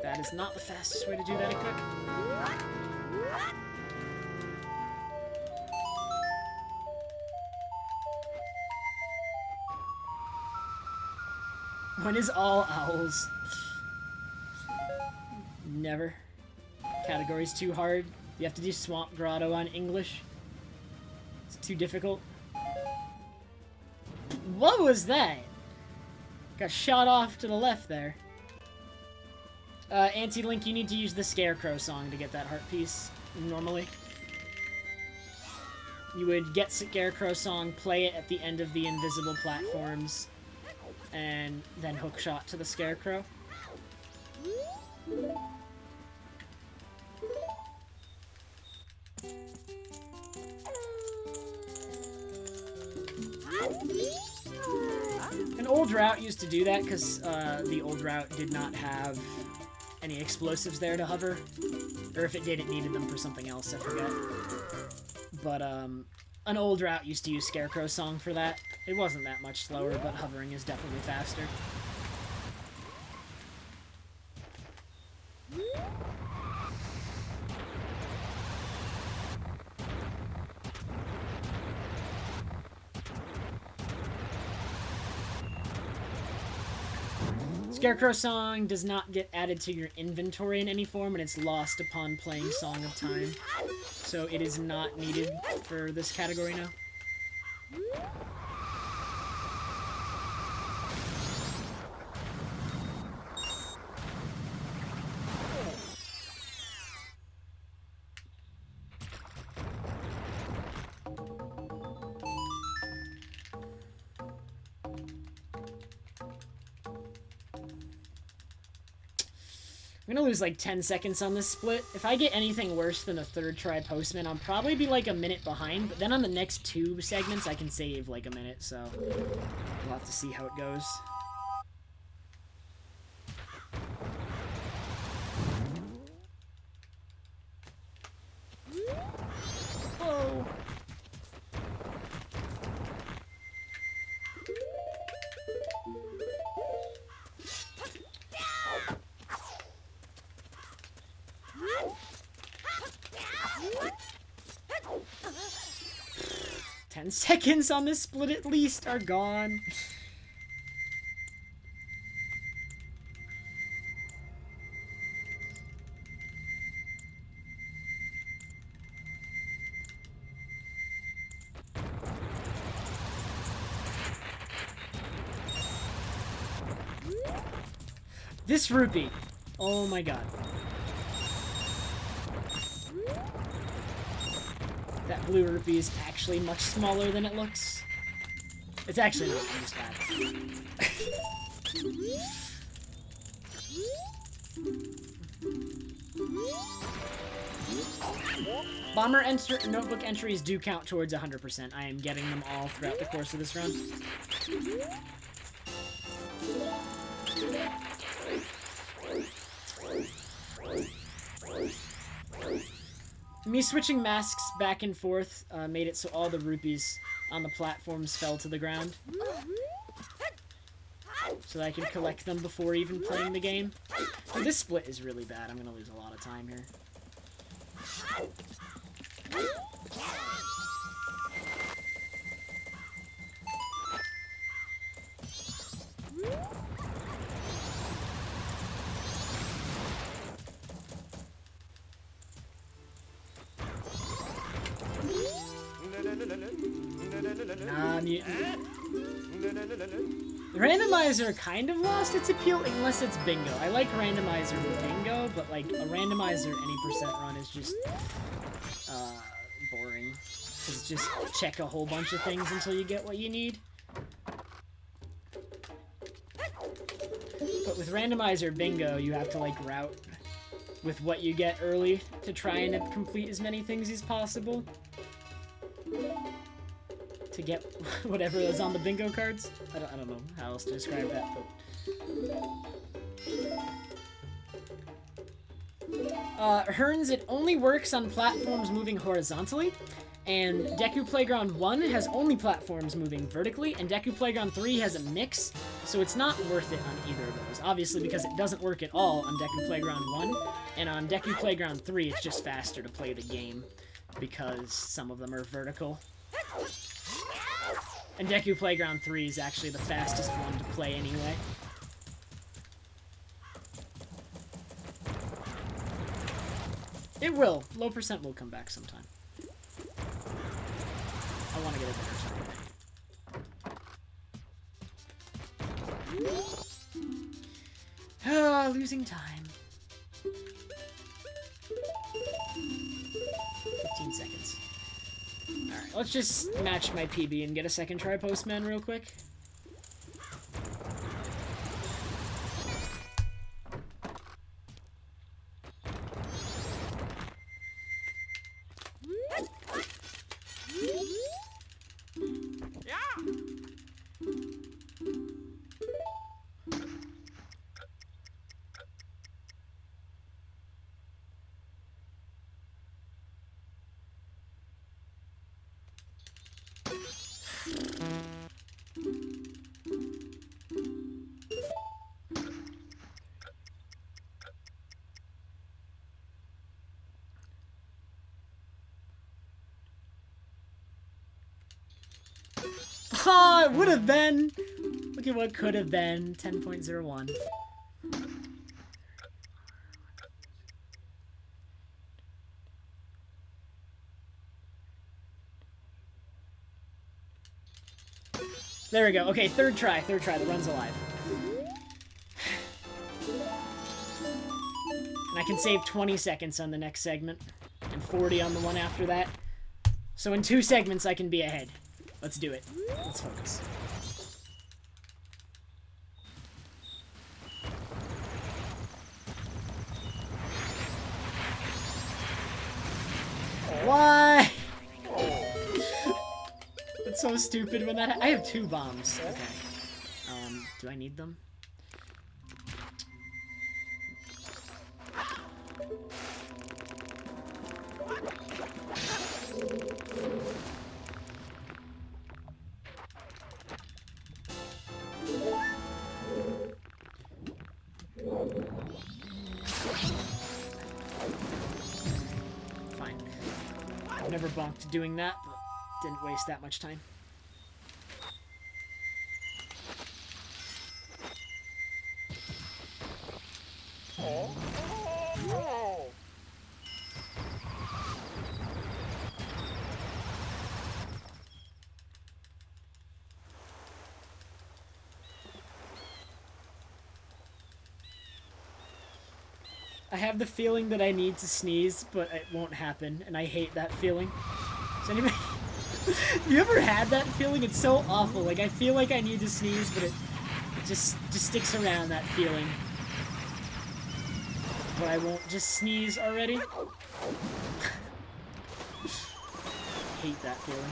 That is not the fastest way to do that equip. When is all owls? Never. Category's too hard. You have to do Swamp Grotto on English. It's too difficult. What was that? Got shot off to the left there. Anti-Link, you need to use the Scarecrow song to get that heart piece, normally. You would get Scarecrow song, play it at the end of the invisible platforms, and then hookshot to the Scarecrow. An old route used to do that because the old route did not have any explosives there to hover. Or if it did, it needed them for something else, I forget. But an old route used to use Scarecrow song for that. It wasn't that much slower, but hovering is definitely faster. Scarecrow song does not get added to your inventory in any form, and it's lost upon playing Song of Time. So it is not needed for this category now. I'm gonna lose like 10 seconds on this split. If I get anything worse than a third try Postman, I'll probably be like a minute behind, but then on the next 2 segments I can save like a minute, so we'll have to see how it goes. Whoa! 10 seconds on this split at least are gone. This rupee. Oh my god. That blue rupee is actually much smaller than it looks. It's actually not this bad. Bomber notebook entries do count towards 100%. I am getting them all throughout the course of this run. Me switching masks back and forth made it so all the rupees on the platforms fell to the ground. So that I could collect them before even playing the game. Dude, this split is really bad. I'm gonna lose a lot of time here. The randomizer kind of lost its appeal unless it's bingo. I like randomizer with bingo, but like a randomizer any percent run is just boring. It's just check a whole bunch of things until you get what you need. But with randomizer bingo, you have to like route with what you get early to try and complete as many things as possible to get whatever is on the bingo cards. I don't know how else to describe that, but Hearns, it only works on platforms moving horizontally, and Deku Playground 1 has only platforms moving vertically, and Deku Playground 3 has a mix, so it's not worth it on either of those. Obviously, because it doesn't work at all on Deku Playground 1, and on Deku Playground 3, it's just faster to play the game, because some of them are vertical. And Deku Playground 3 is actually the fastest one to play anyway. It will. Low percent will come back sometime. I want to get a better time. Ah, losing time. 15 seconds. Alright, let's just match my PB and get a second try Postman real quick. Oh, it would have been! Look at what could have been. 10.01. There we go. Okay, third try. The run's alive. And I can save 20 seconds on the next segment. And 40 on the one after that. So in 2 segments, I can be ahead. Let's do it. Let's focus. Why? It's so stupid when that I have 2 bombs. Okay. Do I need them? Fine. I've never bonked doing that, but didn't waste that much time. I have the feeling that I need to sneeze, but it won't happen, and I hate that feeling. Does anybody... You ever had that feeling? It's so awful. Like, I feel like I need to sneeze, but it just sticks around, that feeling. But I won't just sneeze already. Hate that feeling.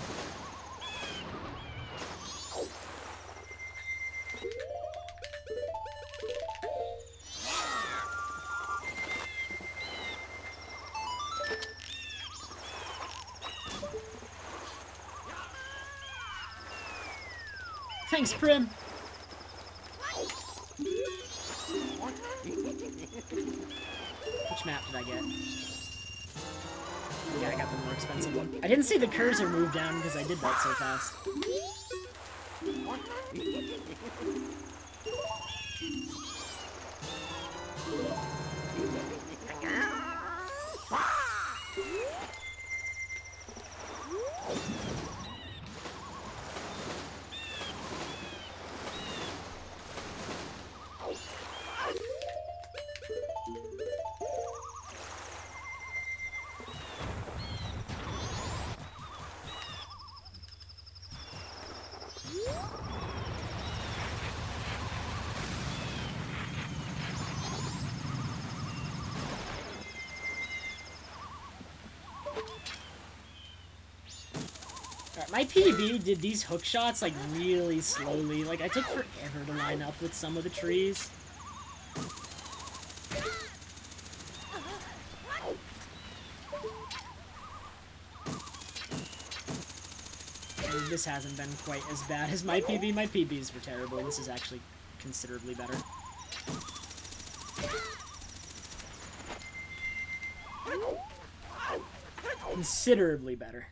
Thanks, Prim. Which map did I get? Yeah, I got the more expensive one. I didn't see the cursor move down because I did that so fast. My PB did these hook shots, like, really slowly. Like, I took forever to line up with some of the trees. And this hasn't been quite as bad as my PB. My PBs were terrible. This is actually considerably better. Considerably better.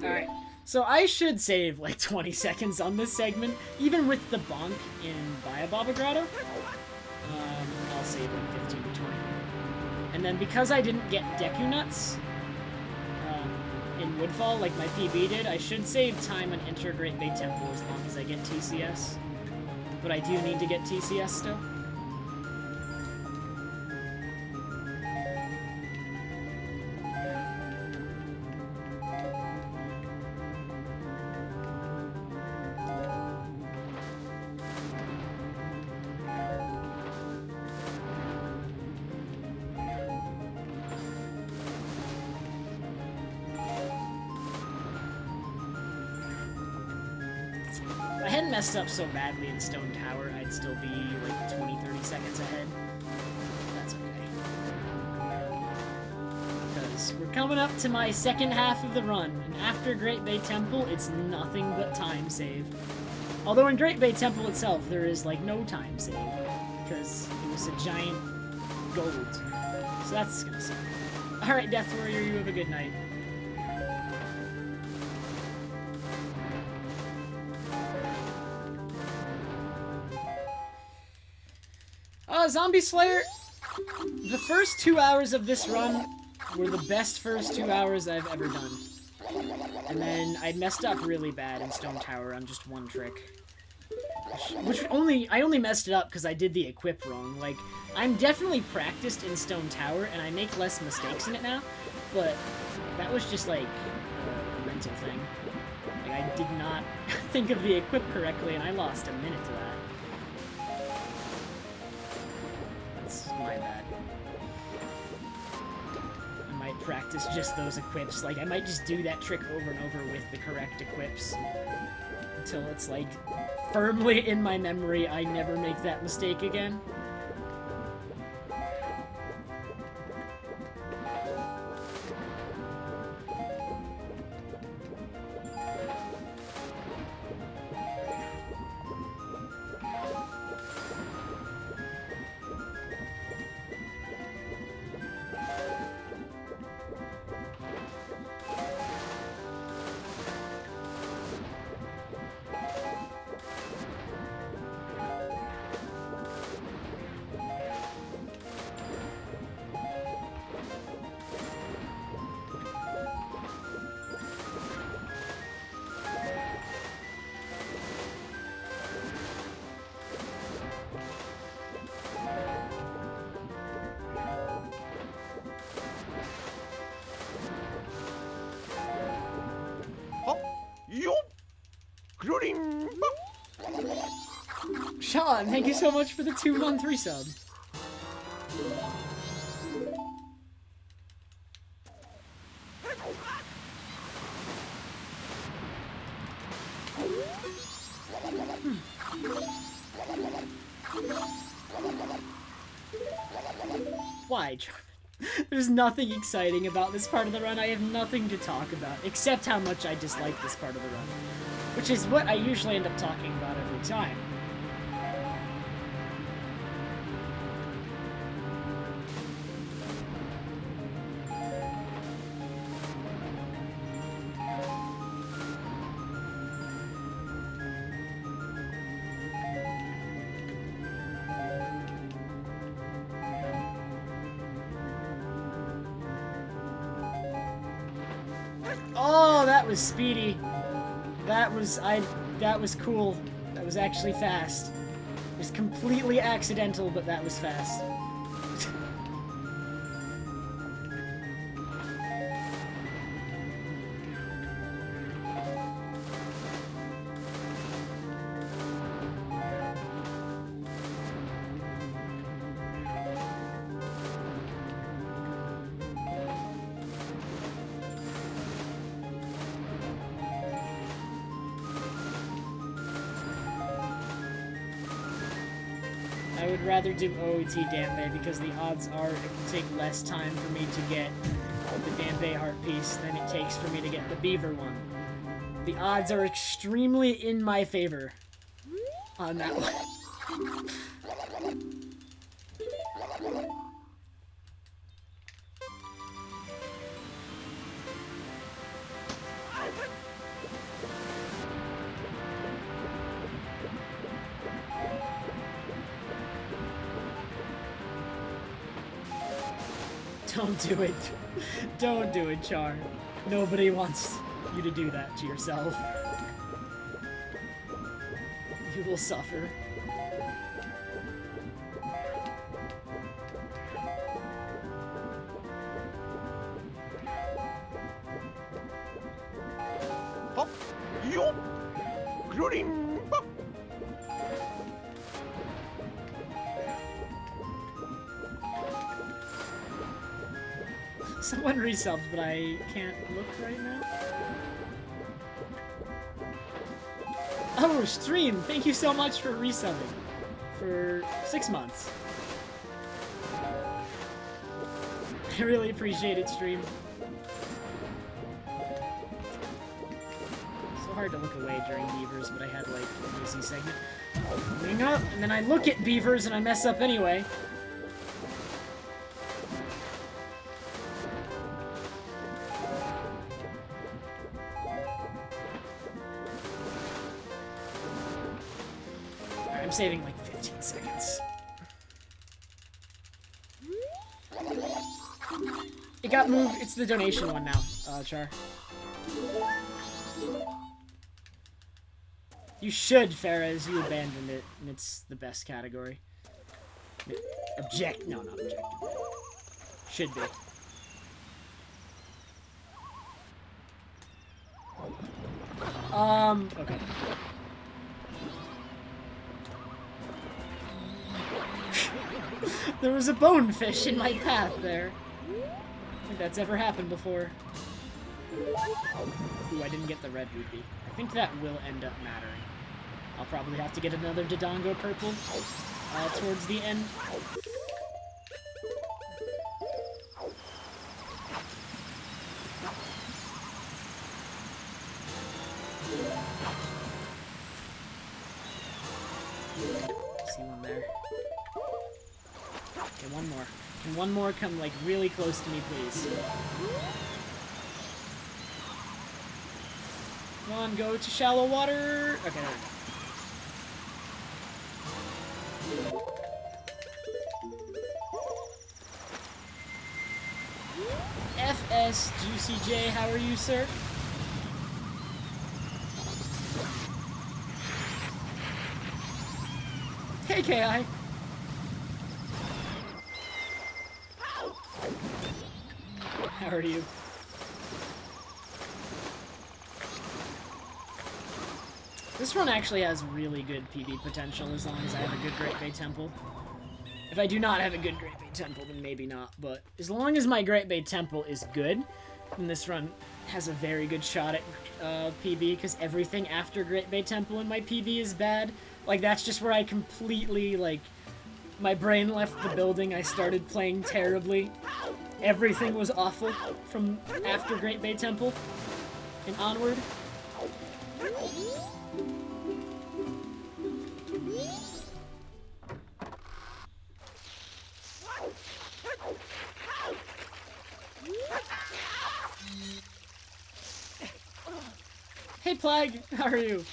Alright, so I should save like 20 seconds on this segment, even with the bonk in Bayababa Grotto. I'll save like 15 to 20. And then because I didn't get Deku Nuts in Woodfall like my PB did, I should save time and enter Great Bay Temple as long as I get TCS. But I do need to get TCS still. If I hadn't messed up so badly in Stone Tower, I'd still be like 20-30 seconds ahead. That's okay. Because we're coming up to my second half of the run, and after Great Bay Temple, it's nothing but time save. Although in Great Bay Temple itself, there is like no time save, because it was a giant gold. So that's gonna suck. Alright, Death Warrior, you have a good night. Zombie Slayer, the first 2 hours of this run were the best first 2 hours I've ever done. And then I messed up really bad in Stone Tower on just one trick. I only messed it up because I did the equip wrong. Like, I'm definitely practiced in Stone Tower, and I make less mistakes in it now, but that was just, like, a mental thing. Like, I did not think of the equip correctly, and I lost a minute to that. My bad. I might practice just those equips. Like, I might just do that trick over and over with the correct equips until it's, like, firmly in my memory I never make that mistake again. Shooting. Sean, thank you so much for the 2-month resub. Why, Jarvan? There's nothing exciting about this part of the run. I have nothing to talk about, except how much I dislike this part of the run. Which is what I usually end up talking about every time. Oh, that was speedy. That was cool. That was actually fast. It was completely accidental, but that was fast. I would rather do OOT Dampe because the odds are it will take less time for me to get the Dampe heart piece than it takes for me to get the beaver one. The odds are extremely in my favor on that one. Don't do it. Don't do it, Char. Nobody wants you to do that to yourself. You will suffer. Hop. Yo. Shooting. Someone resubbed, but I can't look right now. Oh, Stream! Thank you so much for resubbing. For 6 months. I really appreciate it, Stream. So hard to look away during beavers, but I had, like, an easy segment. Coming up, and then I look at beavers and I mess up anyway. I'm saving like 15 seconds. It got moved. It's the donation one now, Char. You should, Farahs. You abandoned it, and it's the best category. No, not objective. Should be. Okay. There was a bonefish in my path there. I don't think that's ever happened before. Ooh, I didn't get the red rupee. I think that will end up mattering. I'll probably have to get another Dodongo purple towards the end. See one there. Okay, one more. Can one more come, like, really close to me, please? Come on, go to shallow water! Okay, there we go. FS Juicy J, how are you, sir? Hey, KI! How are you? This run actually has really good PB potential as long as I have a good Great Bay Temple. If I do not have a good Great Bay Temple, then maybe not. But as long as my Great Bay Temple is good, then this run has a very good shot at PB, because everything after Great Bay Temple in my PB is bad. Like, that's just where I completely, like, my brain left the building. I started playing terribly. Everything was awful from after Great Bay Temple and onward. Hey Plague, how are you?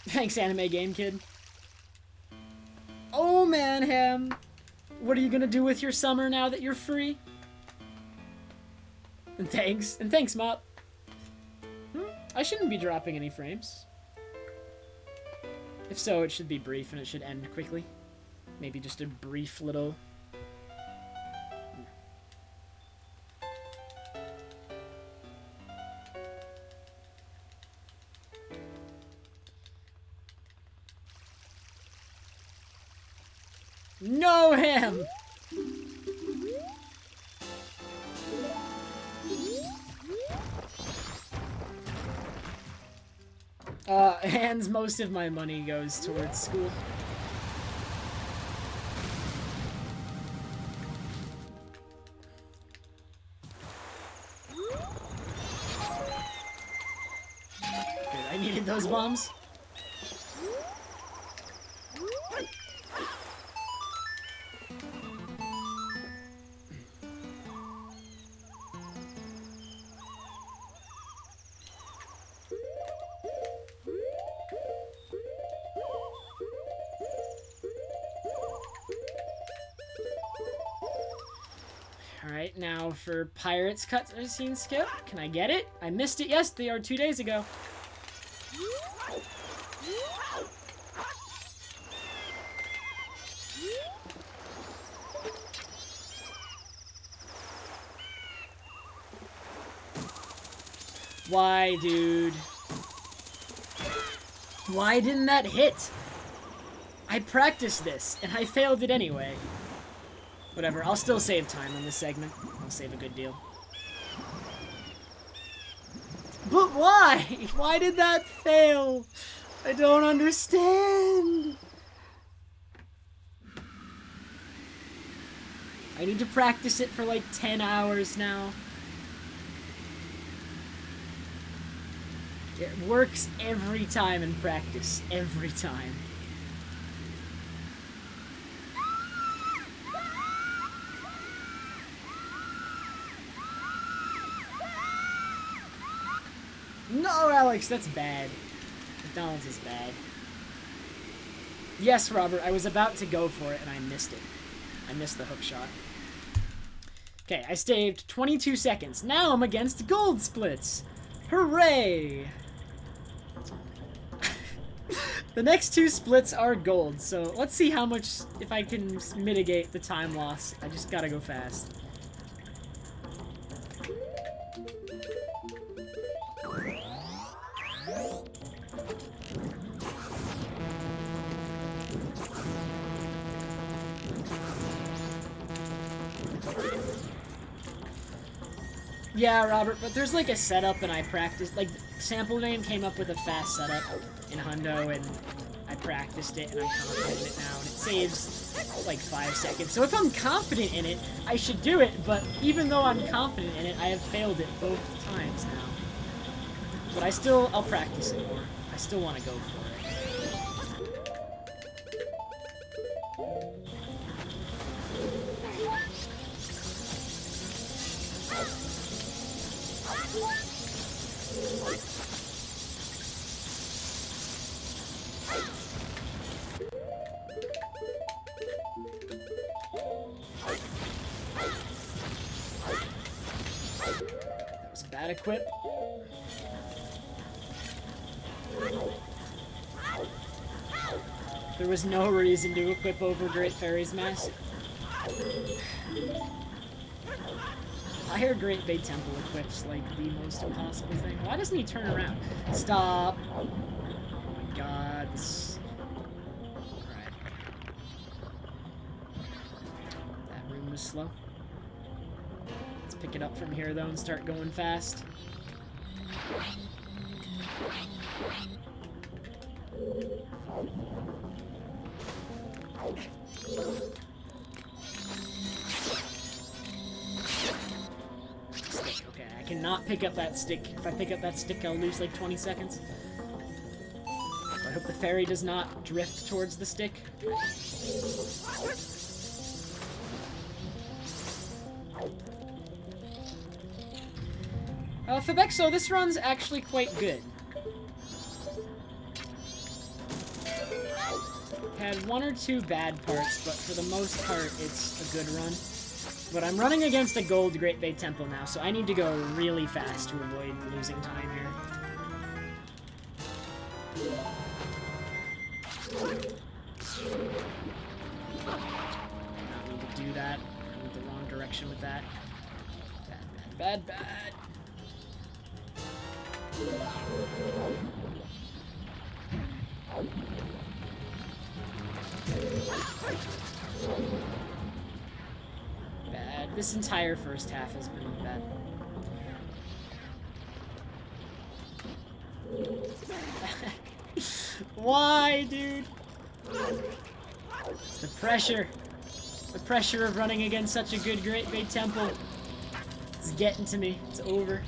Thanks, Anime Game Kid. Oh man, Ham. What are you gonna do with your summer now that you're free? And thanks, Mop. I shouldn't be dropping any frames. If so, it should be brief and it should end quickly. Maybe just a brief little... No, Ham! Hands, most of my money goes towards school. Good, I needed those bombs. Alright, now for Pirates cutscene skip. Can I get it? I missed it yesterday or 2 days ago. Why, dude? Why didn't that hit? I practiced this, and I failed it anyway. Whatever, I'll still save time on this segment. I'll save a good deal. But why? Why did that fail? I don't understand. I need to practice it for like 10 hours now. It works every time in practice. Every time. No, Alex, that's bad. McDonald's is bad. Yes, Robert, I was about to go for it and I missed it. I missed the hook shot. Okay, I saved 22 seconds. Now I'm against gold splits. Hooray! The next 2 splits are gold, so let's see how much, if I can mitigate the time loss. I just gotta go fast. Yeah, Robert, but there's like a setup and I practiced, like, Sample Name came up with a fast setup in Hundo and I practiced it and I'm confident in it now and it saves like 5 seconds. So if I'm confident in it, I should do it, but even though I'm confident in it, I have failed it both times now. But I'll practice it more. I still want to go for it. That was a bad equip. There was no reason to equip over Great Fairy's Mask. Higher Great Bay Temple equips like the most impossible thing. Why doesn't he turn around? Stop! Oh my god, this... Alright. That room was slow. Let's pick it up from here though and start going fast. Stick. Okay, I cannot pick up that stick. If I pick up that stick, I'll lose like 20 seconds. So I hope the fairy does not drift towards the stick. Fabexo, this run's actually quite good. Had one or two bad parts, but for the most part, it's a good run. But I'm running against a gold Great Bay Temple now, so I need to go really fast to avoid losing time here. Not need to do that. I went the wrong direction with that. Bad, bad, bad, bad. Bad. This entire first half has been bad. Why, dude? The pressure. The pressure of running against such a good Great Bay Temple. It's getting to me. It's over.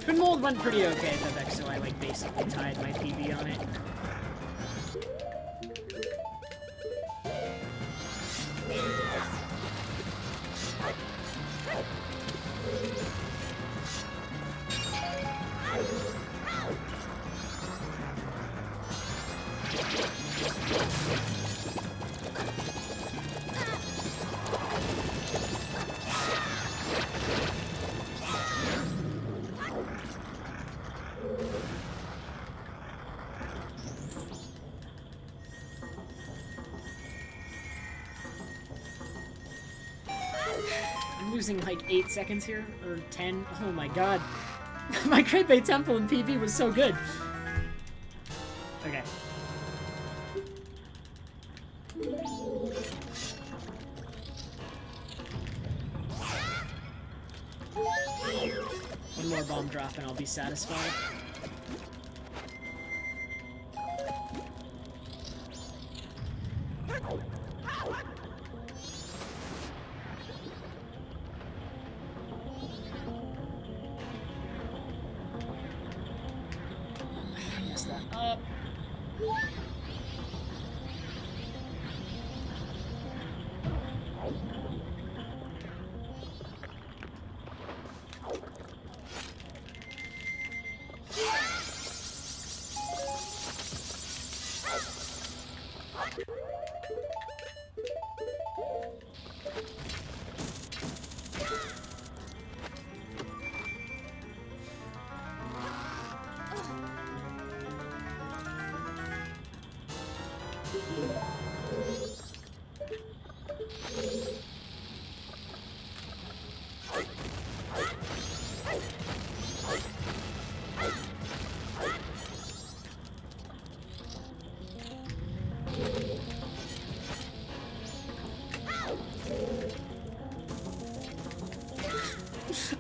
Twin Mold went pretty okay at the Vex, so I like basically tied my PB on it. I'm losing like 8 seconds here, or 10. Oh my god. My Great Bay Temple in PB was so good. Okay. One more bomb drop and I'll be satisfied. Mess that up.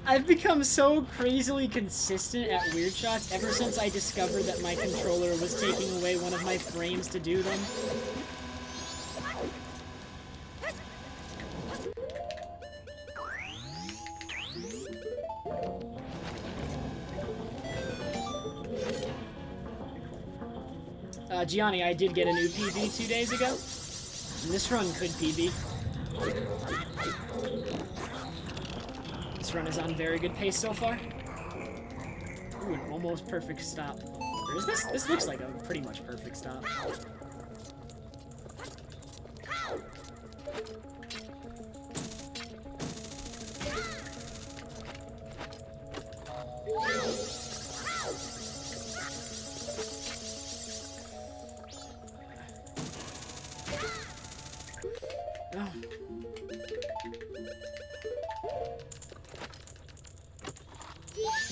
I've become so crazily consistent at weird shots ever since I discovered that my controller was taking away one of my frames to do them. Gianni, I did get a new PB 2 days ago. And this run could PB. This run is on very good pace so far. Ooh, an almost perfect stop. Or is this? This looks like a pretty much perfect stop. Oh.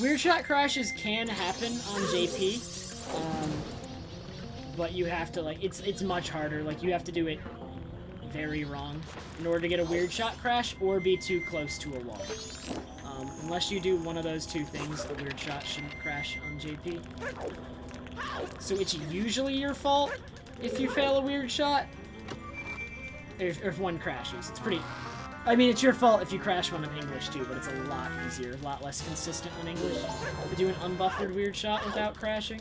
Weird shot crashes can happen on JP, but you have to, like, it's much harder. Like, you have to do it very wrong in order to get a weird shot crash or be too close to a wall. Unless you do one of those two things, a weird shot shouldn't crash on JP. So it's usually your fault if you fail a weird shot, or if one crashes. It's pretty... I mean, it's your fault if you crash one in English, too, but it's a lot easier, a lot less consistent in English to do an unbuffered weird shot without crashing.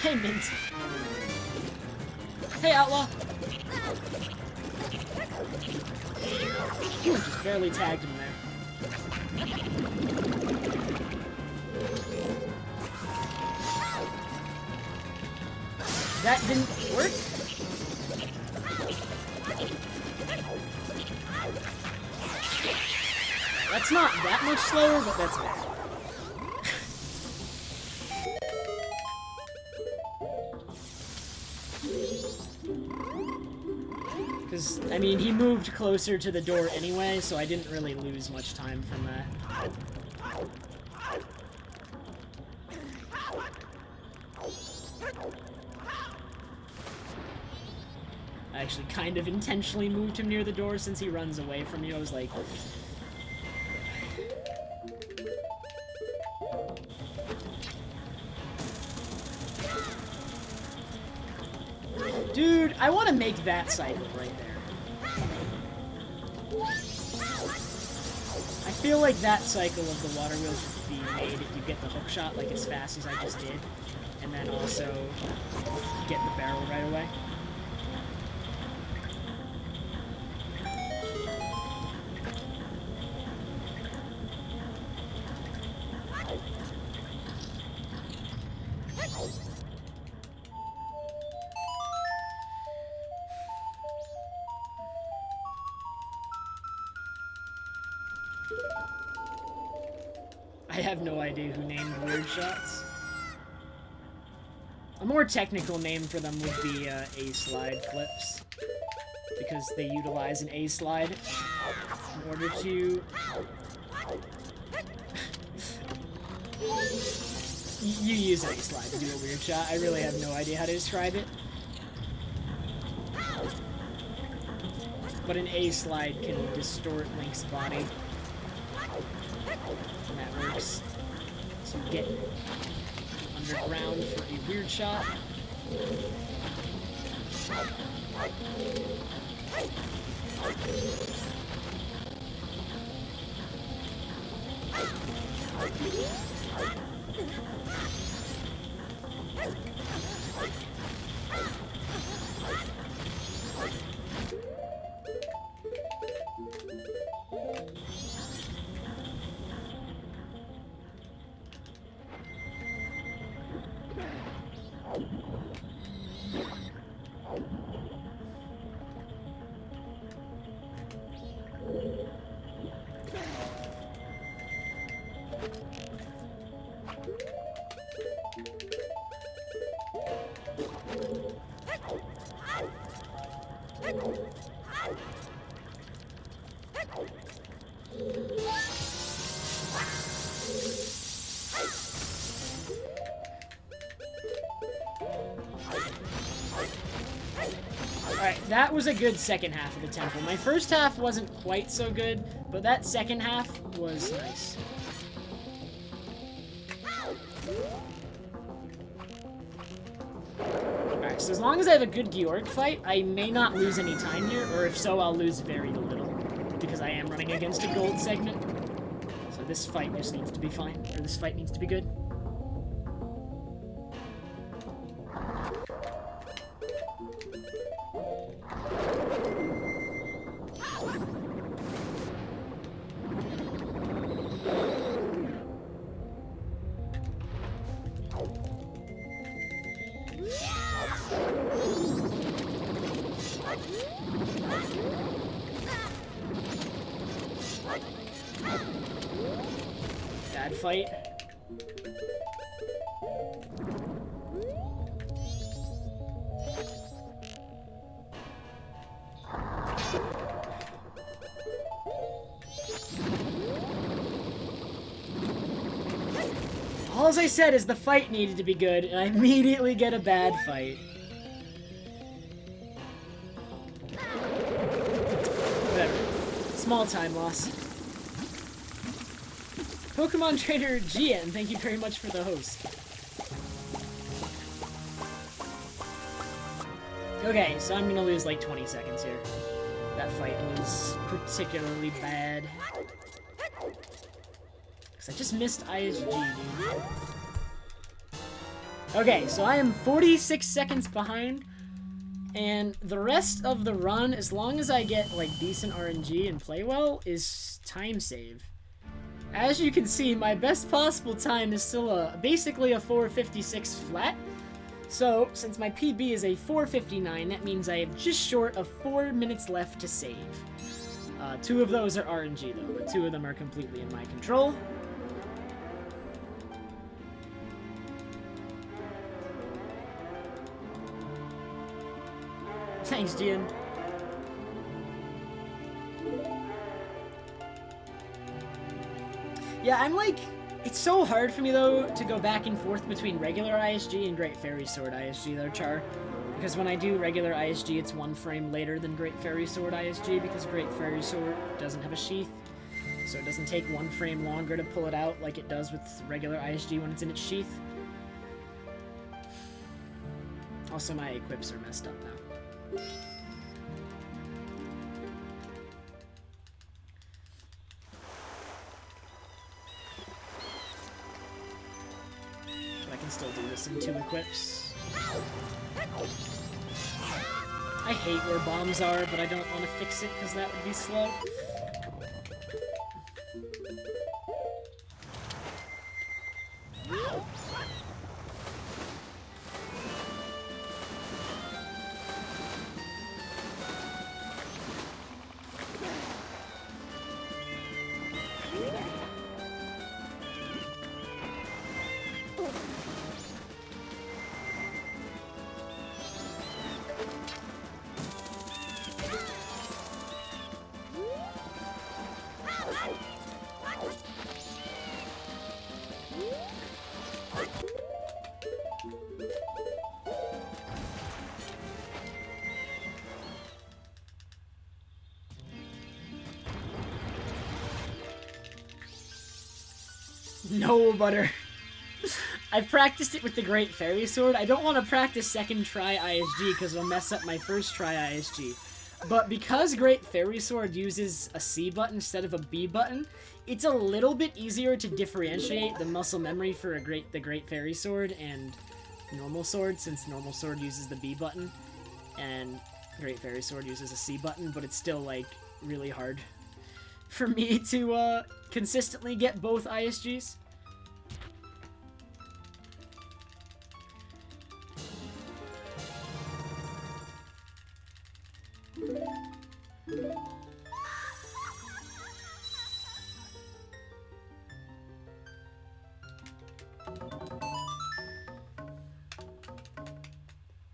Hey, Mint. Hey, Outlaw. Phew, just barely tagged him there. That didn't work? That's not that much slower, but that's bad. Because, I mean, he moved closer to the door anyway, so I didn't really lose much time from that. I actually kind of intentionally moved him near the door since he runs away from you. I was like... Dude, I want to make that cycle right there. I feel like that cycle of the water wheel should be made if you get the hook shot like as fast as I just did, and then also get the barrel right away. I have no idea who named weird shots. A more technical name for them would be A-slide flips, because they utilize an A-slide in order to... You use an A-slide to do a weird shot. I really have no idea how to describe it. But an A-slide can distort Link's body. And that works to get underground for a weird shot. Alright, that was a good second half of the temple. My first half wasn't quite so good, but that second half was nice. Alright, so as long as I have a good Georg fight, I may not lose any time here, or if so, I'll lose very little, because I am running against a gold segment. this fight just needs to be fine, or this fight needs to be good. Bad fight. All I said is the fight needed to be good, and I immediately get a bad fight. Whatever. Small time loss. Pokemon Trainer GN, thank you very much for the host. Okay, so I'm gonna lose like 20 seconds here. That fight was particularly bad. Because I just missed ISG, dude. Okay, so I am 46 seconds behind. And the rest of the run, as long as I get like decent RNG and play well, is time save. As you can see, my best possible time is still basically a 4:56 flat. So, since my PB is a 4:59, that means I have just short of 4 minutes left to save. 2 of those are RNG though, but 2 of them are completely in my control. Thanks, Gian. Yeah, I'm like, it's so hard for me though to go back and forth between regular ISG and Great Fairy Sword ISG though, Char. Because when I do regular ISG, it's 1 frame later than Great Fairy Sword ISG because Great Fairy Sword doesn't have a sheath. So it doesn't take 1 frame longer to pull it out like it does with regular ISG when it's in its sheath. Also, my equips are messed up now. I can still do this in 2 equips. I hate where bombs are, but I don't want to fix it because that would be slow. No, Butter. I've practiced it with the Great Fairy Sword. I don't want to practice second try ISG because it'll mess up my first try ISG. But because Great Fairy Sword uses a C button instead of a B button, it's a little bit easier to differentiate the muscle memory for the Great Fairy Sword and normal sword, since normal sword uses the B button and Great Fairy Sword uses a C button, but it's still like really hard for me to consistently get both ISGs.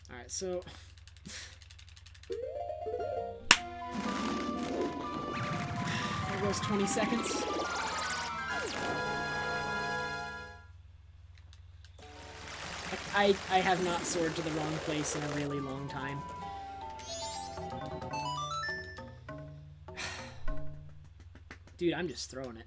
Alright, so there goes 20 seconds. I have not soared to the wrong place in a really long time. Dude, I'm just throwing it.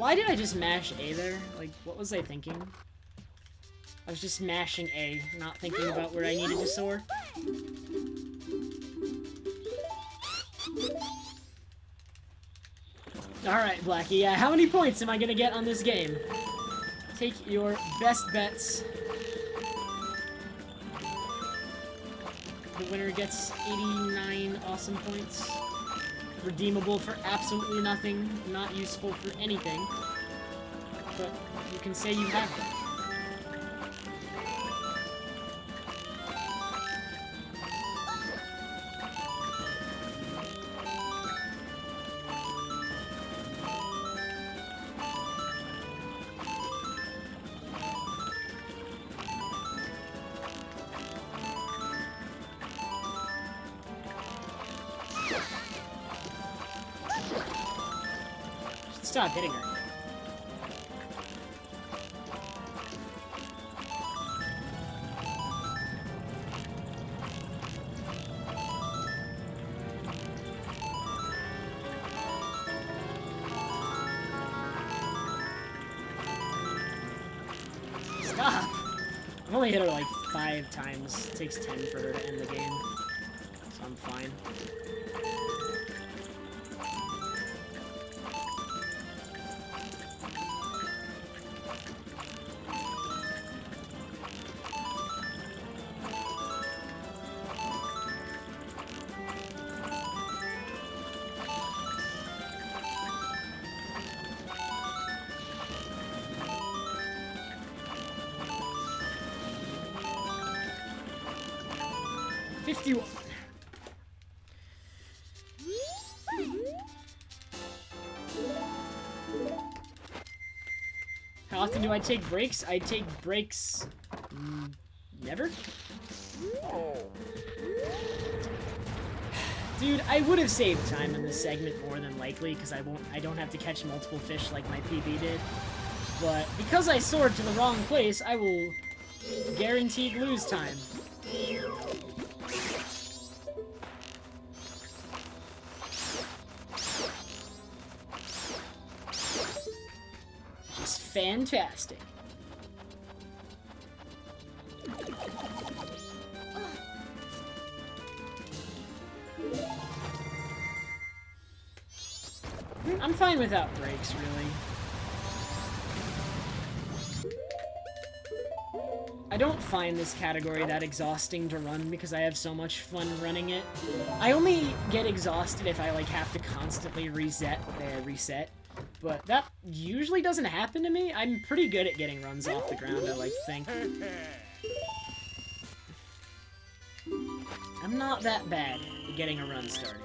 Why did I just mash A there? Like, what was I thinking? I was just mashing A, not thinking about where I needed to soar. Alright, Blackie, yeah, how many points am I gonna get on this game? Take your best bets. The winner gets 89 awesome points. Redeemable for absolutely nothing, not useful for anything. But you can say you have them. Stop hitting her. Stop! I've only hit her like 5 times. It takes 10 for her to end the game. So I'm fine. How often do I take breaks? I take breaks... never? Dude, I would have saved time in this segment more than likely, because I don't have to catch multiple fish like my PB did. But because I soared to the wrong place, I will guaranteed lose time. Just fantastic. I'm fine without breaks, really. I don't find this category that exhausting to run because I have so much fun running it. I only get exhausted if I like have to constantly reset, but that usually doesn't happen to me. I'm pretty good at getting runs off the ground, I like to think. I'm not that bad at getting a run started.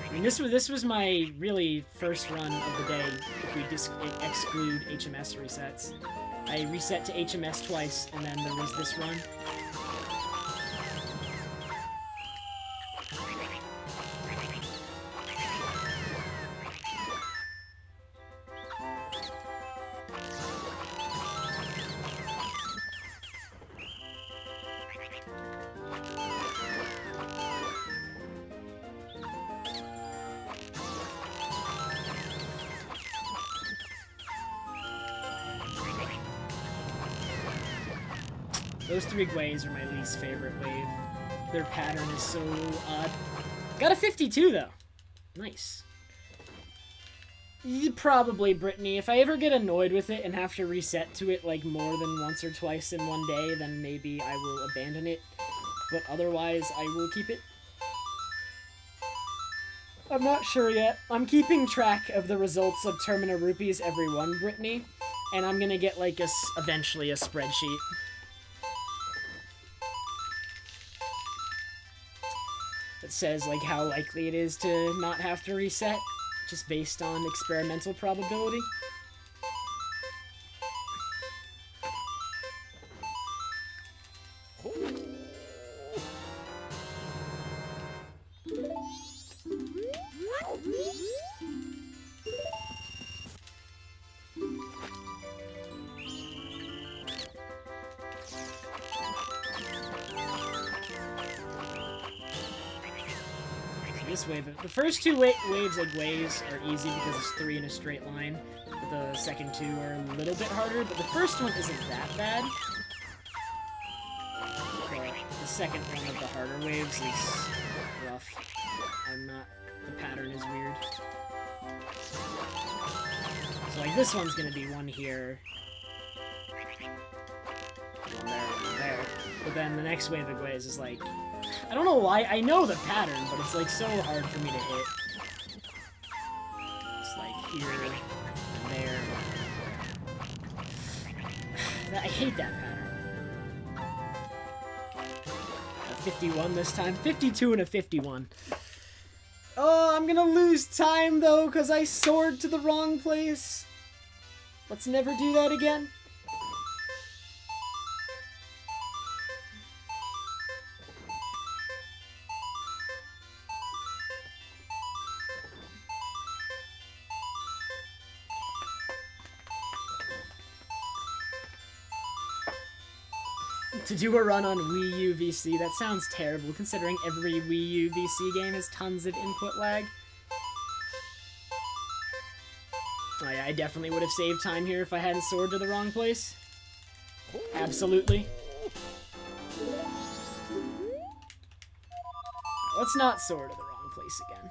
I mean, this was my really first run of the day, if we exclude HMS resets. I reset to HMS twice, and then there was this run. Those three waves are my least favorite wave. Their pattern is so odd. Got a 52, though. Nice. Probably, Brittany. If I ever get annoyed with it and have to reset to it, like, more than once or twice in one day, then maybe I will abandon it. But otherwise, I will keep it. I'm not sure yet. I'm keeping track of the results of Termina Rupees every one, Brittany. And I'm gonna get, like, eventually a spreadsheet. That says, like, how likely it is to not have to reset, just based on experimental probability. this wave. The first two waves of waves are easy because it's 3 in a straight line. But the second two are a little bit harder, but the first one isn't that bad. The second one of the harder waves is rough. The pattern is weird. So like this one's gonna be one here. One there, one there. But then the next wave of waves is like, I don't know why, I know the pattern, but it's like so hard for me to hit. It's like here, and there. I hate that pattern. 51 this time. 52 and a 51. Oh, I'm gonna lose time, though, because I soared to the wrong place. Let's never do that again. To do a run on Wii U VC, that sounds terrible considering every Wii U VC game has tons of input lag. Oh yeah, I definitely would have saved time here if I hadn't soared to the wrong place. Absolutely. Let's not soar to the wrong place again.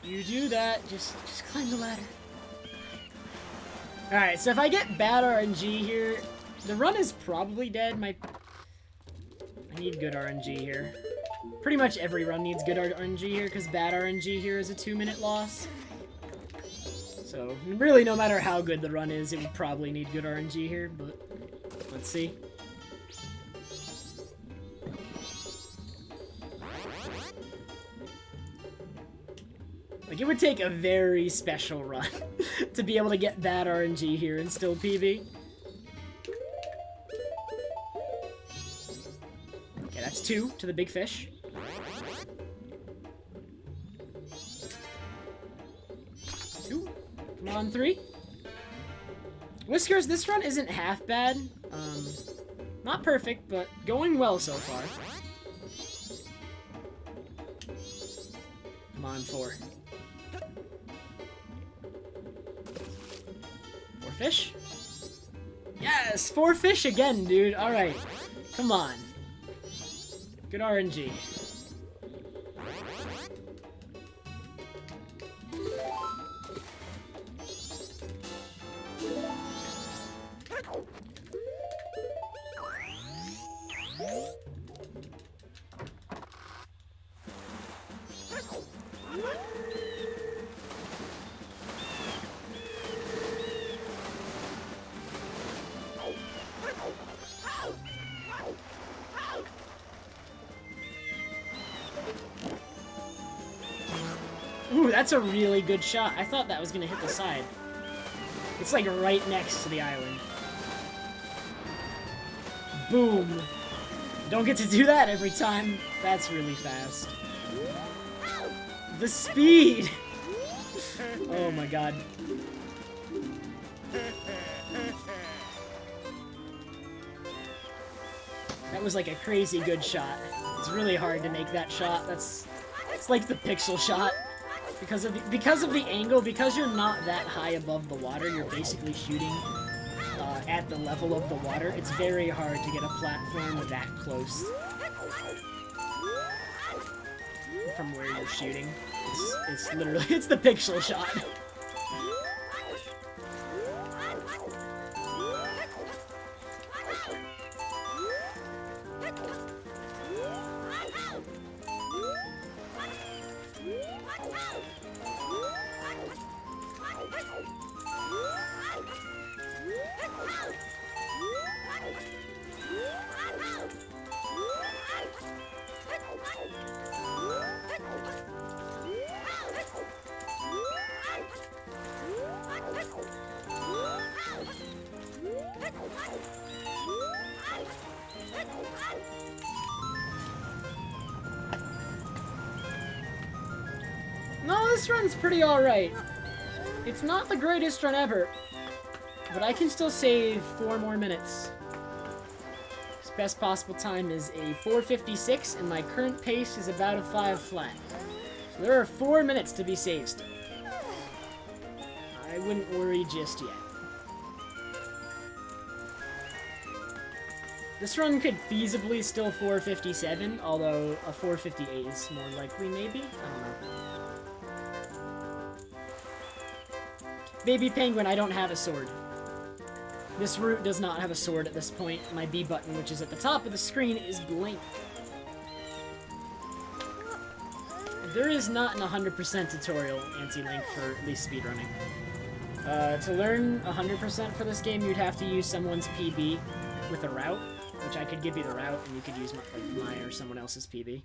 You do that, just climb the ladder. Alright, so if I get bad RNG here, the run is probably dead. I need good RNG here. Pretty much every run needs good RNG here, because bad RNG here is a 2-minute loss. So, really, no matter how good the run is, it would probably need good RNG here, but let's see. Like, it would take a very special run to be able to get bad RNG here and still PB. Okay, that's 2 to the big fish. 2. Come on, 3. Whiskers, this run isn't half bad. Not perfect, but going well so far. Come on, 4. 4 fish? Yes! 4 fish again, dude. Alright. Come on. Good RNG. Ooh, that's a really good shot. I thought that was gonna hit the side. It's like right next to the island. Boom. Don't get to do that every time. That's really fast. The speed! Oh my god. That was like a crazy good shot. It's really hard to make that shot. It's like the pixel shot. Because of the angle, because you're not that high above the water, you're basically shooting at the level of the water. It's very hard to get a platform that close from where you're shooting. It's literally, it's the pixel shot. No, this run's pretty alright. It's not the greatest run ever, but I can still save 4 more minutes. His best possible time is a 4:56, and my current pace is about a 5 flat. So there are 4 minutes to be saved still. I wouldn't worry just yet. This run could feasibly still 4:57, although a 4:58 is more likely, maybe? I don't know. Baby Penguin, I don't have a sword. This route does not have a sword at this point. My B button, which is at the top of the screen, is blank. There is not an 100% tutorial anti-link for at least speedrunning. To learn 100% for this game, you'd have to use someone's PB with a route, which I could give you the route, and you could use my or someone else's PB.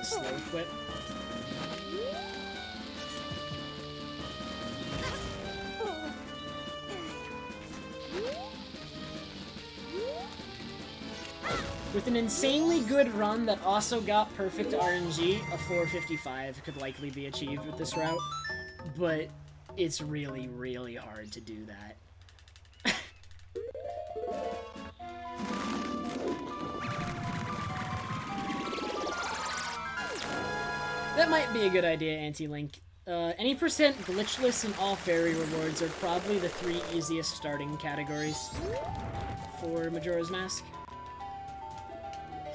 Slow whip. With an insanely good run that also got perfect RNG, a 4:55 could likely be achieved with this route, but it's really, really hard to do that. That might be a good idea, Anti-Link. Any percent glitchless and all fairy rewards are probably the 3 easiest starting categories for Majora's Mask.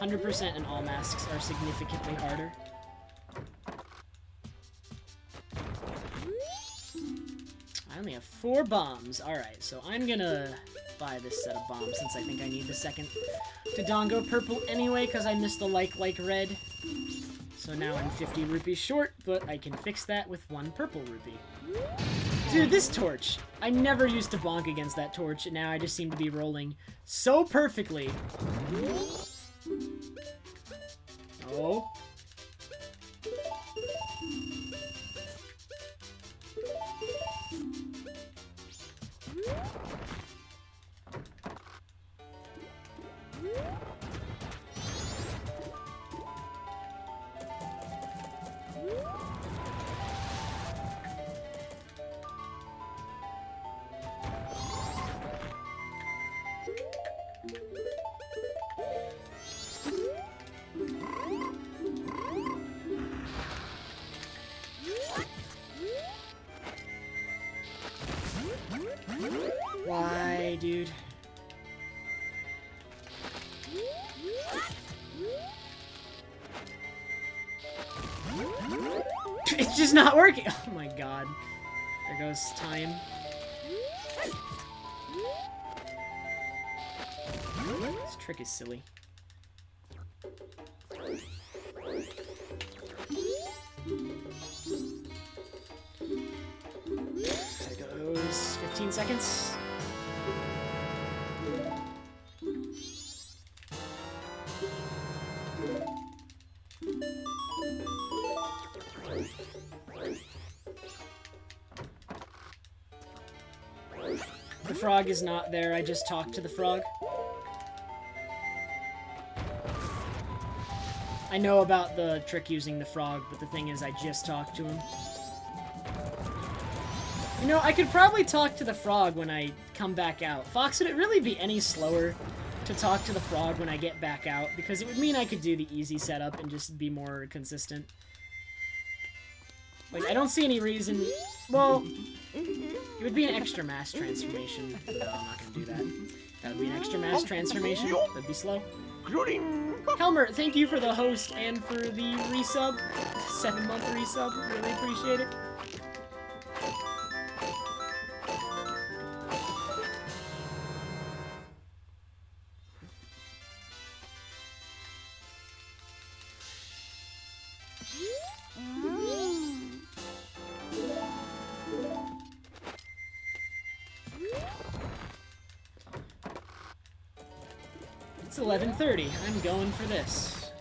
100% and all masks are significantly harder. I only have 4 bombs. Alright, so I'm gonna buy this set of bombs since I think I need the second Dodongo purple anyway, because I missed the like red. So now I'm 50 rupees short, but I can fix that with 1 purple rupee. Dude, this torch! I never used to bonk against that torch, and now I just seem to be rolling so perfectly. Oh. Why, dude? It's just not working! Oh my god. There goes time. This trick is silly. There goes 15 seconds. The frog is not there, I just talked to the frog. I know about the trick using the frog, but the thing is I just talked to him. You know, I could probably talk to the frog when I come back out. Fox, would it really be any slower to talk to the frog when I get back out? Because it would mean I could do the easy setup and just be more consistent. Like, I don't see any reason... Well... It would be an extra mass transformation. No, I'm not gonna do that. That would be an extra mass transformation. That'd be slow. Helmer, thank you for the host and for the resub. 7-month resub. Really appreciate it. It's 11:30. I'm going for this.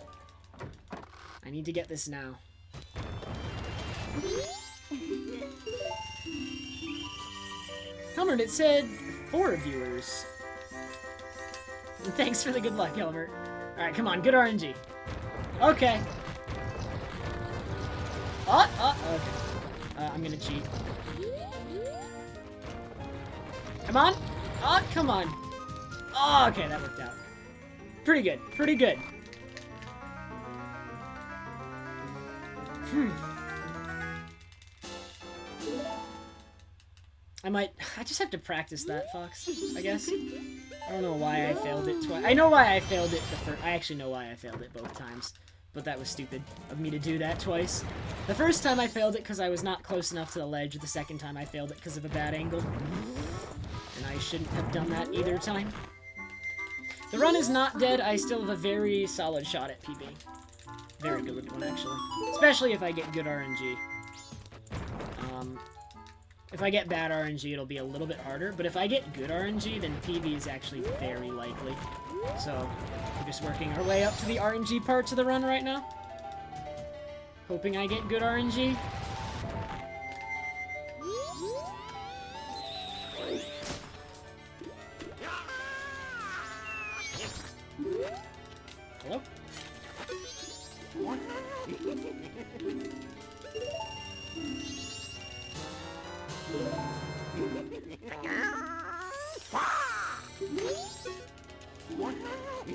I need to get this now. Helmert, it said 4 viewers. And thanks for the good luck, Helmert. Alright, come on, good RNG. Okay. Okay. I'm gonna cheat. Come on! Oh, come on! Oh, okay, that worked out. Pretty good, pretty good. I just have to practice that, Fox, I guess. I don't know why I failed it twice. I know why I failed it the first. I actually know why I failed it both times. But that was stupid of me to do that twice. The first time I failed it because I was not close enough to the ledge. The second time I failed it because of a bad angle. And I shouldn't have done that either time. The run is not dead. I still have a very solid shot at PB. Very good one, actually. Especially if I get good RNG. If I get bad RNG, it'll be a little bit harder. But if I get good RNG, then PB is actually very likely. So, we're just working our way up to the RNG parts of the run right now. Hoping I get good RNG. Hello?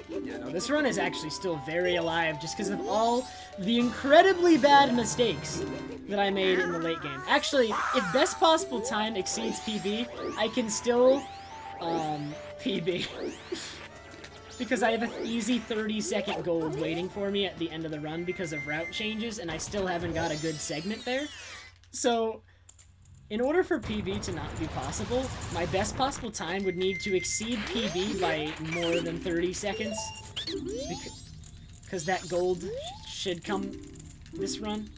Yeah, no, this run is actually still very alive just because of all the incredibly bad mistakes that I made in the late game. Actually, if best possible time exceeds PB, I can still, PB. Because I have an easy 30-second gold waiting for me at the end of the run because of route changes, and I still haven't got a good segment there. So, in order for PB to not be possible, my best possible time would need to exceed PB by more than 30 seconds. Because that gold should come this run.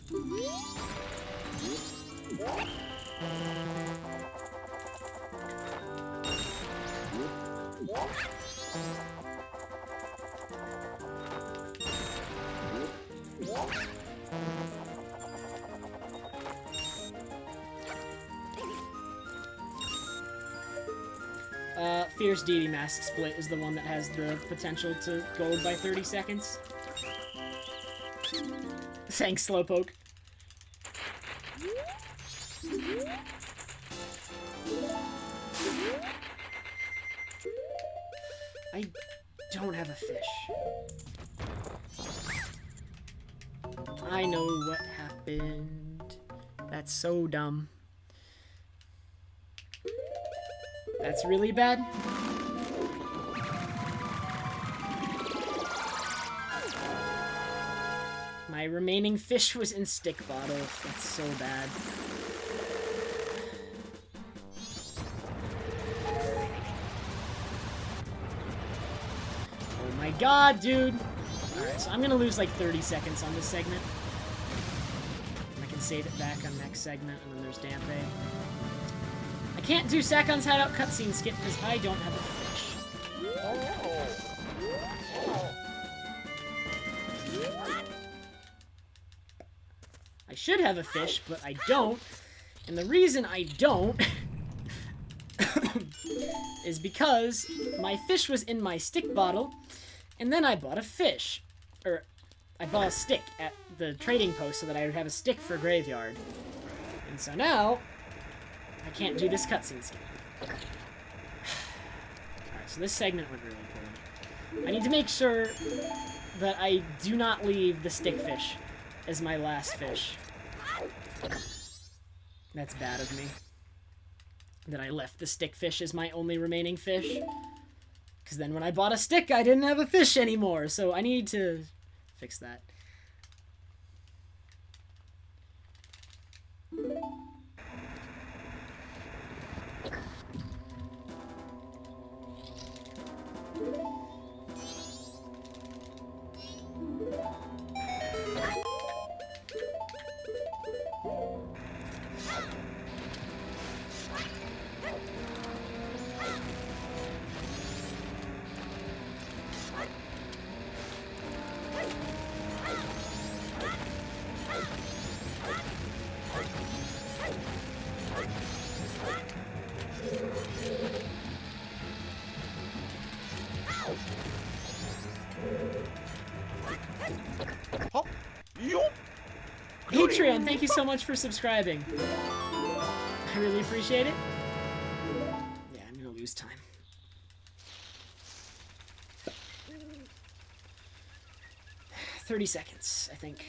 Fierce Deity Mask Split is the one that has the potential to gold by 30 seconds. Thanks, Slowpoke. I don't have a fish. I know what happened. That's so dumb. That's really bad. My remaining fish was in stick bottle. That's so bad. Oh my god, dude. Alright, so I'm gonna lose like 30 seconds on this segment. I can save it back on next segment, and then there's Dampe. I can't do Sakon's Hideout cutscene skip because I don't have a fish. I should have a fish, but I don't. And the reason I don't is because my fish was in my stick bottle, and then I bought a fish. Or, I bought a stick at the trading post so that I would have a stick for Graveyard. And so now, I can't do this cutscene skip. Alright, so this segment went really poorly. I need to make sure that I do not leave the stickfish as my last fish. That's bad of me. That I left the stickfish as my only remaining fish. Because then when I bought a stick, I didn't have a fish anymore. So I need to fix that. Adrian, thank you so much for subscribing. I really appreciate it. Yeah, I'm gonna lose time. $30 seconds, I think.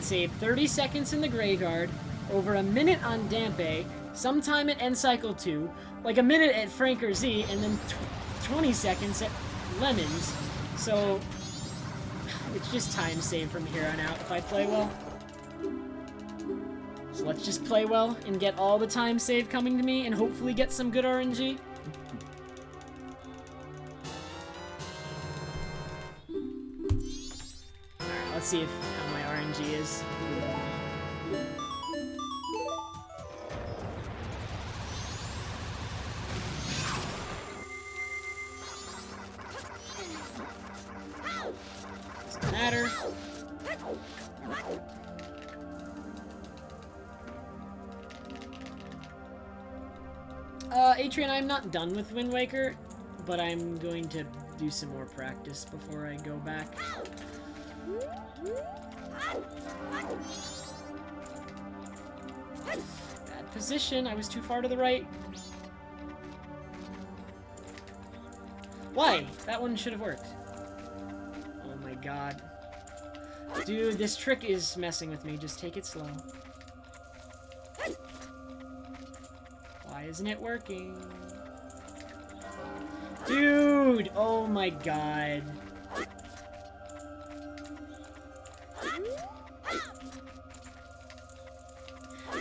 Save 30 seconds in the graveyard, over a minute on Dampe, sometime at End Cycle 2, like a minute at Franker Z, and then 20 seconds at Lemons. So it's just time save from here on out if I play well. So let's just play well and get all the time save coming to me and hopefully get some good RNG. Alright, let's see how my RNG is. Doesn't matter. Atrian, I'm not done with Wind Waker, but I'm going to do some more practice before I go back. Bad position, I was too far to the right. Why? That one should have worked. Oh my god. Dude, this trick is messing with me. Just take it slow. Why isn't it working? Dude! Oh my god.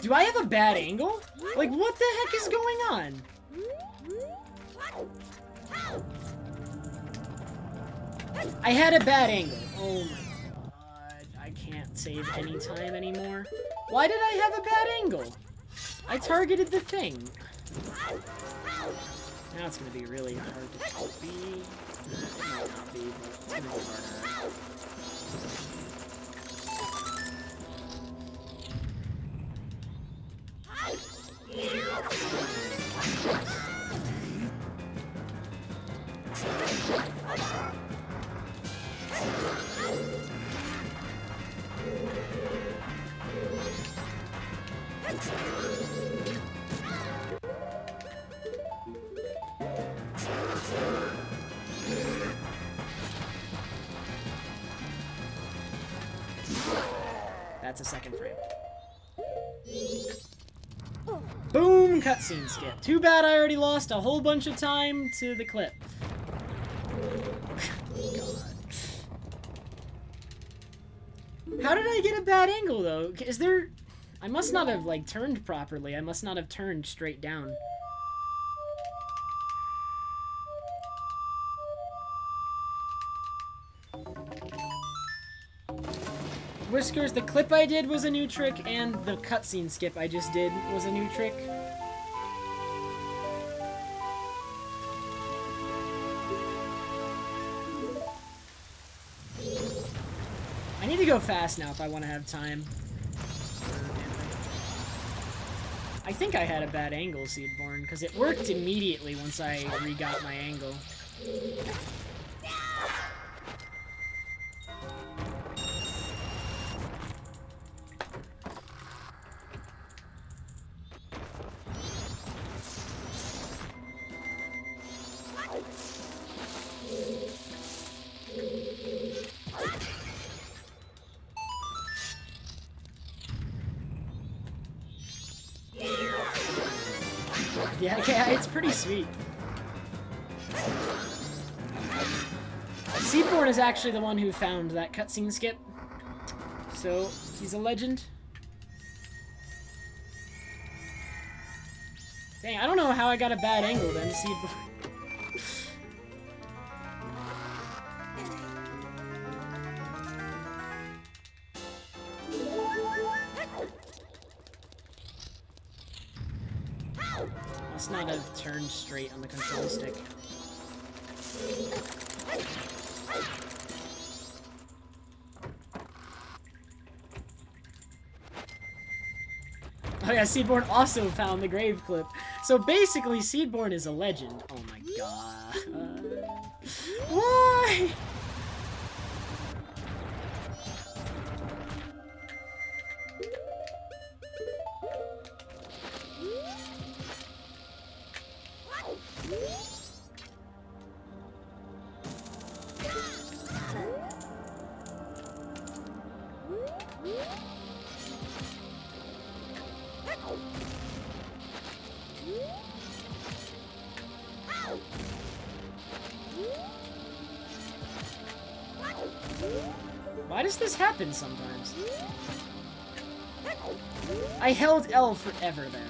Do I have a bad angle? Like, what the heck is going on? I had a bad angle. Oh my god. I can't save any time anymore. Why did I have a bad angle? I targeted the thing. Now it's gonna be really hard to copy. It might not be, but it's gonna be harder. That's a second frame. Boom! Cutscene skip. Too bad I already lost a whole bunch of time to the clip. God. How did I get a bad angle, though? Is there... I must not have, like, turned properly. I must not have turned straight down. Whiskers, the clip I did was a new trick, and the cutscene skip I just did was a new trick. I need to go fast now if I want to have time. I think I had a bad angle, Seedborn, because it worked immediately once I re-got my angle. Yeah, it's pretty sweet. Seedborn is actually the one who found that cutscene skip, so he's a legend. Dang, I don't know how I got a bad angle then, Seedborn. must not have turned straight on the control stick. Oh yeah, Seedborn also found the grave clip. So basically, Seedborn is a legend. Oh my god. Why? Why does this happen sometimes? I held L forever there.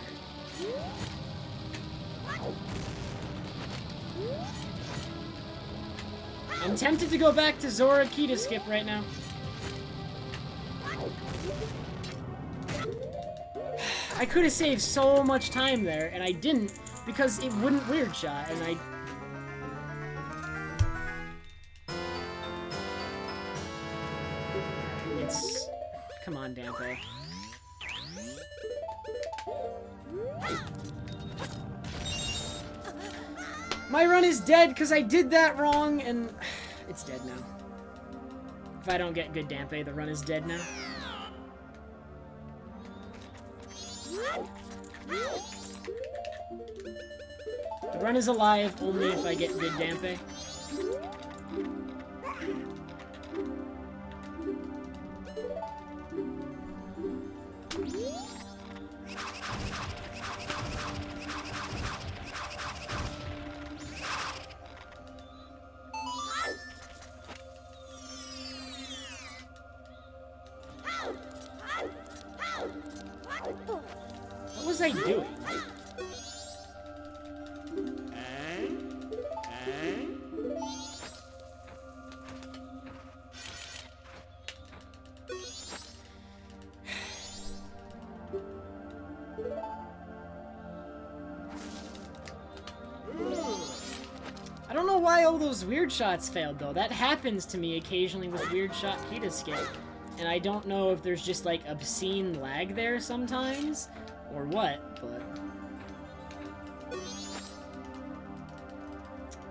I'm tempted to go back to Zora Key to skip right now. I could have saved so much time there, and I didn't because it wouldn't weird shot, and I... It's... Come on, Dampo. My run is dead because I did that wrong, and it's dead now. If I don't get good Dampe, the run is dead now. The run is alive only if I get good Dampe. What was I doing? I don't know why all those weird shots failed, though. That happens to me occasionally with weird shot Kita skip. And I don't know if there's just, like, obscene lag there sometimes, or what, but...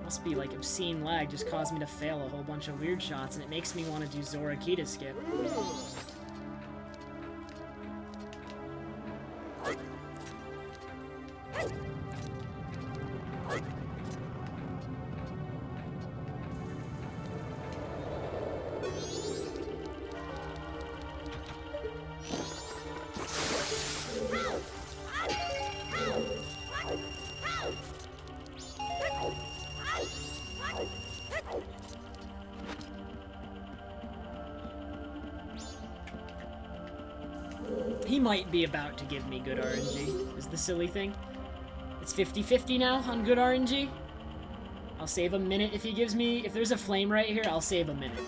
Must be, like, obscene lag just caused me to fail a whole bunch of weird shots, and it makes me want to do Zora Kita skip. He might be about to give me good RNG, is the silly thing. It's 50-50 now on good RNG. I'll save a minute if he gives me... If there's a flame right here, I'll save a minute.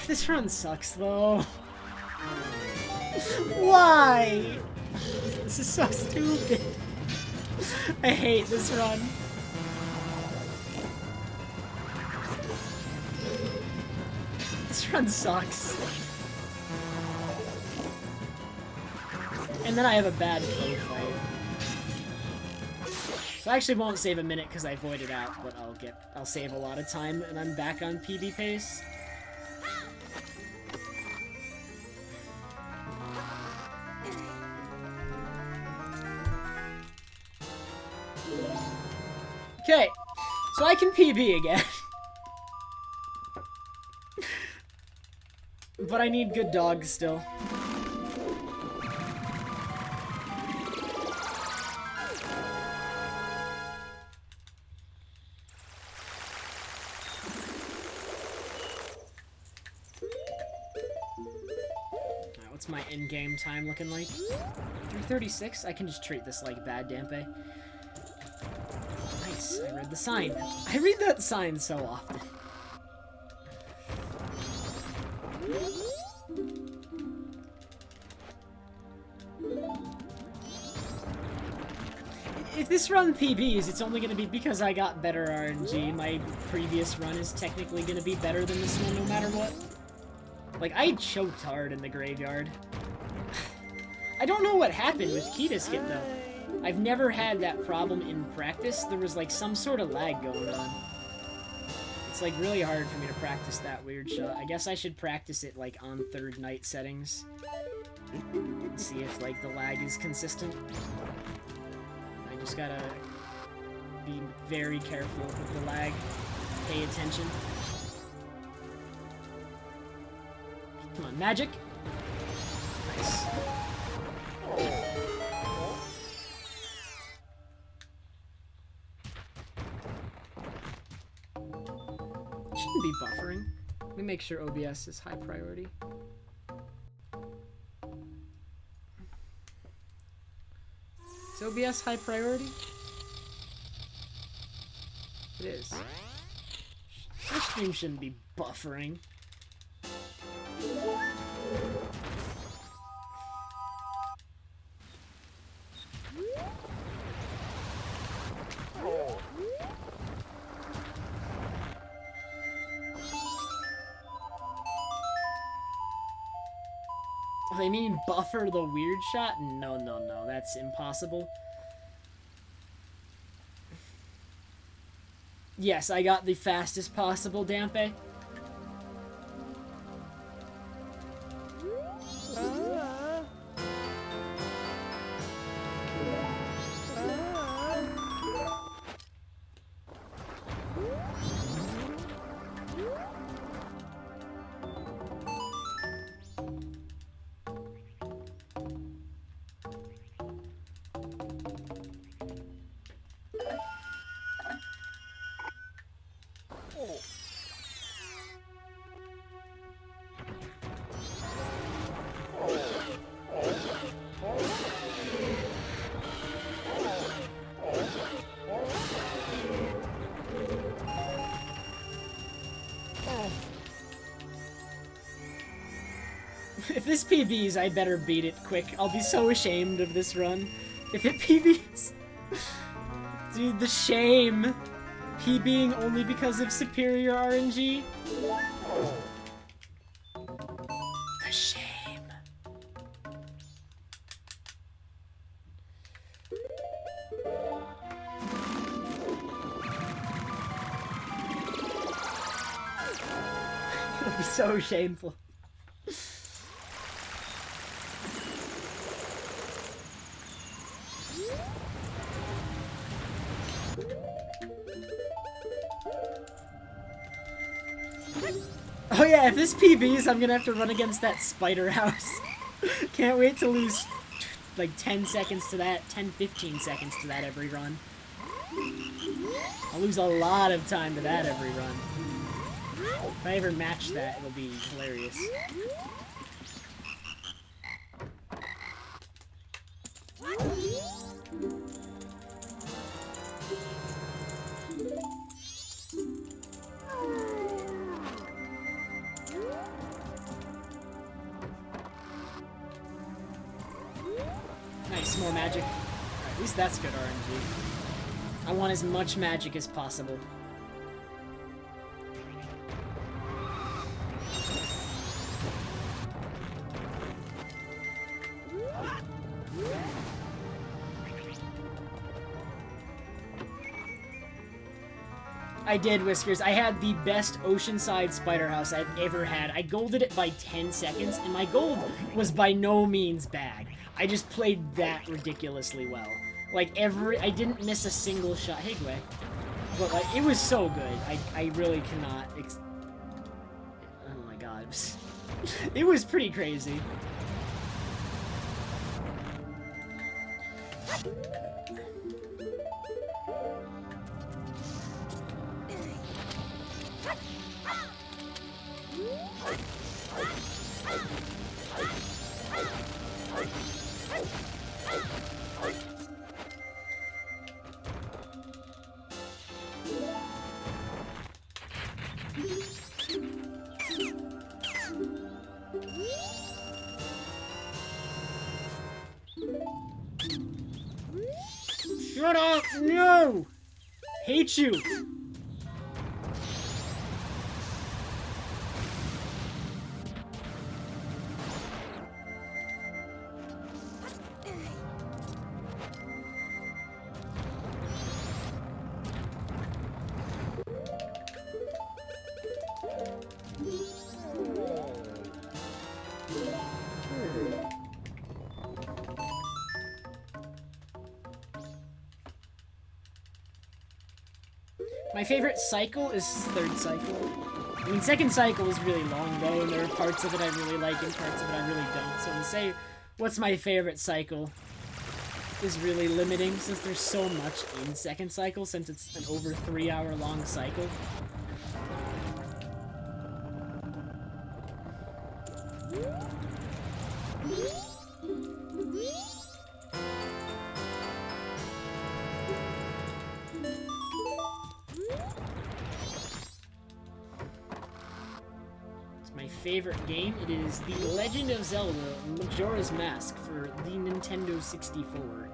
This run sucks, though. Why? This is so stupid. I hate this run. This run sucks. And then I have a bad pro fight. So I actually won't save a minute because I voided out, but I'll save a lot of time and I'm back on PB pace. Okay, so I can PB again. But I need good dogs still. Alright, what's my in-game time looking like? 3:36? I can just treat this like bad Dampe. Nice, I read the sign. I read that sign so often. if this run PBs, it's only gonna be because I got better RNG. My previous run is technically gonna be better than this one no matter what. Like, I choked hard in the graveyard. I don't know what happened with key to skip though. I've never had that problem in practice. There was like some sort of lag going on. It's like really hard for me to practice that weird shot. I guess I should practice it like on third night settings. And see if like the lag is consistent. I just gotta be very careful with the lag. Pay attention. Come on, magic. Nice. Shouldn't be buffering. Let me make sure OBS is high priority. Is OBS high priority? It is. This stream shouldn't be buffering. Oh, they mean buffer the weird shot? No, no, no, that's impossible. Yes, I got the fastest possible Dampe. If this PBs, I better beat it quick. I'll be so ashamed of this run. If it PBs... Dude, the shame. PBing only because of superior RNG. The shame. It'll be so shameful. Oh yeah, if this PBs, I'm gonna have to run against that spider house. Can't wait to lose like 10 seconds to that, 10-15 seconds to that every run. I'll lose a lot of time to that every run. If I ever match that, it'll be hilarious. Nice, more magic. At least that's good RNG. I want as much magic as possible. I did, Whiskers. I had the best Oceanside Spider House I've ever had. I golded it by 10 seconds, and my gold was by no means bad. I just played that ridiculously well. Like, I didn't miss a single shot. Hey, Gway. But, like, it was so good. I really cannot oh my god. It was pretty crazy. Shut up! No! Hate you! My favorite cycle is third cycle. I mean, second cycle is really long, though, and there are parts of it I really like and parts of it I really don't. So to say what's my favorite cycle is really limiting, since there's so much in second cycle, since it's an over 3-hour long cycle. Favorite game, it is The Legend of Zelda Majora's Mask for the Nintendo 64.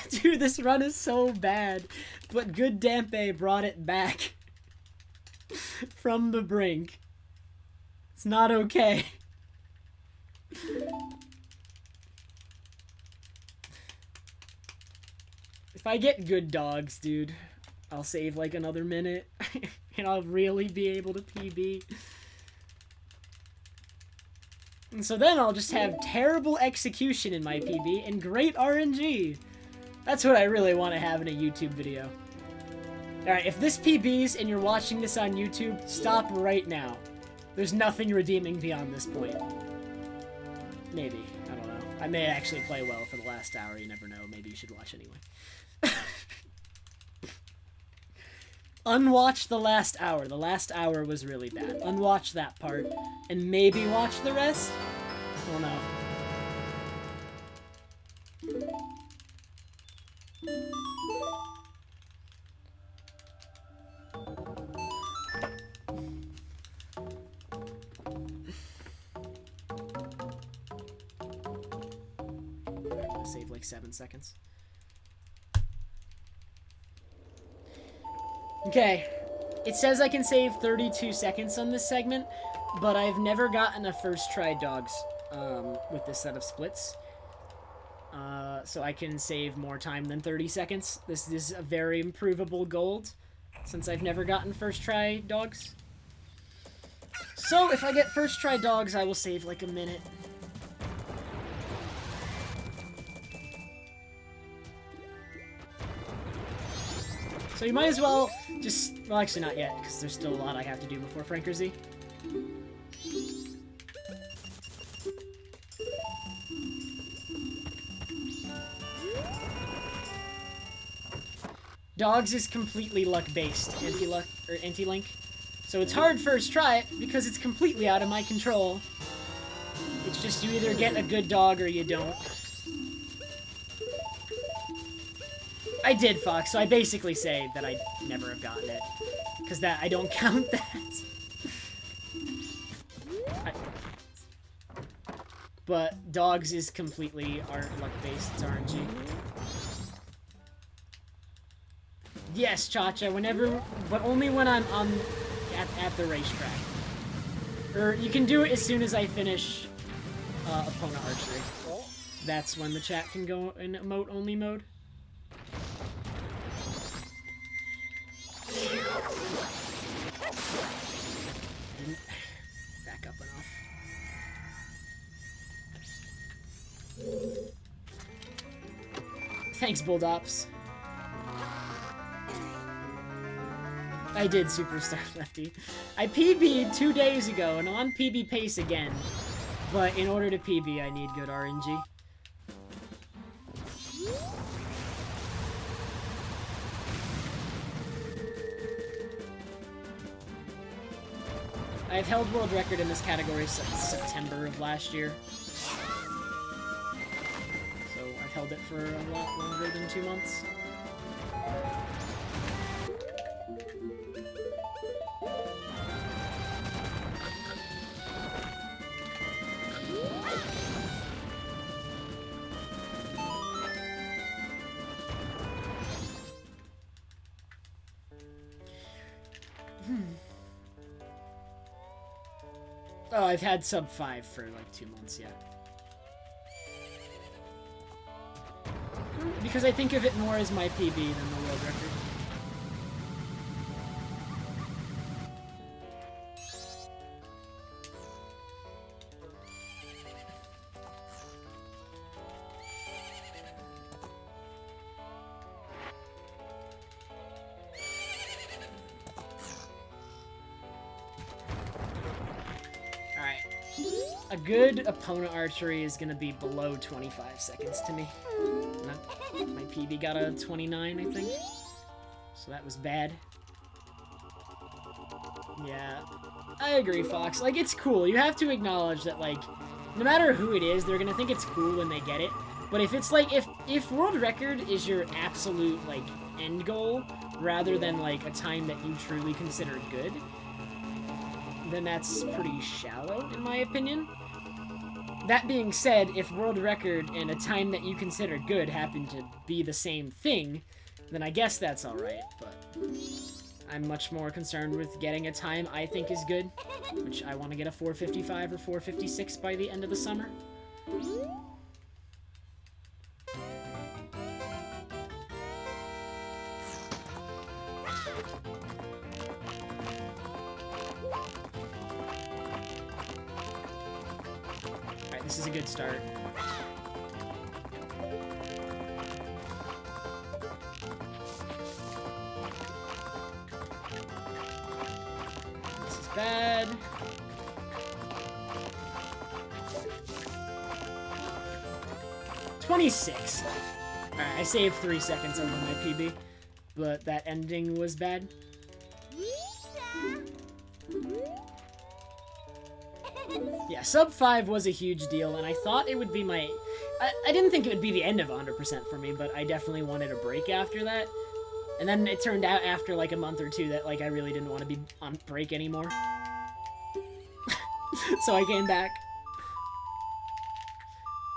Dude, this run is so bad, but good Dampe brought it back from the brink. It's not okay. If I get good dogs, dude, I'll save like another minute. And I'll really be able to PB. And so then I'll just have terrible execution in my PB and great RNG. That's what I really want to have in a YouTube video. Alright, if this PBs and you're watching this on YouTube, stop right now. There's nothing redeeming beyond this point. Maybe. I don't know. I may actually play well for the last hour. You never know. Maybe you should watch anyway. Unwatch the last hour. The last hour was really bad. Unwatch that part. And maybe watch the rest? I don't know. I'm gonna save like 7 seconds. Okay, it says I can save 32 seconds on this segment, but I've never gotten a first try dogs with this set of splits. So I can save more time than 30 seconds. This is a very improvable gold, since I've never gotten first try dogs. So if I get first try dogs, I will save like a minute. So you might as well just, well actually not yet, because there's still a lot I have to do before Frankerzy. Dogs is completely luck-based, anti-luck, or anti-link. So it's hard first try, because it's completely out of my control. It's just you either get a good dog or you don't. I did, Fox, so I basically say that I never have gotten it. Because that, I don't count that. But dogs is completely luck-based, it's RNG. Yes, Cha-Cha, whenever, but only when I'm at the racetrack. Or you can do it as soon as I finish opponent archery. That's when the chat can go in emote-only mode. Didn't back up enough. Thanks, Bulldops. I did Superstar Lefty. I PB'd 2 days ago, and I'm on PB pace again. But in order to PB, I need good RNG. I've held world record in this category since September of last year. So I've held it for a lot longer than 2 months. Oh, I've had sub 5 for like 2 months, yeah. Because I think of it more as my PB than the world record. A good opponent archery is gonna be below 25 seconds to me. My PB got a 29, I think. So that was bad. Yeah, I agree, Fox. Like, it's cool. You have to acknowledge that, like, no matter who it is, they're gonna think it's cool when they get it. But if it's like, if world record is your absolute, like, end goal, rather than, like, a time that you truly consider good, then that's pretty shallow, in my opinion. That being said, if world record and a time that you consider good happen to be the same thing, then I guess that's alright, but I'm much more concerned with getting a time I think is good, which I want to get a 4:55 or 4:56 by the end of the summer. This is a good start. This is bad. $26. Alright, I saved 3 seconds over my PB, but that ending was bad. Yeah, sub 5 was a huge deal, and I thought it would be my... I didn't think it would be the end of 100% for me, but I definitely wanted a break after that. And then it turned out after, like, a month or two that, like, I really didn't want to be on break anymore. So I came back.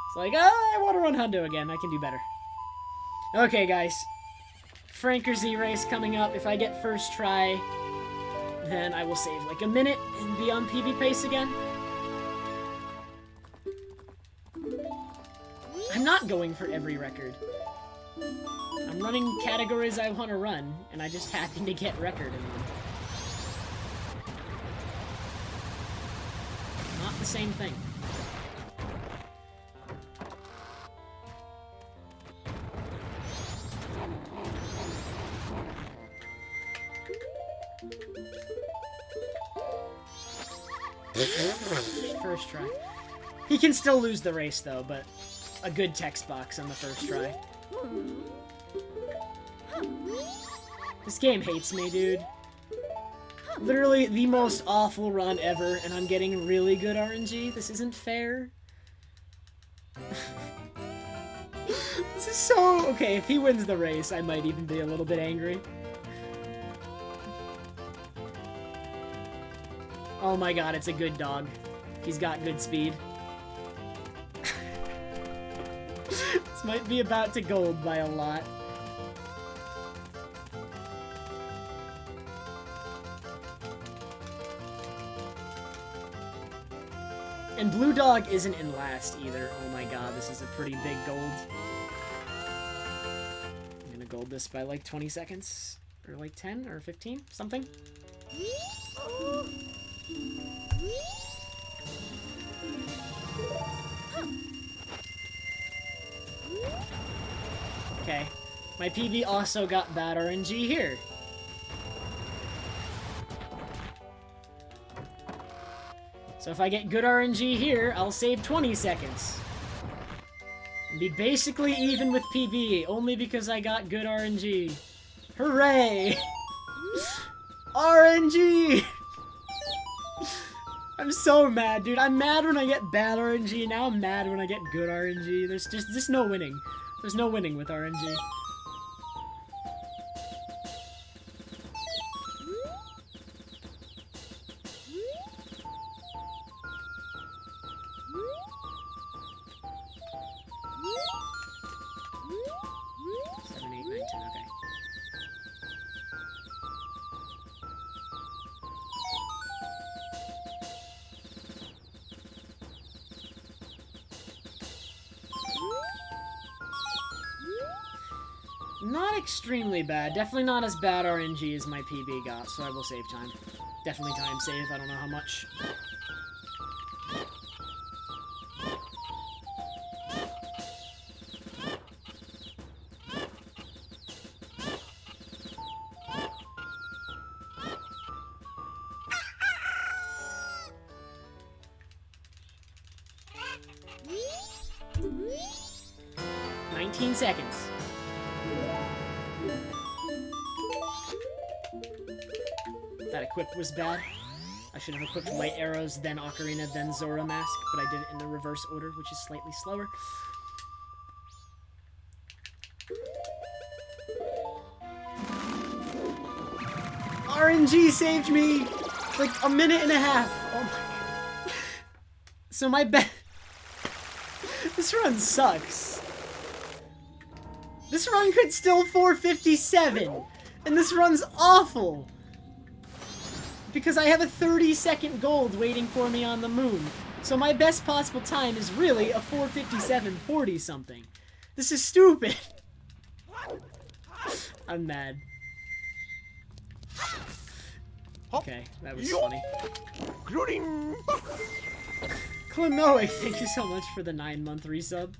It's like, oh, I want to run Hundo again. I can do better. Okay, guys. Franker Z race coming up. If I get first try, then I will save, like, a minute and be on PB pace again. I'm not going for every record. I'm running categories I want to run, and I just happen to get record in them. Not the same thing. First try. He can still lose the race, though, but a good text box on the first try. This game hates me, dude. Literally the most awful run ever, and I'm getting really good RNG. This isn't fair. This is so... Okay, if he wins the race, I might even be a little bit angry. Oh my god, it's a good dog. He's got good speed. This might be about to gold by a lot. And Blue Dog isn't in last either. Oh my god, this is a pretty big gold. I'm gonna gold this by like 20 seconds. Or like 10 or 15, something. Okay. My PB also got bad RNG here. So if I get good RNG here, I'll save 20 seconds. And be basically even with PB, only because I got good RNG. Hooray! RNG! I'm so mad, dude. I'm mad when I get bad RNG, now I'm mad when I get good RNG. There's just no winning. There's no winning with RNG. not extremely bad. Definitely not as bad RNG as my PB got, so I will save time. Definitely time save, I don't know how much. Seconds. That equip was bad. I should have equipped light arrows, then Ocarina, then Majora Mask, but I did it in the reverse order, which is slightly slower. RNG saved me! Like a minute and a half. Oh my god. So my bet. This run sucks. This run could still 457, and this run's awful. Because I have a 30-second gold waiting for me on the moon. So my best possible time is really a 457.40 something. This is stupid. I'm mad. Okay, that was funny. Klonoe, thank you so much for the 9-month resub.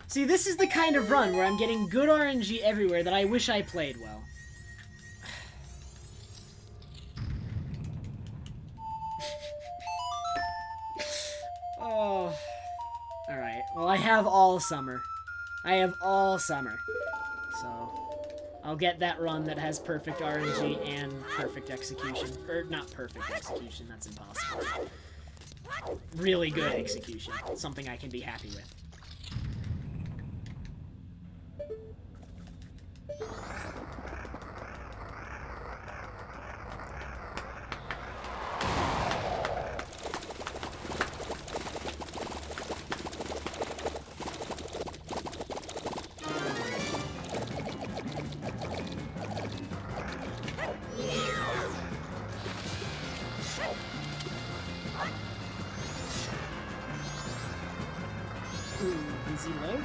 See, this is the kind of run where I'm getting good RNG everywhere that I wish I played well. Oh. Alright, well I have all summer. I have all summer. So, I'll get that run that has perfect RNG and perfect execution. Or, not perfect execution, that's impossible. Really good execution. Something I can be happy with. Easy load.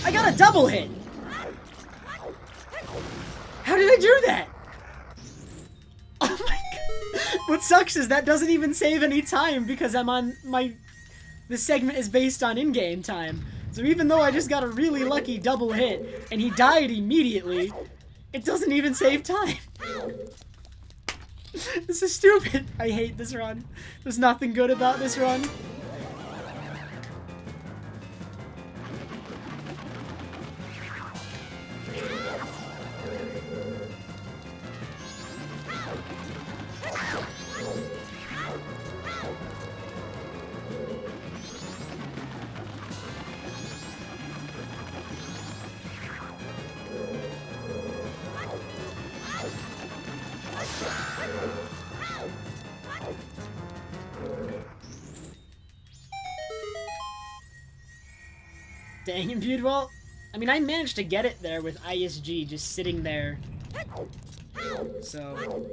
I got a double hit! How did I do that? Oh my god. What sucks is that doesn't even save any time because I'm on my... This segment is based on in-game time. So even though I just got a really lucky double hit and he died immediately, it doesn't even save time. This is stupid. I hate this run. There's nothing good about this run. Dang, imbued. Well, I mean, I managed to get it there with ISG just sitting there. So,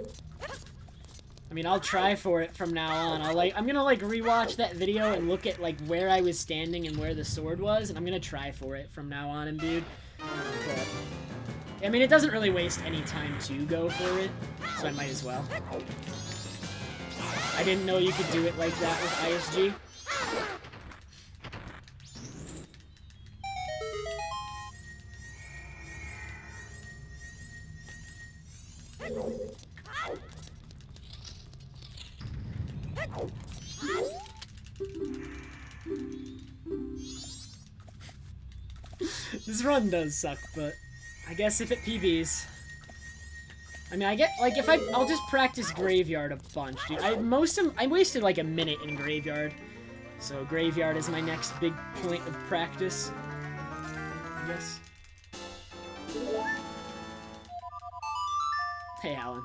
I mean, I'll try for it from now on. I'm gonna like rewatch that video and look at like where I was standing and where the sword was, and I'm gonna try for it from now on, imbued. But, I mean, it doesn't really waste any time to go for it, so I might as well. I didn't know you could do it like that with ISG. This run does suck, but I guess if it PBs. I mean, I get, like, if I'll just practice Graveyard a bunch, dude. I wasted, like, a minute in Graveyard. So, Graveyard is my next big point of practice, I guess. Hey, Alan.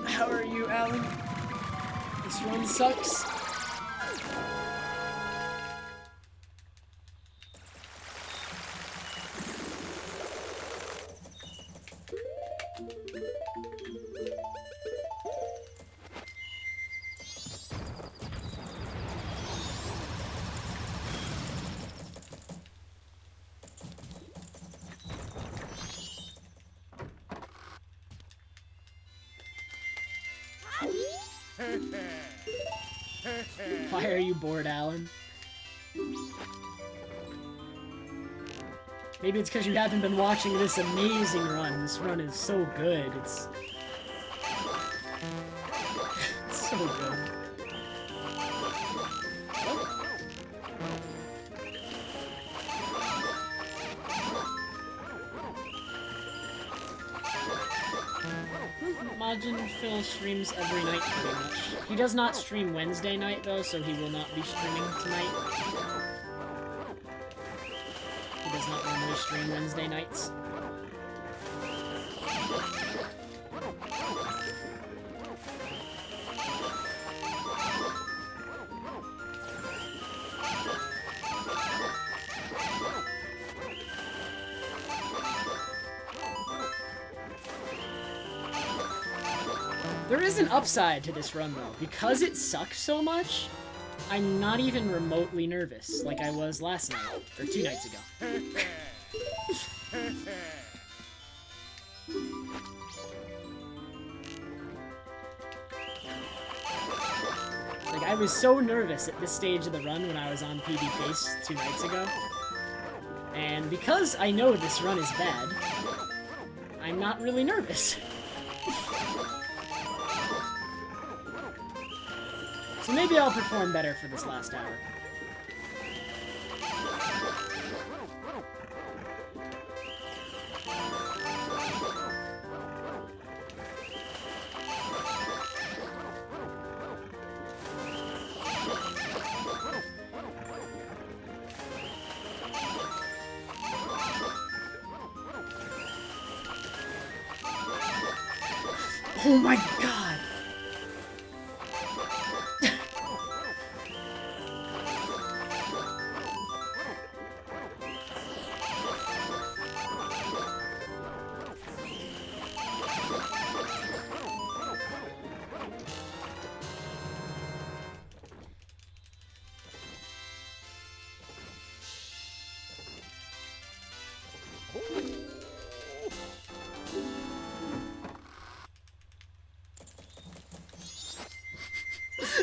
How are you, Alan? This run sucks. Why are you bored, Alan? Maybe it's because you haven't been watching this amazing run. This run is so good. It's so good. Majin Phil streams every night pretty much. He does not stream Wednesday night though, so he will not be streaming tonight. He does not normally stream Wednesday nights. There is an upside to this run, though. Because it sucks so much, I'm not even remotely nervous, like I was last night, or 2 nights ago. Like, I was so nervous at this stage of the run when I was on PB Pace 2 nights ago. And because I know this run is bad, I'm not really nervous. So maybe I'll perform better for this last hour. Oh my god!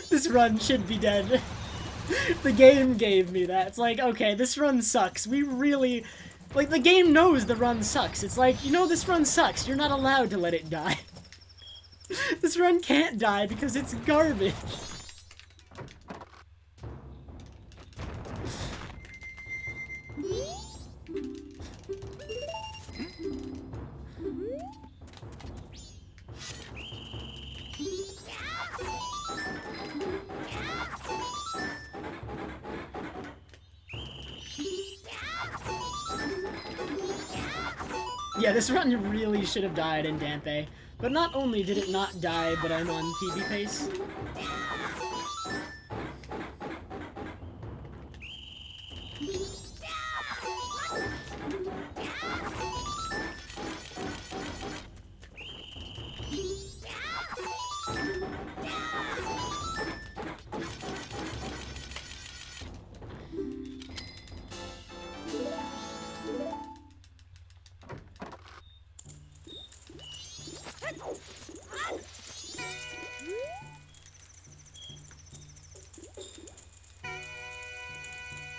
This run should be dead. The game gave me that. It's like, okay, this run sucks. We really... Like, the game knows the run sucks. It's like, you know this run sucks. You're not allowed to let it die. This run can't die because it's garbage. Yeah, this run really should have died in Dampe. But not only did it not die, but I'm on PB Pace.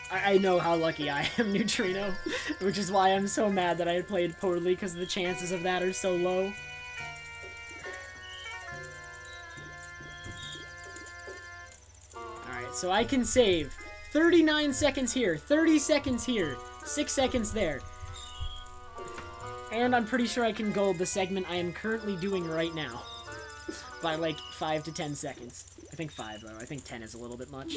I know how lucky I am, Neutrino, which is why I'm so mad that I played poorly, because the chances of that are so low. Alright, so I can save 39 seconds here, 30 seconds here, 6 seconds there. And I'm pretty sure I can gold the segment I am currently doing right now. By like 5 to 10 seconds. I think 5 though. I think 10 is a little bit much.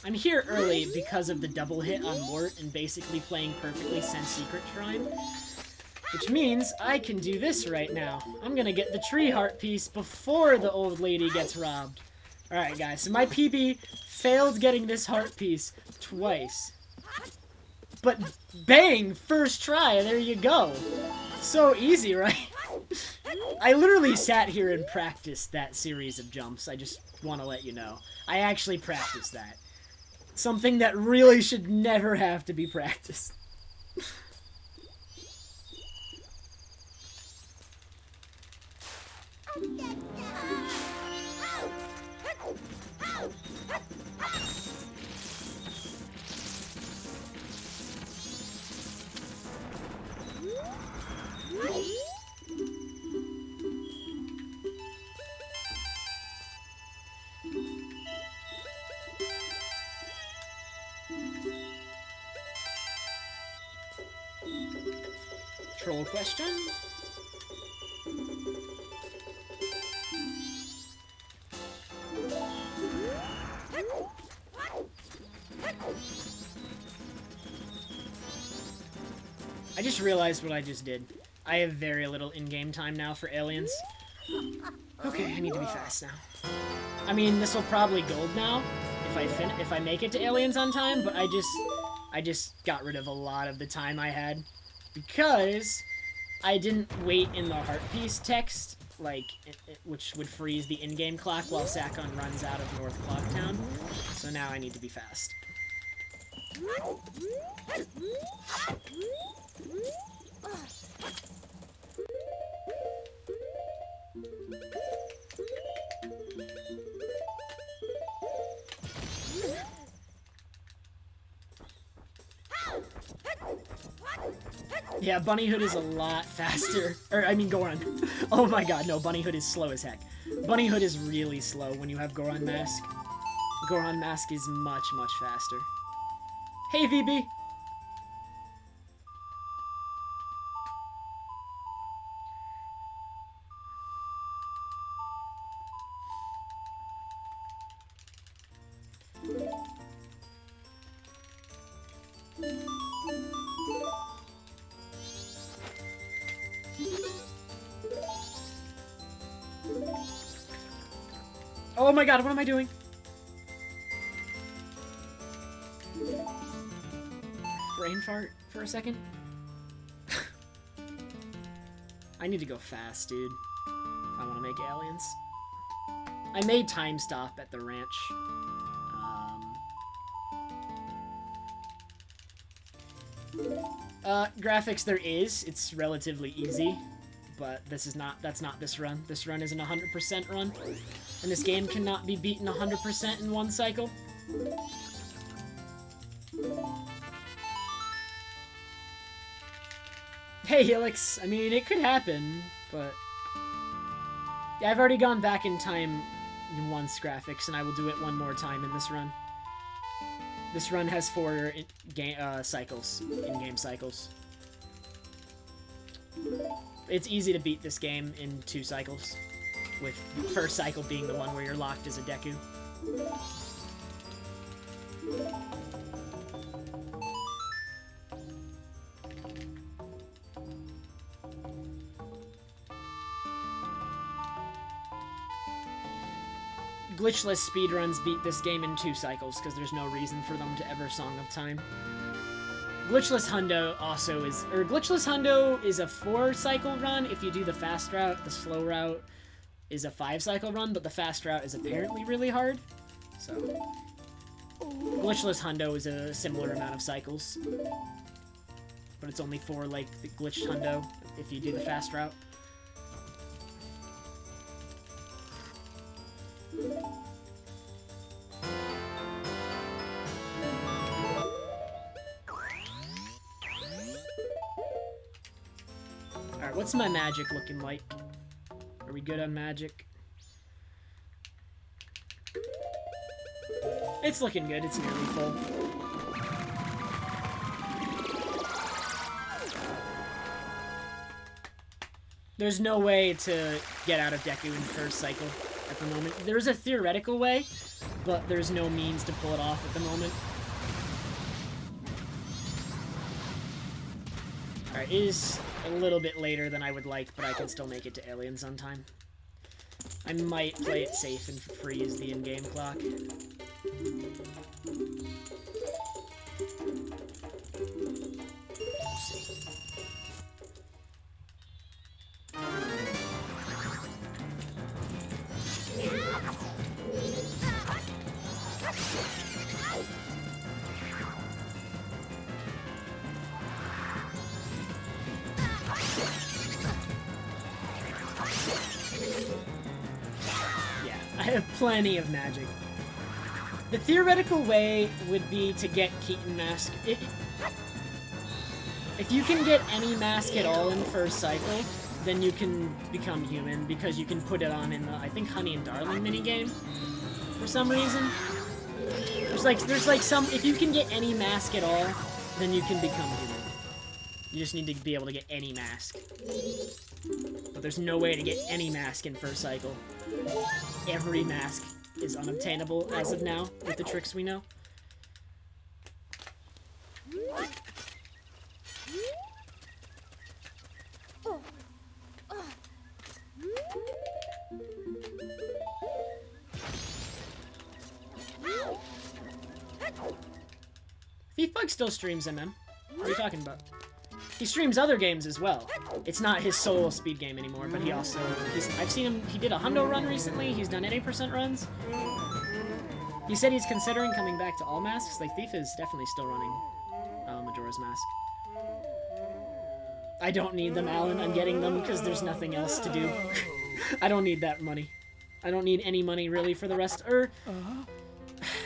I'm here early because of the double hit on Mort and basically playing perfectly since Secret Shrine. Which means I can do this right now. I'm gonna get the tree heart piece before the old lady gets robbed. Alright guys, so my PB failed getting this heart piece twice. But bang! First try, there you go. So easy, right? I literally sat here and practiced that series of jumps. I just want to let you know. I actually practiced that. Something that really should never have to be practiced. Troll question? I just realized what I just did. I have very little in-game time now for aliens. Okay, I need to be fast now. I mean, this will probably gold now if I make it to aliens on time, but I just got rid of a lot of the time I had because I didn't wait in the heart piece text, like which would freeze the in-game clock while Sakon runs out of North Clocktown. So now I need to be fast. Yeah, Bunnyhood is a lot faster. Or, I mean, Goron. Oh my god, no, Bunnyhood is slow as heck. Bunnyhood is really slow when you have Goron Mask. Goron Mask is much, much faster. Hey, VB! Oh my god, what am I doing? Brain fart for a second. I need to go fast, dude. If I want to make aliens. I made time stop at the ranch. Graphics there is. It's relatively easy. But that's not this run. This run isn't a 100% run. And this game cannot be beaten 100% in one cycle. Hey, Helix. I mean, it could happen, but... Yeah, I've already gone back in time once graphics, and I will do it one more time in this run. This run has 4 cycles, in-game cycles. It's easy to beat this game in 2 cycles, with the first cycle being the one where you're locked as a Deku. Glitchless speedruns beat this game in 2 cycles, because there's no reason for them to ever Song of Time. Glitchless Hundo also is... Or, Glitchless Hundo is a 4-cycle run if you do the fast route. The slow route is a 5-cycle run, but the fast route is apparently really hard. So... Glitchless Hundo is a similar amount of cycles. But it's only 4 like the Glitched Hundo if you do the fast route. Alright, what's my magic looking like? Are we good on magic? It's looking good. It's nearly full. There's no way to get out of Deku in the first cycle at the moment. There's a theoretical way, but there's no means to pull it off at the moment. Alright, it is a little bit later than I would like, but I can still make it to Aliens on time. I might play it safe and freeze the in-game clock. I have plenty of magic. The theoretical way would be to get Keaton Mask. If you can get any mask at all in first cycle, then you can become human, because you can put it on in the, I think, Honey and Darling minigame, for some reason. There's like some, if you can get any mask at all, then you can become human. You just need to be able to get any mask. But there's no way to get any mask in first cycle. Every mask is unobtainable as of now, with the tricks we know. Thiefbug still streams MM. What are you talking about? He streams other games as well. It's not his solo speed game anymore, but he also... I've seen him... He did a hundo run recently. He's done 80% runs. He said he's considering coming back to all masks. Like, Thief is definitely still running Majora's Mask. I don't need them, Alan. I'm getting them because there's nothing else to do. I don't need that money. I don't need any money, really, for the rest.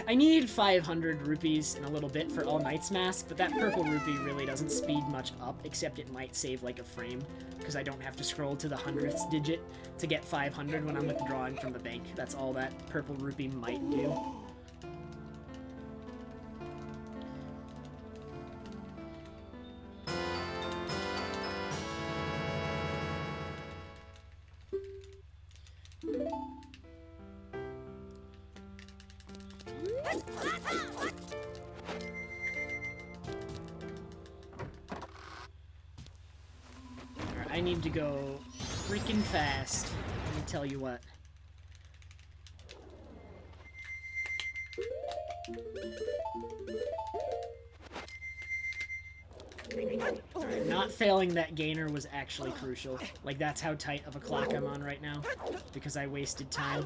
I need 500 rupees in a little bit for All Knight's Mask, but that purple rupee really doesn't speed much up, except it might save like a frame, because I don't have to scroll to the 100th digit to get 500 when I'm withdrawing from the bank. That's all that purple rupee might do. I need to go freaking fast. Let me tell you what. Alright, not failing that gainer was actually crucial. Like, that's how tight of a clock I'm on right now, because I wasted time.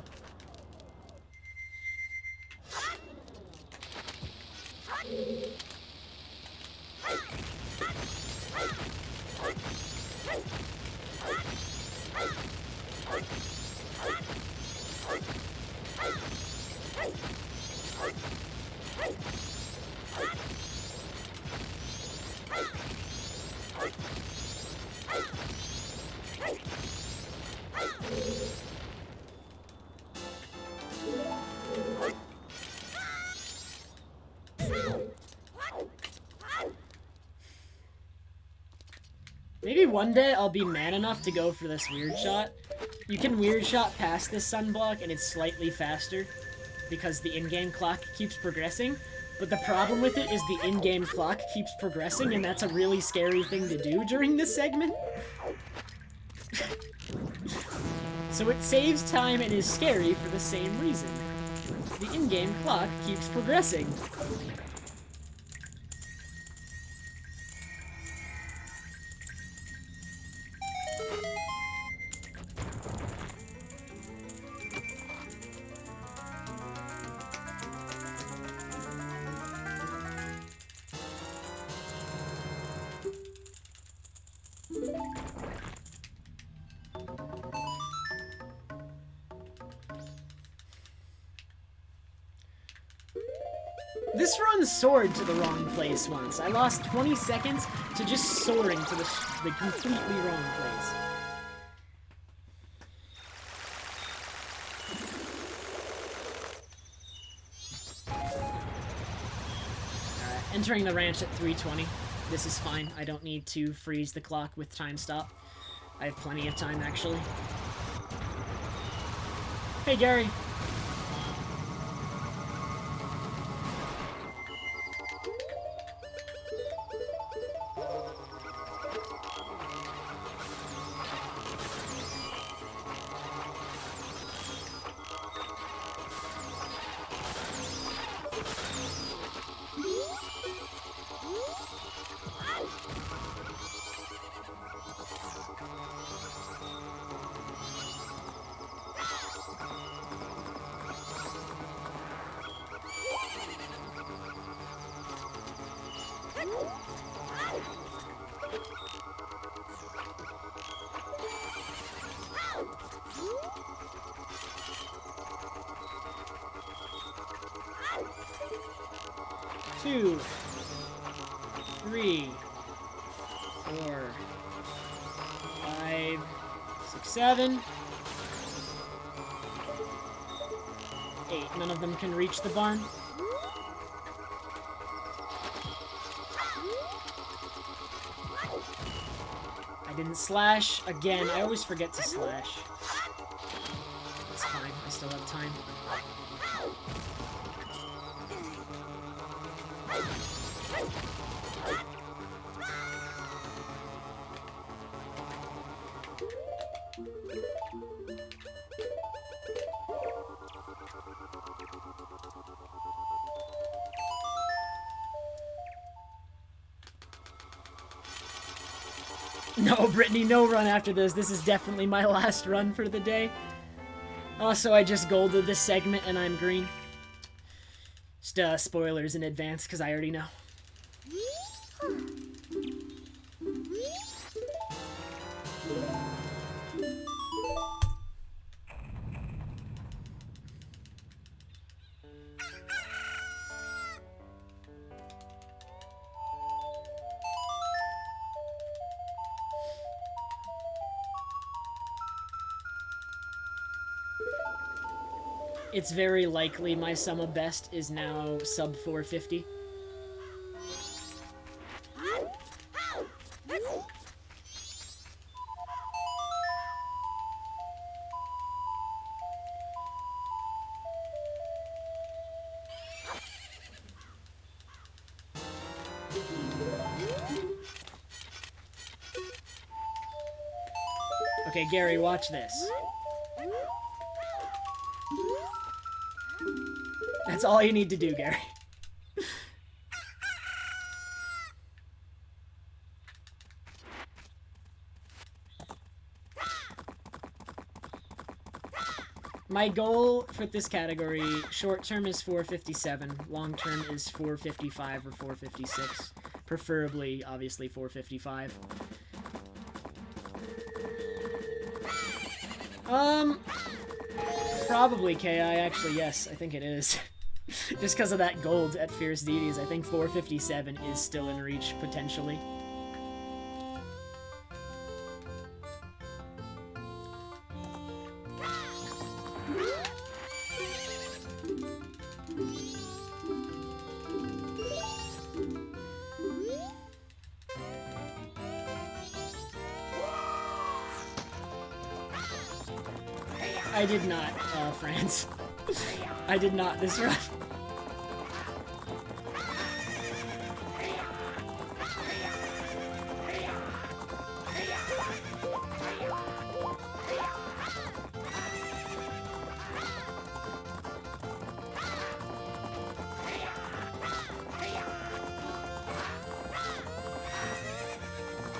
Maybe one day I'll be man enough to go for this weird shot. You can weird shot past this sunblock and it's slightly faster because the in-game clock keeps progressing. But the problem with it is the in-game clock keeps progressing, and that's a really scary thing to do during this segment. So it saves time and is scary for the same reason. The in-game clock keeps progressing. This run soared to the wrong place once. I lost 20 seconds to just soaring to the completely wrong place. Alright, entering the ranch at 3:20. This is fine. I don't need to freeze the clock with time stop. I have plenty of time, actually. Hey, Gary. Two, 3, 4, 5, 6, 7, 8. None of them can reach the barn. I didn't slash. Again, I always forget to slash. It's fine, I still have time. No, Brittany, no run after this. This is definitely my last run for the day. Also, I just golded this segment and I'm green. Just spoilers in advance, because I already know. It's very likely my sum of best is now sub 450. Okay, Gary, watch this. That's all you need to do, Gary. My goal for this category, short term is 457, long term is 455 or 456. Preferably, obviously, 455. Probably KI, actually, yes, I think it is. Just because of that gold at Fierce Deities, I think 457 is still in reach, potentially. I did not, France. I did not this run.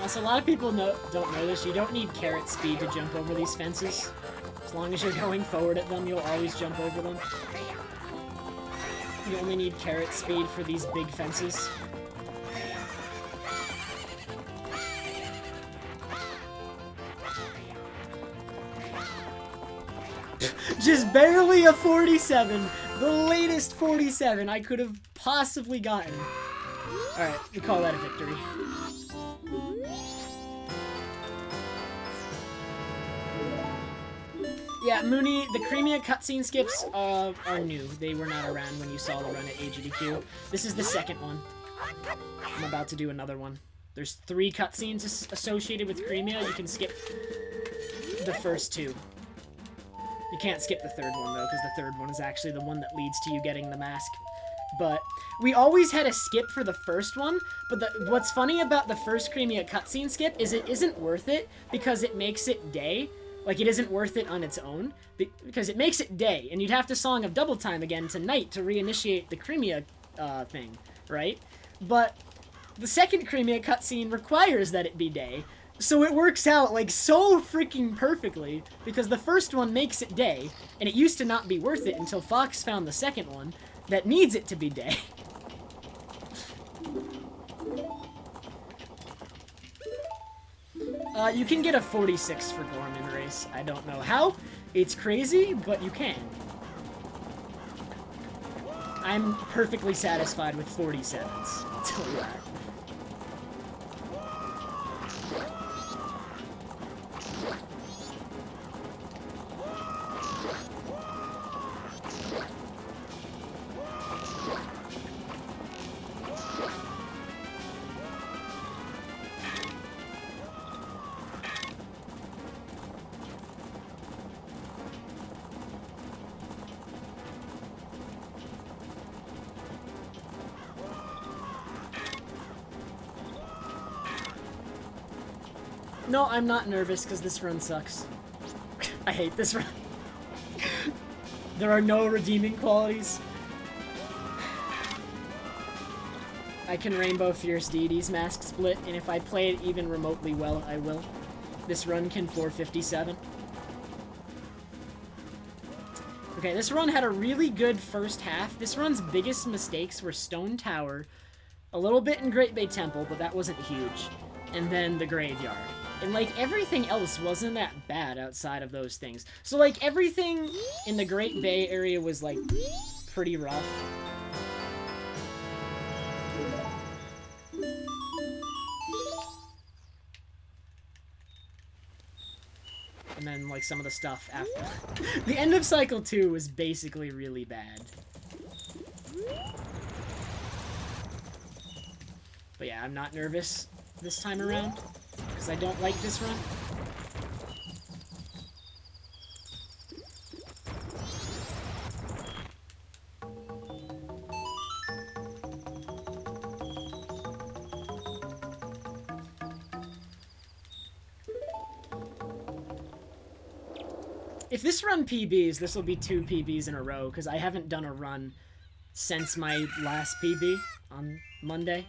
Also, a lot of people don't know this. You don't need carrot speed to jump over these fences. As long as you're going forward at them, you'll always jump over them. You only need carrot speed for these big fences. Just barely a 47. The latest 47 I could have possibly gotten. Alright, we call that a victory. Yeah, Mooney, the Creamia cutscene skips are new. They were not around when you saw the run at AGDQ. This is the second one. I'm about to do another one. There's 3 cutscenes associated with Creamia. You can skip the first 2. You can't skip the third one, though, because the third one is actually the one that leads to you getting the mask. But we always had a skip for the first one, but what's funny about the first Creamia cutscene skip is it isn't worth it because it makes it day. Like, it isn't worth it on its own, because it makes it day, and you'd have to Song of Double Time again tonight to reinitiate the Creamia thing, right? But the second Creamia cutscene requires that it be day, so it works out, like, so freaking perfectly, because the first one makes it day, and it used to not be worth it until Fox found the second one that needs it to be day. You can get a 46 for Gorman race. I don't know how. It's crazy, but you can. I'm perfectly satisfied with 47s. I'll tell you that. No, I'm not nervous because this run sucks. I hate this run. There are no redeeming qualities. I can Rainbow Fierce Deities Mask Split, and if I play it even remotely well, I will. This run can 457. Okay, this run had a really good first half. This run's biggest mistakes were Stone Tower, a little bit in Great Bay Temple, but that wasn't huge, and then the Graveyard. And, like, everything else wasn't that bad outside of those things. So, like, everything in the Great Bay area was, like, pretty rough. And then, like, some of the stuff after. The end of Cycle 2 was basically really bad. But yeah, I'm not nervous this time around. Because I don't like this run. If this run PBs, this will be 2 PBs in a row, because I haven't done a run since my last PB on Monday.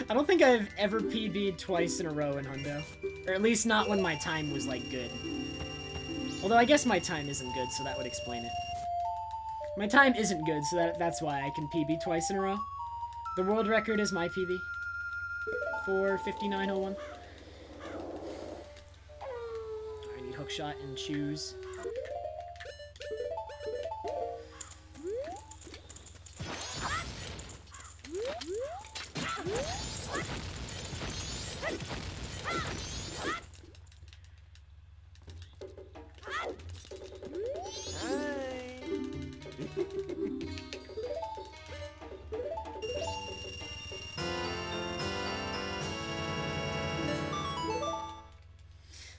I don't think I've ever PB'd twice in a row in Hundo. Or at least not when my time was, like, good. Although I guess my time isn't good, so that would explain it. My time isn't good, so that's why I can PB twice in a row. The world record is my PB. 4:59:01. I need hookshot and choose.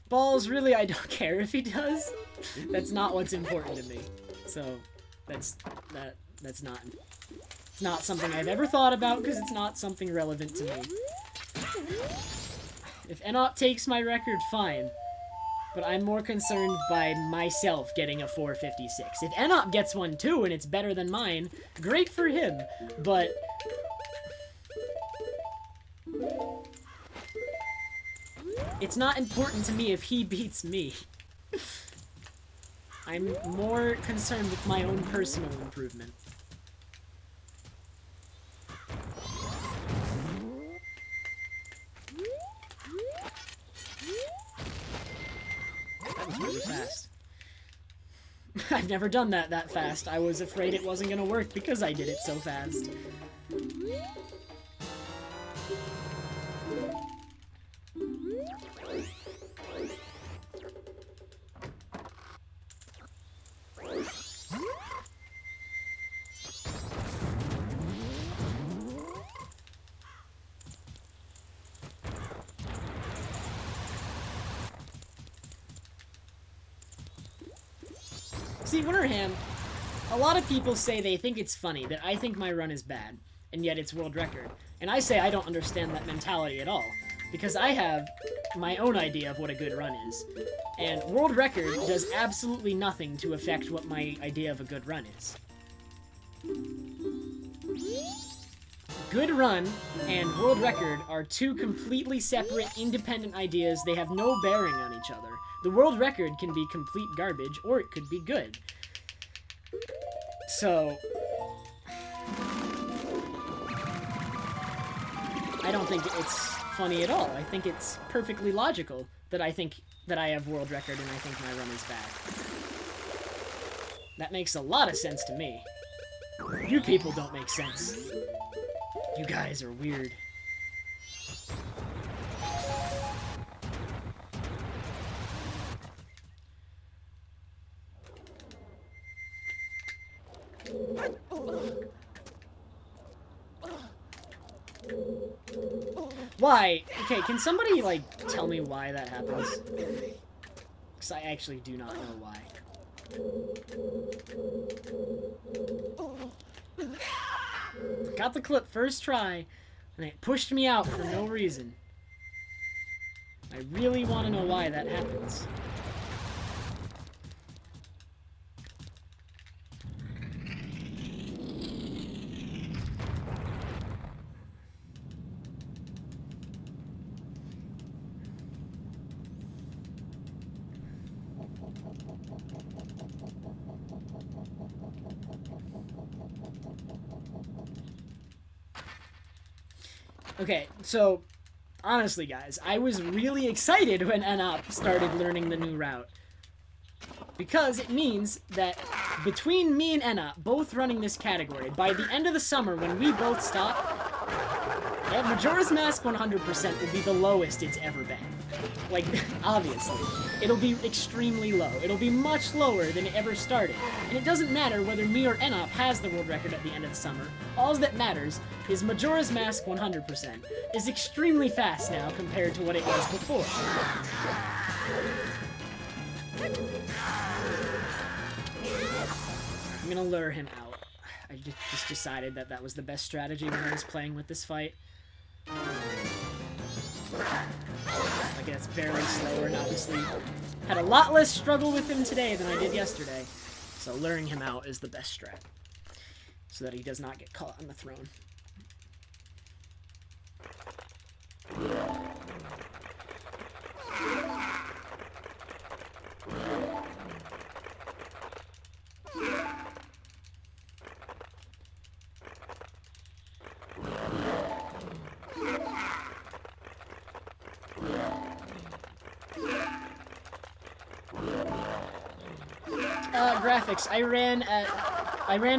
Balls, really, I don't care if he does. That's not what's important to me. So, that's not... It's not something I've ever thought about, because it's not something relevant to me. If Enop takes my record, fine. But I'm more concerned by myself getting a 456. If Enop gets one too, and it's better than mine, great for him. But... it's not important to me if he beats me. I'm more concerned with my own personal improvement. That was really fast. I've never done that fast. I was afraid it wasn't gonna work because I did it so fast. See, Winterham, a lot of people say they think it's funny that I think my run is bad, and yet it's world record. And I say I don't understand that mentality at all, because I have my own idea of what a good run is. And world record does absolutely nothing to affect what my idea of a good run is. Good run and world record are two completely separate, independent ideas. They have no bearing on each other. The world record can be complete garbage, or it could be good. So, I don't think it's funny at all. I think it's perfectly logical that I think that I have world record and I think my run is bad. That makes a lot of sense to me. You people don't make sense. You guys are weird. Why? Okay, can somebody, like, tell me why that happens? Because I actually do not know why. Got the clip first try, and it pushed me out for no reason. I really want to know why that happens. Okay, so, honestly guys, I was really excited when NOP started learning the new route. Because it means that between me and NOP both running this category, by the end of the summer when we both stop, Majora's Mask 100% will be the lowest it's ever been. Like, obviously. It'll be extremely low. It'll be much lower than it ever started. And it doesn't matter whether me or NOP has the world record at the end of the summer. All that matters is Majora's Mask 100% is extremely fast now compared to what it was before. I'm gonna lure him out. I just decided that that was the best strategy when I was playing with this fight. Like, that's barely slower, and obviously had a lot less struggle with him today than I did yesterday. So luring him out is the best strat, so that he does not get caught on the throne. Graphics. I ran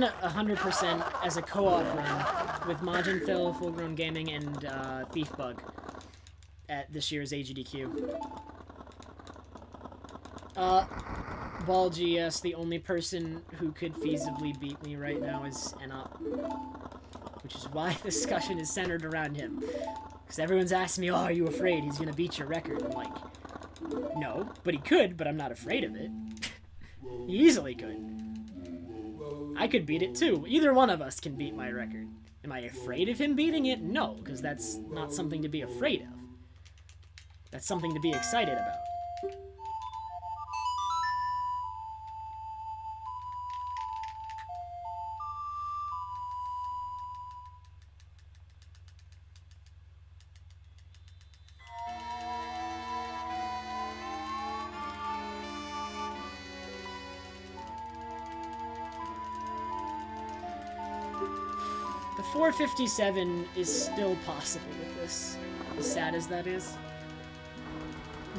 100% as a co-op run with Majin Phil, Full Grown Gaming, and Thief Bug at this year's AGDQ. Ball GS, the only person who could feasibly beat me right now is NOP, which is why the discussion is centered around him. Because everyone's asking me, oh, are you afraid he's gonna beat your record? I'm like, no, but he could, but I'm not afraid of it. He easily could. I could beat it too. Either one of us can beat my record. Am I afraid of him beating it? No, because that's not something to be afraid of. That's something to be excited about. The 457 is still possible with this, as sad as that is.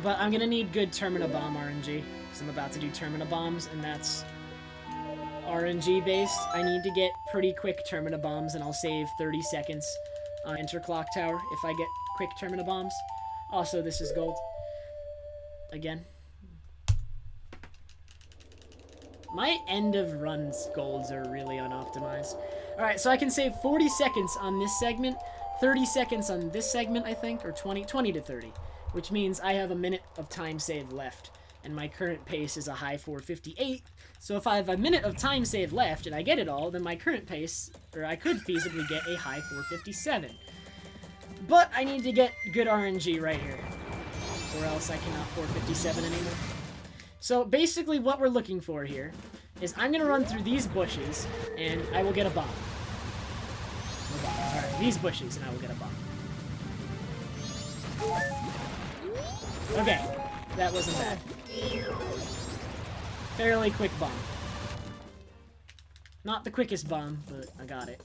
But I'm gonna need good Termina Bomb RNG, because I'm about to do Termina Bombs, and that's RNG based, I need to get pretty quick Termina bombs, and I'll save 30 seconds on Enter Clock Tower if I get quick Termina bombs. Also, this is gold. Again. My end of runs golds are really unoptimized. Alright, so I can save 40 seconds on this segment, 30 seconds on this segment, I think, or 20 to 30, which means I have a minute of time save left, and my current pace is a high 458, so if I have a minute of time save left and I get it all, then my current pace, or I could feasibly get a high 457. But I need to get good RNG right here, or else I cannot 457 anymore. So basically what we're looking for here is I'm going to run through these bushes, and I will get a bomb. Alright, these bushes, and I will get a bomb. Okay, that wasn't bad. Fairly quick bomb. Not the quickest bomb, but I got it.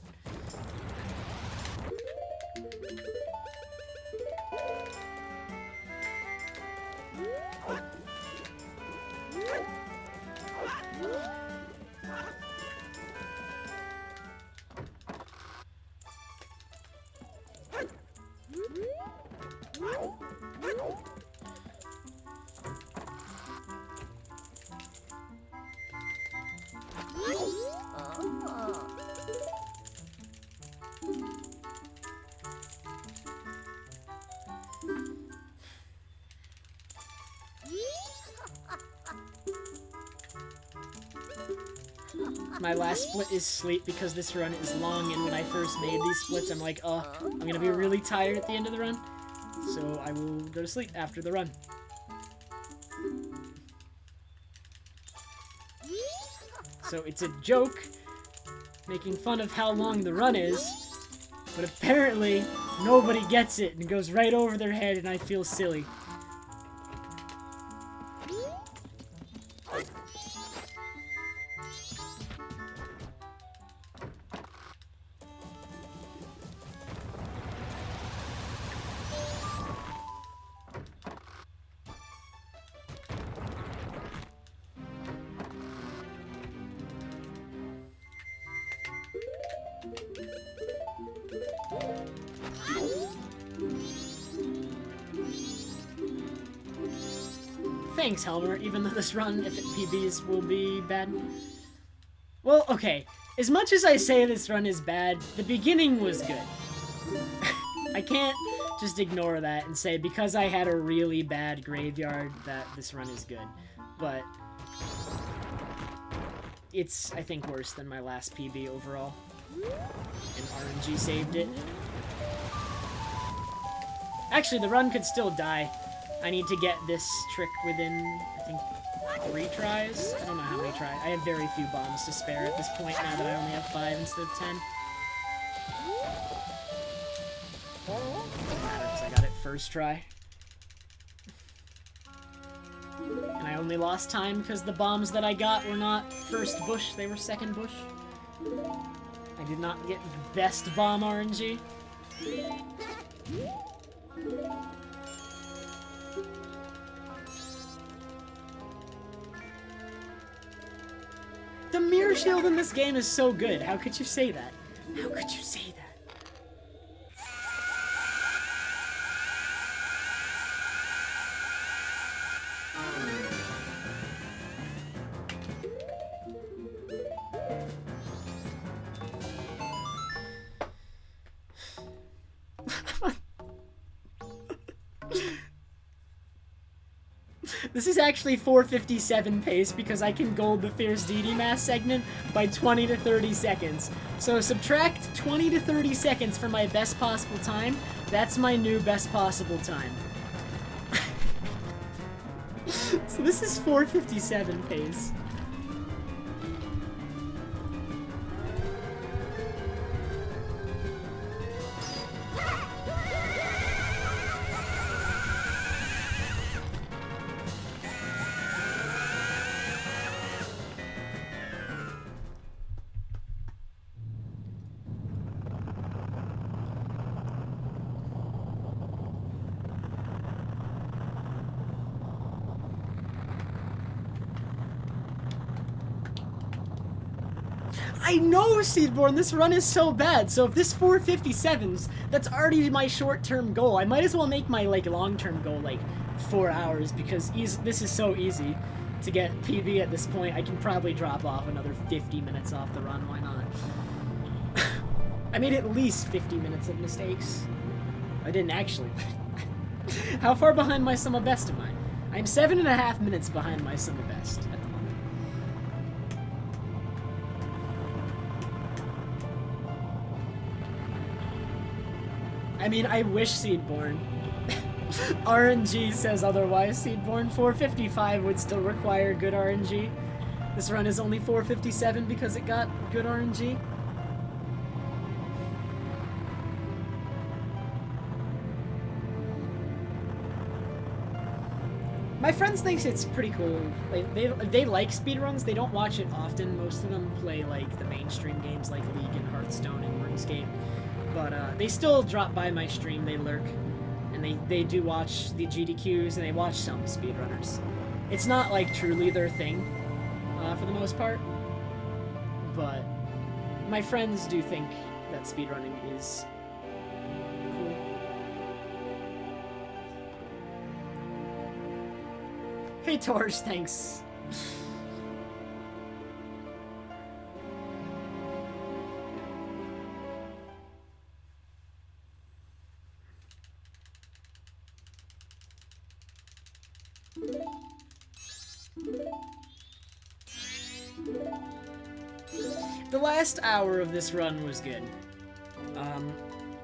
My last split is sleep because this run is long, and when I first made these splits, I'm like, oh, I'm gonna be really tired at the end of the run, so I will go to sleep after the run. So it's a joke, making fun of how long the run is, but apparently nobody gets it, and it goes right over their head, and I feel silly. Thanks, Helmer, even though this run, if it PBs, will be bad. Well, okay. As much as I say this run is bad, the beginning was good. I can't just ignore that and say because I had a really bad graveyard that this run is good. But it's, I think, worse than my last PB overall. And RNG saved it. Actually, the run could still die. I need to get this trick within, I think, 3 tries? I don't know how many tries. I have very few bombs to spare at this point now that I only have 5 instead of 10. Doesn't matter because I got it first try. And I only lost time because the bombs that I got were not first bush, they were second bush. I did not get best bomb RNG. The mirror shield in this game is so good. How could you say that? How could you say that? This is actually 457 pace because I can gold the Fierce Deity Mask segment by 20 to 30 seconds. So subtract 20 to 30 seconds from my best possible time. That's my new best possible time. So this is 457 pace. I know, Seedborn, this run is so bad. So if this 457's, that's already my short-term goal. I might as well make my, like, long-term goal, like, 4 hours, because this is so easy to get PB at this point. I can probably drop off another 50 minutes off the run. Why not? I made at least 50 minutes of mistakes. I didn't actually. How far behind my summa best am I? I'm 7.5 minutes behind my summa best at the moment. I mean, I wish Seedborn. RNG says otherwise. Seedborn 455 would still require good RNG. This run is only 457 because it got good RNG. My friends think it's pretty cool. They like speedruns. They don't watch it often. Most of them play like the mainstream games like League and Hearthstone and RuneScape. But they still drop by my stream. They lurk. And they do watch the GDQs and they watch some speedrunners. It's not like truly their thing for the most part. But my friends do think that speedrunning is cool. Hey Torch, thanks. The last hour of this run was good.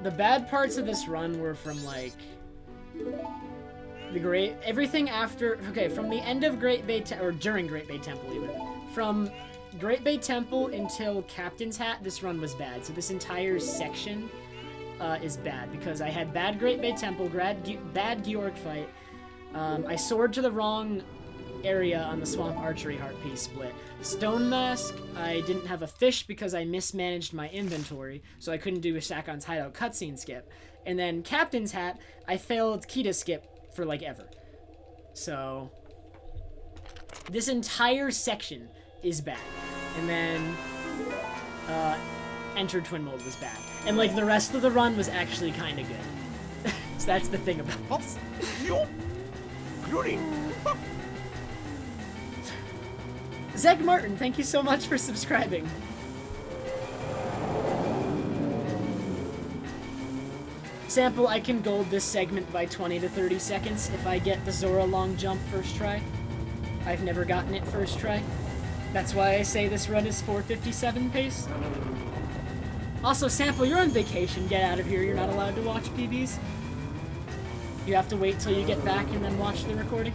The bad parts of this run were from like everything after, okay, from the end of Great Bay or during Great Bay Temple even. From Great Bay Temple until Captain's Hat, this run was bad. So this entire section is bad because I had bad Great Bay Temple, bad Georg fight. I soared to the wrong area on the Swamp Archery Heart Piece split. Stone Mask, I didn't have a fish because I mismanaged my inventory, so I couldn't do a Shakon's Hideout cutscene skip. And then Captain's Hat, I failed Kita skip for like ever. So this entire section is bad. And then Enter Twin Mode was bad. And like the rest of the run was actually kind of good. So that's the thing about this. Zeg Martin, thank you so much for subscribing. Sample, I can gold this segment by 20 to 30 seconds if I get the Zora long jump first try. I've never gotten it first try. That's why I say this run is 457 pace. Also, Sample, you're on vacation. Get out of here. You're not allowed to watch PBs. You have to wait till you get back and then watch the recording.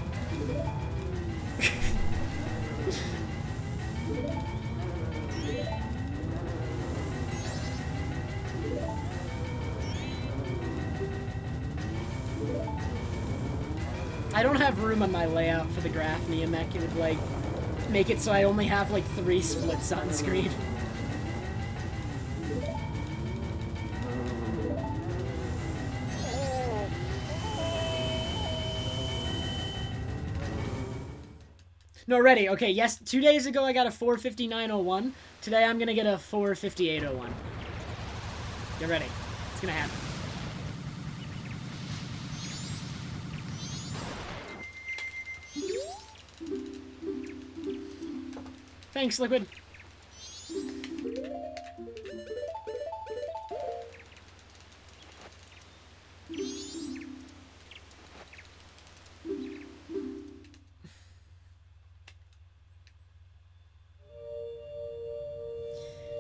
I don't have room on my layout for the graph Neomech. It would like make it so I only have like 3 splits on screen. No, ready. Okay, yes, 2 days ago I got a 459.01. Today I'm gonna get a 458.01. Get ready. It's gonna happen. Thanks, Liquid.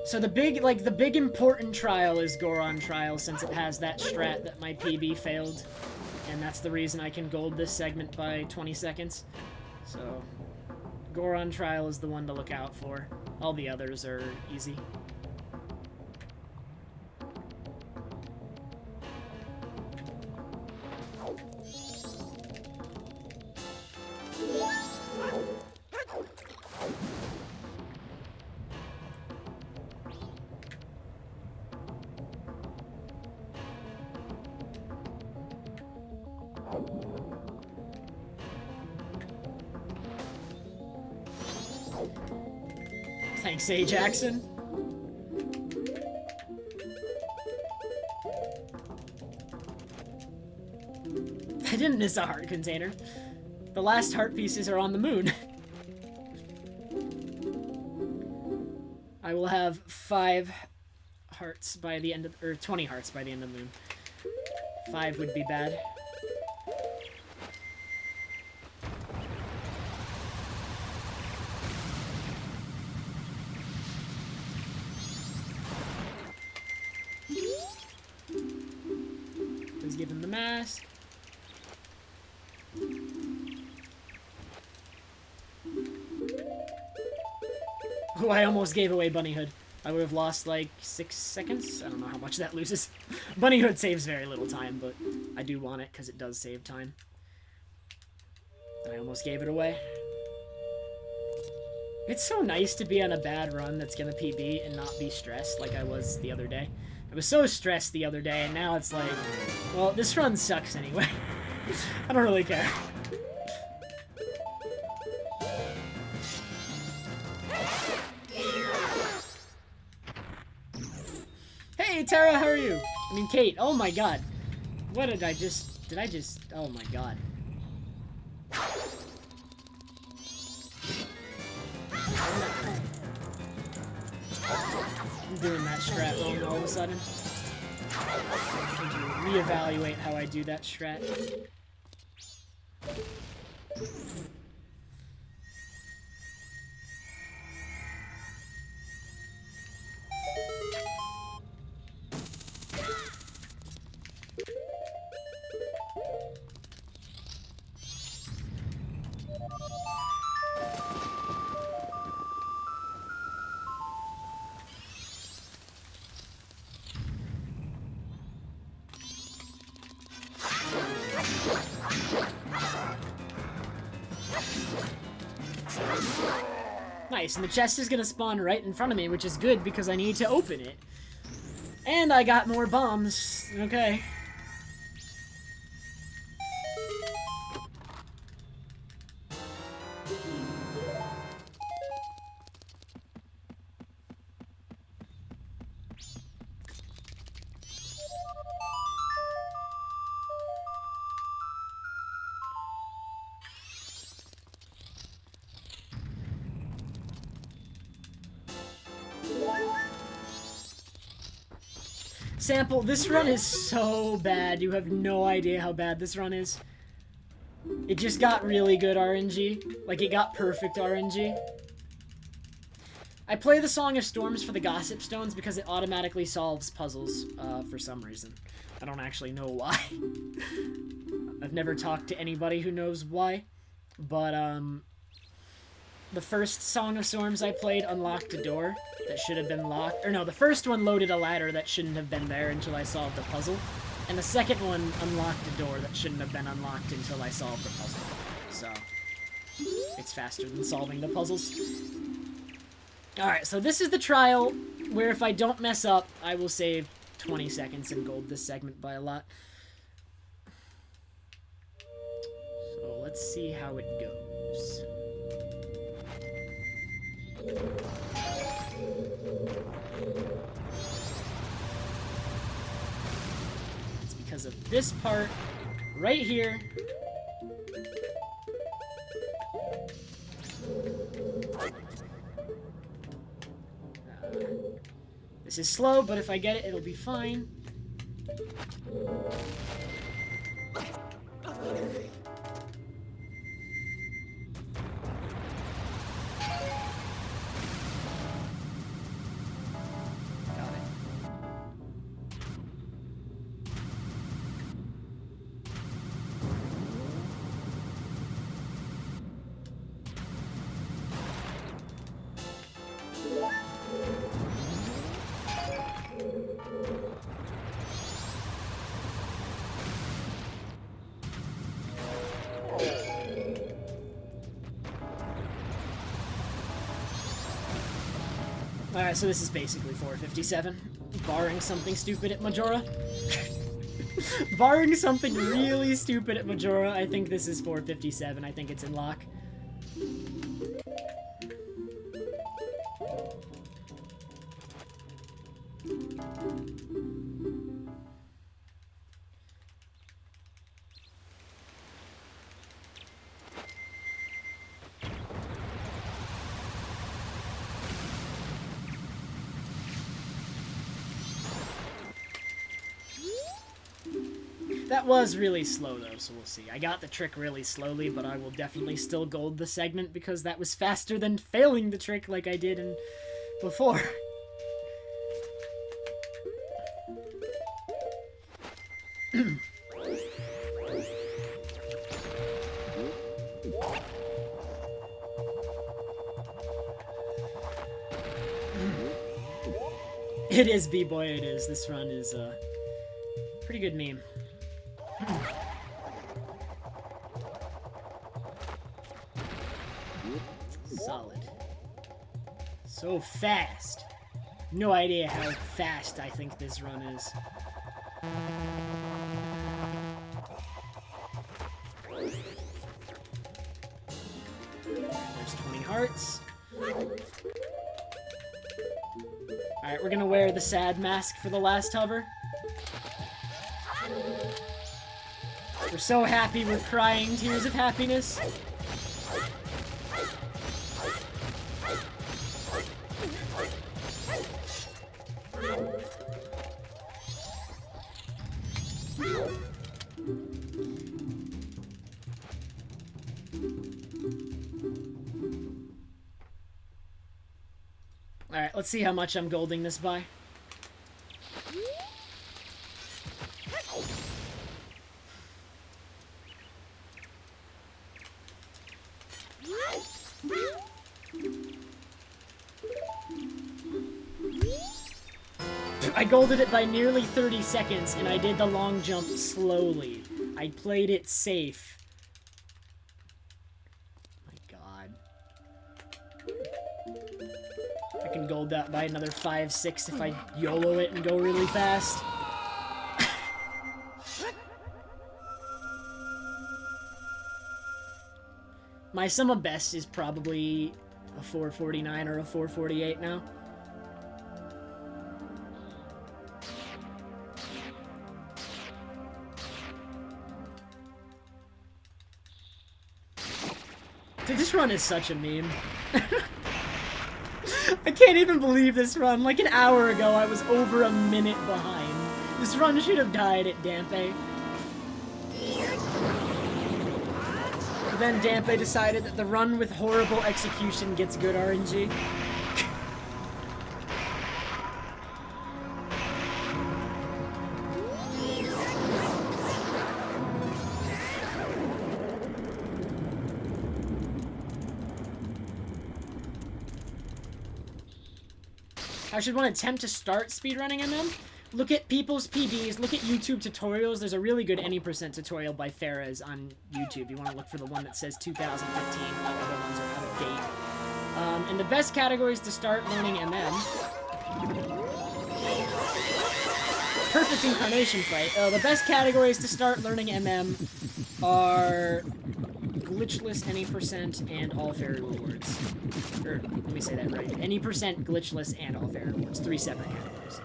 So the big important trial is Goron trial, since it has that strat that my PB failed. And that's the reason I can gold this segment by 20 seconds. So Goron trial is the one to look out for. All the others are easy. Thanks, A. Jackson. I didn't miss a heart container. The last heart pieces are on the moon. I will have 5 hearts by the end of, or 20 hearts by the end of the moon. 5 would be bad. Let's give him the mask. Oh, I almost gave away Bunnyhood. I would have lost like 6 seconds. I don't know how much that loses. Bunnyhood saves very little time, but I do want it because it does save time. I almost gave it away. It's so nice to be on a bad run that's gonna PB and not be stressed like I was the other day. I was so stressed the other day, and now it's like, well, this run sucks anyway. I don't really care. Hey, Tara, how are you? I mean, Kate. Oh my god. What did I just... Oh my god. I'm doing that strat wrong all of a sudden. I need to reevaluate how I do that strat. Nice, and the chest is gonna spawn right in front of me, which is good because I need to open it. And I got more bombs. Okay. Sample, this run is so bad. You have no idea how bad this run is. It just got really good RNG. Like, it got perfect RNG. I play the Song of Storms for the Gossip Stones because it automatically solves puzzles, for some reason. I don't actually know why. I've never talked to anybody who knows why. But, the first Song of Storms I played unlocked a door that should have been locked. Or no, the first one loaded a ladder that shouldn't have been there until I solved the puzzle. And the second one unlocked a door that shouldn't have been unlocked until I solved the puzzle. So, it's faster than solving the puzzles. Alright, so this is the trial where if I don't mess up, I will save 20 seconds in gold this segment by a lot. So, let's see how it goes. It's because of this part right here. This is slow, but if I get it, it'll be fine. Alright, so this is basically 457, barring something stupid at Majora. Barring something really stupid at Majora, I think this is 457. I think it's in lock. That was really slow, though, so we'll see. I got the trick really slowly, but I will definitely still gold the segment because that was faster than failing the trick like I did before. It is, B-Boy, it is. This run is a pretty good meme. Solid. So fast. No idea how fast I think this run is. There's 20 hearts. Alright, we're gonna wear the sad mask for the last hover. We're so happy we're crying tears of happiness. Alright, let's see how much I'm golding this by. I golded it by nearly 30 seconds, and I did the long jump slowly. I played it safe. My god. I can gold that by another 5, 6 if I YOLO it and go really fast. My sum of best is probably a 449 or a 448 now. Dude, this run is such a meme. I can't even believe this run. Like an hour ago, I was over a minute behind. This run should have died at Dampe. But then Dampe decided that the run with horrible execution gets good RNG. How should one attempt to start speedrunning MM? Look at people's PBs, look at YouTube tutorials. There's a really good any % tutorial by Faraz on YouTube. You want to look for the one that says 2015. All other ones are out of date. And the best categories to start learning MM. Perfect incarnation fight. The best categories to start learning MM are glitchless, any %, and all fairy rewards. Or, let me say that right. Any %, glitchless, and all fairy rewards. 3 separate categories.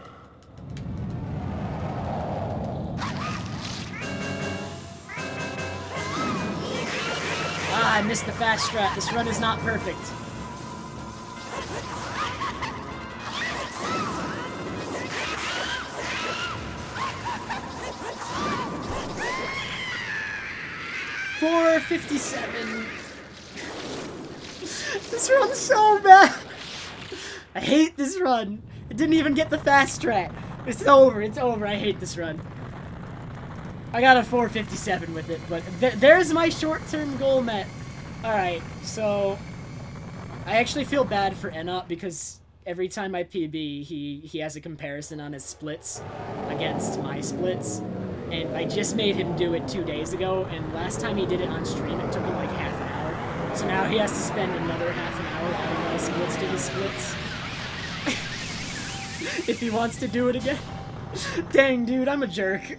Ah, I missed the fast strat. This run is not perfect. $4.57. This run's so bad. I hate this run. It didn't even get the fast strat. It's over. It's over. I hate this run. I got a 4.57 with it, but there's my short-term goal met. Alright, so I actually feel bad for Enop because every time I PB, he has a comparison on his splits against my splits. And I just made him do it 2 days ago, and last time he did it on stream, it took him like half an hour. So now he has to spend another half an hour adding my splits to his splits. If he wants to do it again. Dang, dude, I'm a jerk.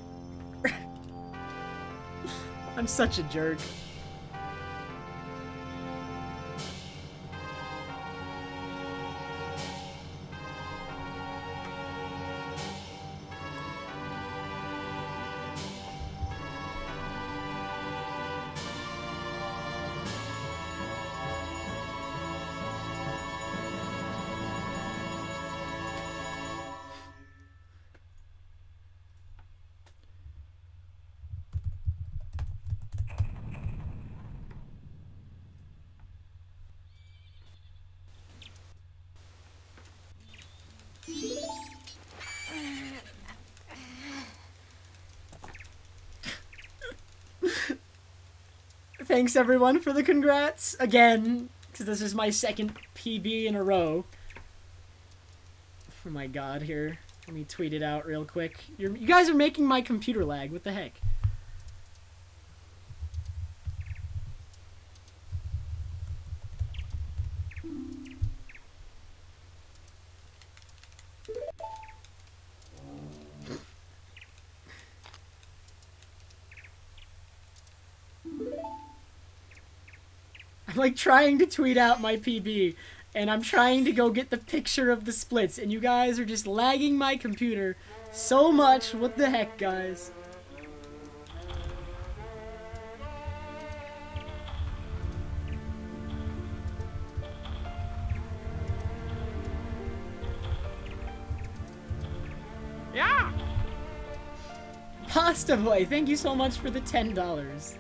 I'm such a jerk. Thanks everyone for the congrats again, because this is my second PB in a row. Oh my god, here. Let me tweet it out real quick. You guys are making my computer lag. What the heck? I'm like trying to tweet out my PB, and I'm trying to go get the picture of the splits, and you guys are just lagging my computer so much. What the heck, guys? Yeah. Pasta Boy, thank you so much for the $10.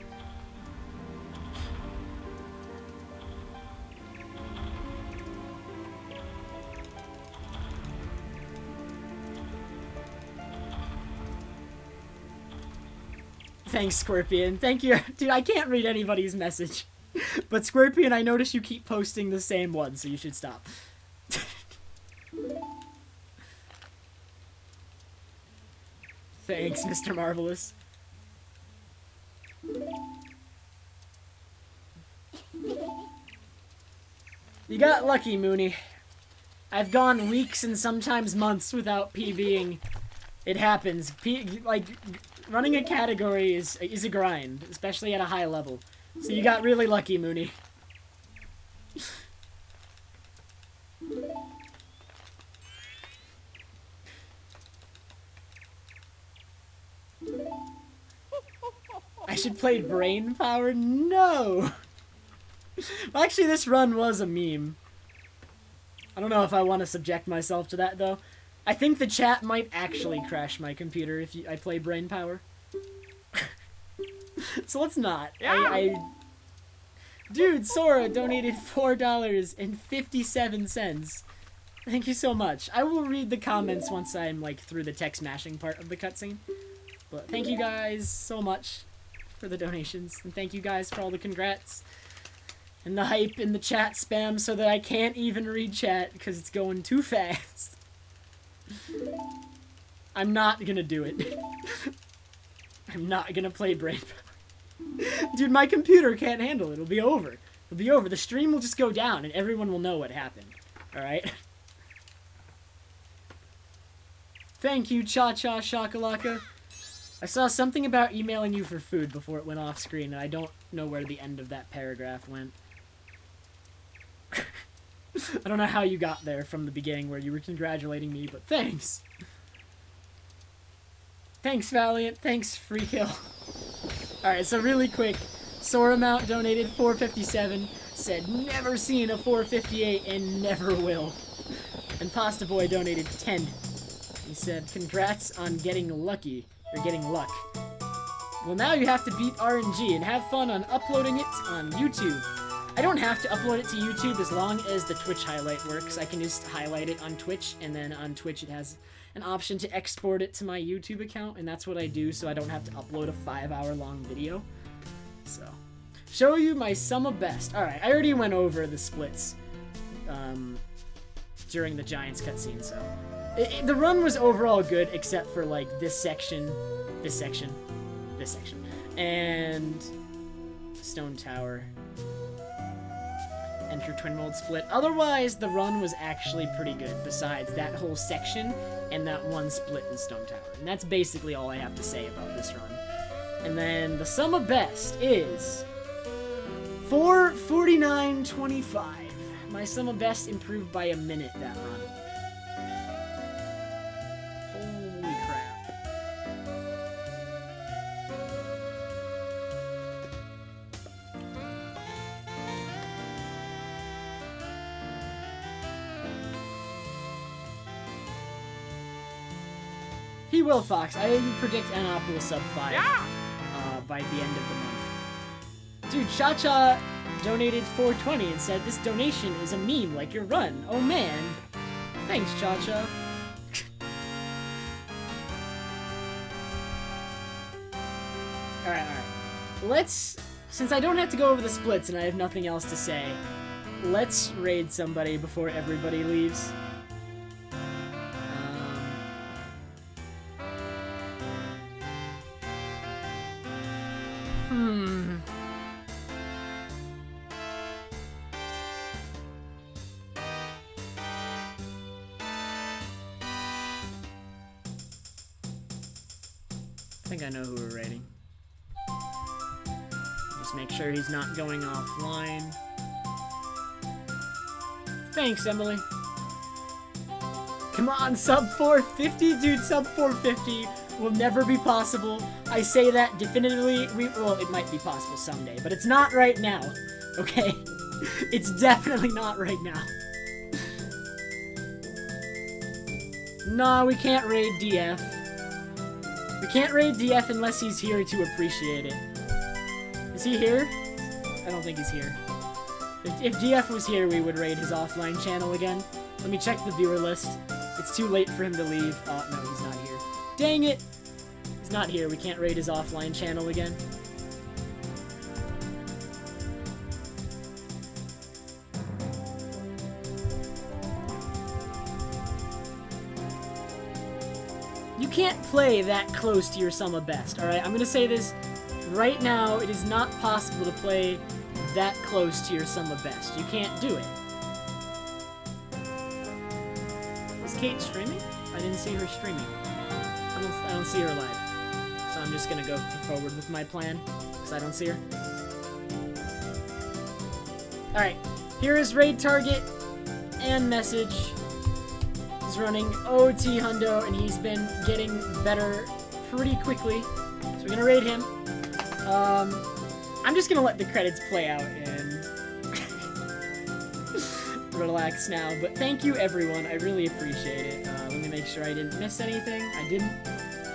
Thanks, Scorpion. Thank you. Dude, I can't read anybody's message. But Scorpion, I notice you keep posting the same one, so you should stop. Thanks, Mr. Marvelous. You got lucky, Mooney. I've gone weeks and sometimes months without PBing. It happens. Running a category is a grind, especially at a high level. So you got really lucky, Mooney. I should play Brain Power? No! Well, actually, this run was a meme. I don't know if I want to subject myself to that, though. I think the chat might actually crash my computer if I play Brain Power. So let's not. Yeah. Dude, Sora donated $4.57. Thank you so much. I will read the comments once I'm, like, through the text mashing part of the cutscene. But thank you guys so much for the donations. And thank you guys for all the congrats. And the hype and the chat spam so that I can't even read chat because it's going too fast. I'm not gonna do it. I'm not gonna play Brain Power. Dude, my computer can't handle it. It'll be over. It'll be over. The stream will just go down and everyone will know what happened. Alright? Thank you, Cha-Cha Shakalaka. I saw something about emailing you for food before it went off screen, and I don't know where the end of that paragraph went. I don't know how you got there from the beginning where you were congratulating me, but thanks! Thanks, Valiant. Thanks, Free Kill. Alright, so really quick, Sora Mount donated $4.57, said never seen a $4.58 and never will. And Pasta Boy donated $10. He said, congrats on getting lucky, or getting luck. Well, now you have to beat RNG and have fun on uploading it on YouTube. I don't have to upload it to YouTube as long as the Twitch highlight works. I can just highlight it on Twitch, and then on Twitch it has an option to export it to my YouTube account, and that's what I do so I don't have to upload a 5-hour-long video. So, show you my sum of best. Alright, I already went over the splits during the Giants cutscene, so... the run was overall good, except for, like, this section, and Stone Tower. Enter Twin Mold split. Otherwise, the run was actually pretty good, besides that whole section and that one split in Stone Tower. And that's basically all I have to say about this run. And then the sum of best is 4:49.25. My sum of best improved by a minute that run. Holy crap. He will, Fox. I predict Anop will sub 5 by the end of the month. Dude, Cha-Cha donated $4.20 and said, this donation is a meme like your run. Oh, man. Thanks, Cha-Cha. Alright. Let's since I don't have to go over the splits and I have nothing else to say, let's raid somebody before everybody leaves. I think I know who we're raiding. Just make sure he's not going offline. Thanks, Emily. Come on, sub 450? Dude, sub 450 will never be possible. I say that definitively. Well, it might be possible someday, but it's not right now, okay? It's definitely not right now. Nah, we can't raid DF. We can't raid DF unless he's here to appreciate it. Is he here? I don't think he's here. If DF was here, we would raid his offline channel again. Let me check the viewer list. It's too late for him to leave. Oh, no, he's not here. Dang it! He's not here. We can't raid his offline channel again. You can't play that close to your sum of best, alright? I'm gonna say this right now. It is not possible to play that close to your sum of best. You can't do it. Is Kate streaming? I didn't see her streaming. I don't see her live. So I'm just gonna go forward with my plan, because I don't see her. Alright, here is raid target and message. He's running OT Hundo, and he's been getting better pretty quickly. So we're gonna raid him. I'm just gonna let the credits play out and relax now. But thank you, everyone. I really appreciate it. Let me make sure I didn't miss anything. I didn't.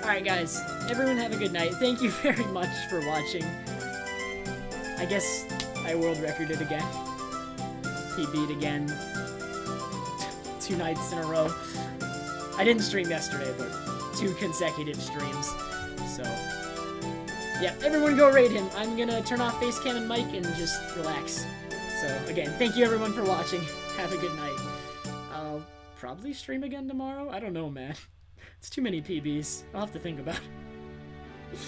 Alright, guys. Everyone have a good night. Thank you very much for watching. I guess I world recorded again. PB'd again. 2 nights in a row. I didn't stream yesterday, but 2 consecutive streams. So, yeah, everyone go raid him. I'm gonna turn off Facecam and mic and just relax. So, again, thank you everyone for watching. Have a good night. I'll probably stream again tomorrow? I don't know, man. It's too many PBs. I'll have to think about it.